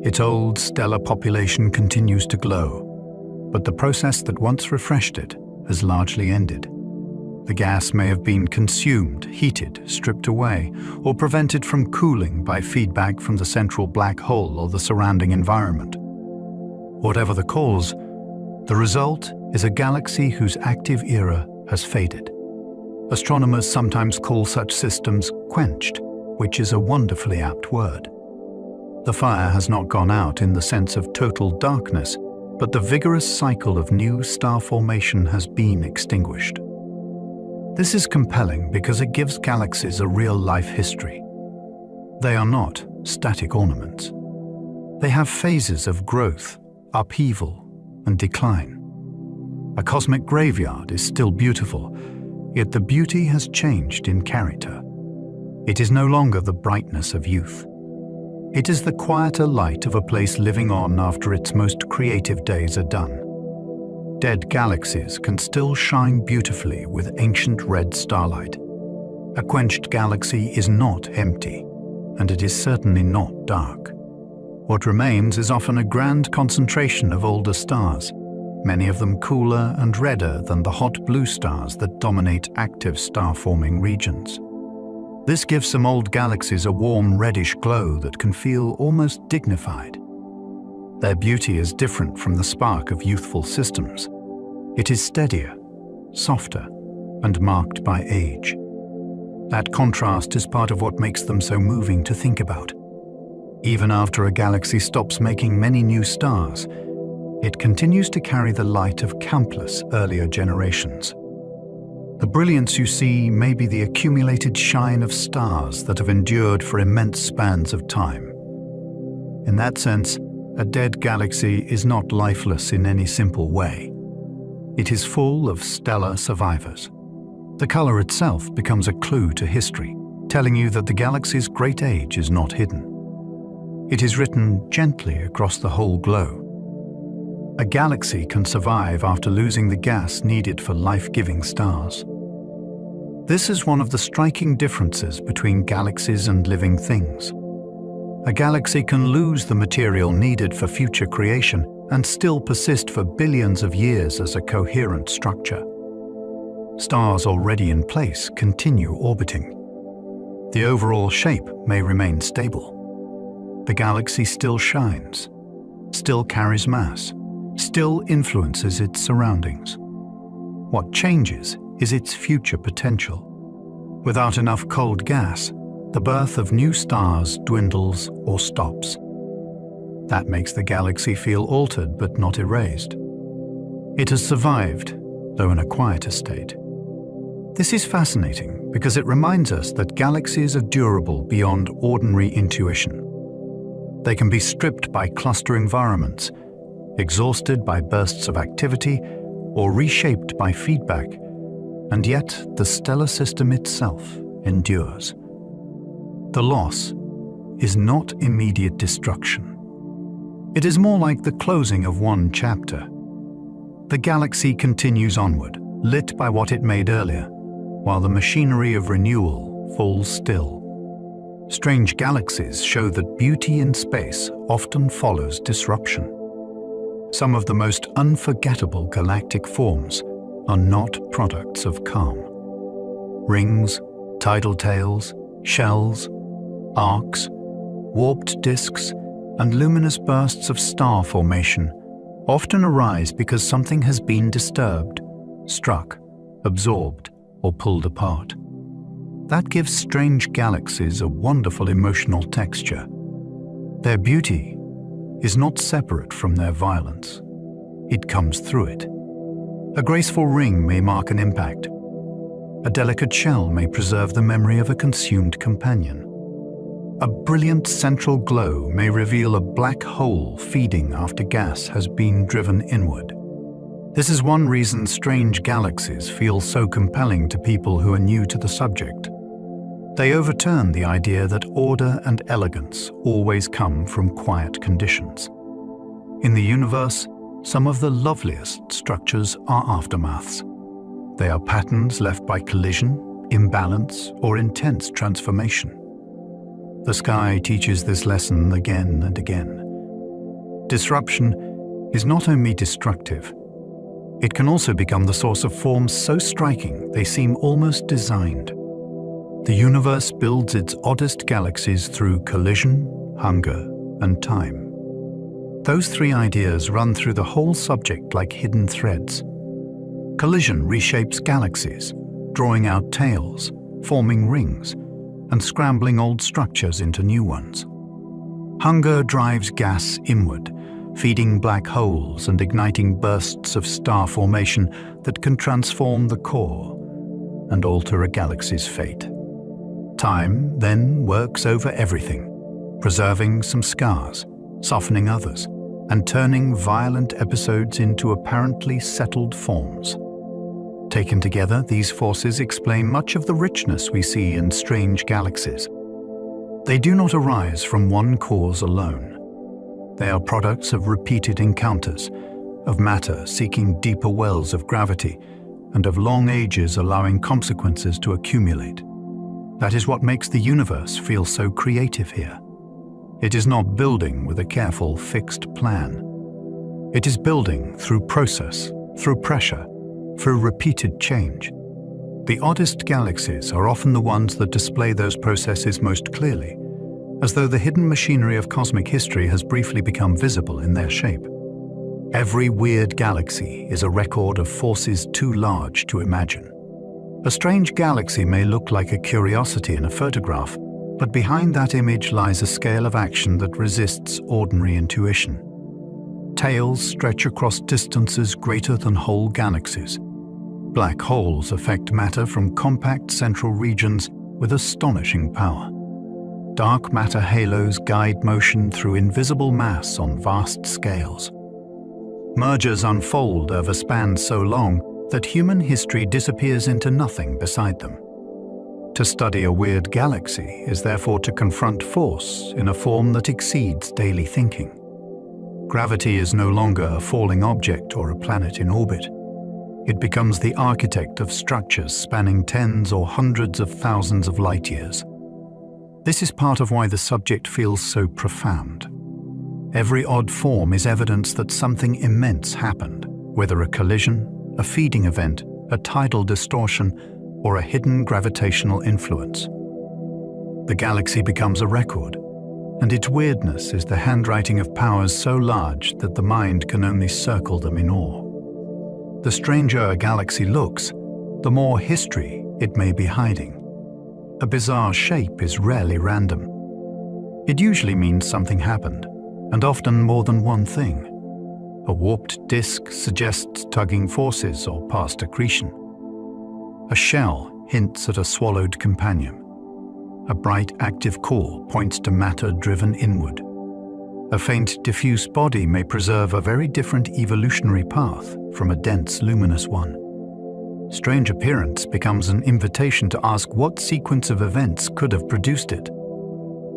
Its old stellar population continues to glow, but the process that once refreshed it has largely ended. The gas may have been consumed, heated, stripped away, or prevented from cooling by feedback from the central black hole or the surrounding environment. Whatever the cause, the result is a galaxy whose active era has faded. Astronomers sometimes call such systems quenched, which is a wonderfully apt word. The fire has not gone out in the sense of total darkness, but the vigorous cycle of new star formation has been extinguished. This is compelling because it gives galaxies a real-life history. They are not static ornaments. They have phases of growth, upheaval, and decline. A cosmic graveyard is still beautiful, yet the beauty has changed in character. It is no longer the brightness of youth. It is the quieter light of a place living on after its most creative days are done. Dead galaxies can still shine beautifully with ancient red starlight. A quenched galaxy is not empty, and it is certainly not dark. What remains is often a grand concentration of older stars, many of them cooler and redder than the hot blue stars that dominate active star-forming regions. This gives some old galaxies a warm reddish glow that can feel almost dignified. Their beauty is different from the spark of youthful systems. It is steadier, softer, and marked by age. That contrast is part of what makes them so moving to think about. Even after a galaxy stops making many new stars, it continues to carry the light of countless earlier generations. The brilliance you see may be the accumulated shine of stars that have endured for immense spans of time. In that sense, a dead galaxy is not lifeless in any simple way. It is full of stellar survivors. The color itself becomes a clue to history, telling you that the galaxy's great age is not hidden. It is written gently across the whole glow. A galaxy can survive after losing the gas needed for life-giving stars. This is one of the striking differences between galaxies and living things. A galaxy can lose the material needed for future creation and still persist for billions of years as a coherent structure. Stars already in place continue orbiting. The overall shape may remain stable. The galaxy still shines, still carries mass, still influences its surroundings. What changes is its future potential. Without enough cold gas, the birth of new stars dwindles or stops. That makes the galaxy feel altered but not erased. It has survived, though in a quieter state. This is fascinating because it reminds us that galaxies are durable beyond ordinary intuition. They can be stripped by cluster environments, exhausted by bursts of activity, or reshaped by feedback, and yet the stellar system itself endures. The loss is not immediate destruction. It is more like the closing of one chapter. The galaxy continues onward, lit by what it made earlier, while the machinery of renewal falls still. Strange galaxies show that beauty in space often follows disruption. Some of the most unforgettable galactic forms are not products of calm. Rings, tidal tails, shells, arcs, warped disks, and luminous bursts of star formation often arise because something has been disturbed, struck, absorbed, or pulled apart. That gives strange galaxies a wonderful emotional texture. Their beauty is not separate from their violence. It comes through it. A graceful ring may mark an impact. A delicate shell may preserve the memory of a consumed companion. A brilliant central glow may reveal a black hole feeding after gas has been driven inward. This is one reason strange galaxies feel so compelling to people who are new to the subject. They overturn the idea that order and elegance always come from quiet conditions. In the universe, some of the loveliest structures are aftermaths. They are patterns left by collision, imbalance, or intense transformation. The sky teaches this lesson again and again. Disruption is not only destructive, it can also become the source of forms so striking they seem almost designed. The universe builds its oddest galaxies through collision, hunger, and time. Those three ideas run through the whole subject like hidden threads. Collision reshapes galaxies, drawing out tails, forming rings, and scrambling old structures into new ones. Hunger drives gas inward, feeding black holes and igniting bursts of star formation that can transform the core and alter a galaxy's fate. Time then works over everything, preserving some scars, softening others, and turning violent episodes into apparently settled forms. Taken together, these forces explain much of the richness we see in strange galaxies. They do not arise from one cause alone. They are products of repeated encounters, of matter seeking deeper wells of gravity, and of long ages allowing consequences to accumulate. That is what makes the universe feel so creative here. It is not building with a careful, fixed plan. It is building through process, through pressure, through repeated change. The oddest galaxies are often the ones that display those processes most clearly, as though the hidden machinery of cosmic history has briefly become visible in their shape. Every weird galaxy is a record of forces too large to imagine. A strange galaxy may look like a curiosity in a photograph, But behind that image lies a scale of action that resists ordinary intuition. Tails stretch across distances greater than whole galaxies. Black holes affect matter from compact central regions with astonishing power. Dark matter halos guide motion through invisible mass on vast scales. Mergers unfold over spans so long that human history disappears into nothing beside them. To study a weird galaxy is therefore to confront force in a form that exceeds daily thinking. Gravity is no longer a falling object or a planet in orbit. It becomes the architect of structures spanning tens or hundreds of thousands of light years. This is part of why the subject feels so profound. Every odd form is evidence that something immense happened, whether a collision, a feeding event, a tidal distortion, or a hidden gravitational influence. The galaxy becomes a record, and its weirdness is the handwriting of powers so large that the mind can only circle them in awe. The stranger a galaxy looks, the more history it may be hiding. A bizarre shape is rarely random. It usually means something happened, and often more than one thing. A warped disk suggests tugging forces or past accretion. A shell hints at a swallowed companion. A bright active core points to matter driven inward. A faint diffuse body may preserve a very different evolutionary path from a dense luminous one. Strange appearance becomes an invitation to ask what sequence of events could have produced it.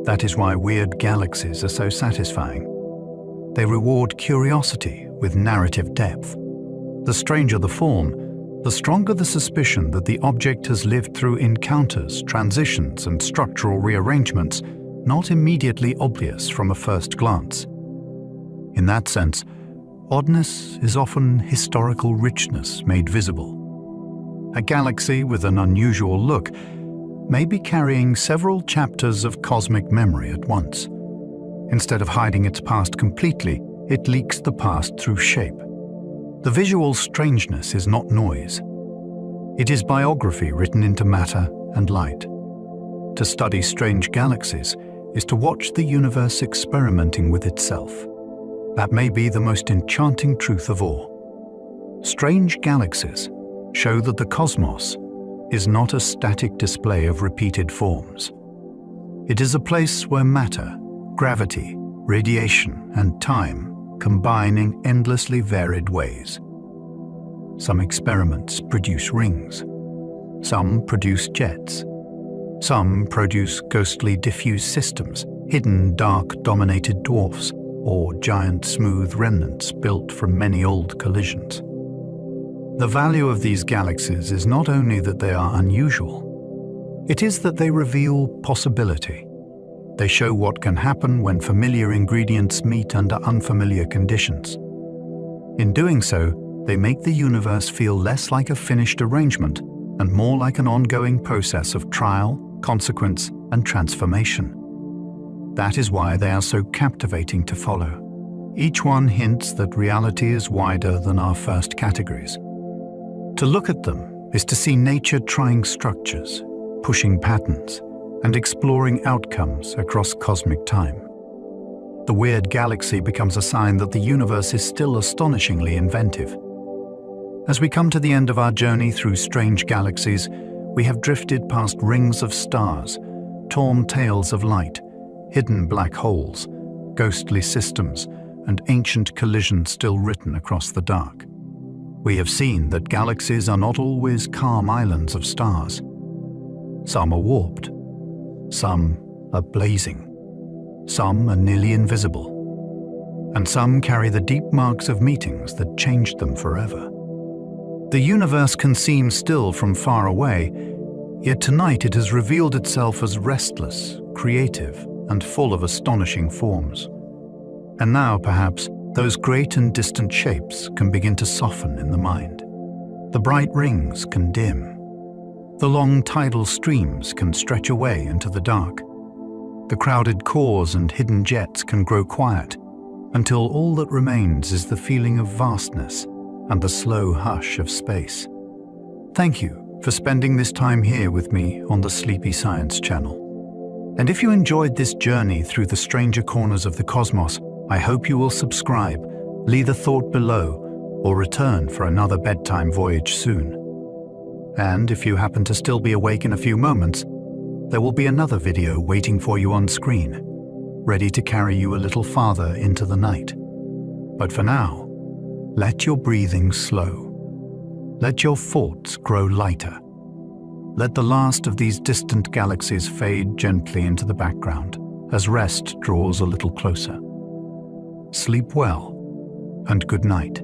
That is why weird galaxies are so satisfying. They reward curiosity with narrative depth. The stranger the form, the stronger the suspicion that the object has lived through encounters, transitions, and structural rearrangements not immediately obvious from a first glance. In that sense, oddness is often historical richness made visible. A galaxy with an unusual look may be carrying several chapters of cosmic memory at once. Instead of hiding its past completely, it leaks the past through shape. The visual strangeness is not noise. It is biography written into matter and light. To study strange galaxies is to watch the universe experimenting with itself. That may be the most enchanting truth of all. Strange galaxies show that the cosmos is not a static display of repeated forms. It is a place where matter, gravity, radiation, and time combine in endlessly varied ways. Some experiments produce rings. Some produce jets. Some produce ghostly diffuse systems, hidden dark-dominated dwarfs, or giant smooth remnants built from many old collisions. The value of these galaxies is not only that they are unusual, it is that they reveal possibility. They show what can happen when familiar ingredients meet under unfamiliar conditions. In doing so, they make the universe feel less like a finished arrangement and more like an ongoing process of trial, consequence, and transformation. That is why they are so captivating to follow. Each one hints that reality is wider than our first categories. To look at them is to see nature trying structures, pushing patterns, and exploring outcomes across cosmic time. The weird galaxy becomes a sign that the universe is still astonishingly inventive. As we come to the end of our journey through strange galaxies, we have drifted past rings of stars, torn tails of light, hidden black holes, ghostly systems, and ancient collisions still written across the dark. We have seen that galaxies are not always calm islands of stars. Some are warped. Some are blazing. Some are nearly invisible. And some carry the deep marks of meetings that changed them forever. The universe can seem still from far away, yet tonight it has revealed itself as restless, creative, and full of astonishing forms. And now, perhaps, those great and distant shapes can begin to soften in the mind. The bright rings can dim. The long tidal streams can stretch away into the dark. The crowded cores and hidden jets can grow quiet, until all that remains is the feeling of vastness and the slow hush of space. Thank you for spending this time here with me on the Sleepy Science channel. And if you enjoyed this journey through the stranger corners of the cosmos, I hope you will subscribe, leave a thought below, or return for another bedtime voyage soon. And if you happen to still be awake in a few moments, there will be another video waiting for you on screen, ready to carry you a little farther into the night. But for now, let your breathing slow. Let your thoughts grow lighter. Let the last of these distant galaxies fade gently into the background as rest draws a little closer. Sleep well, and good night.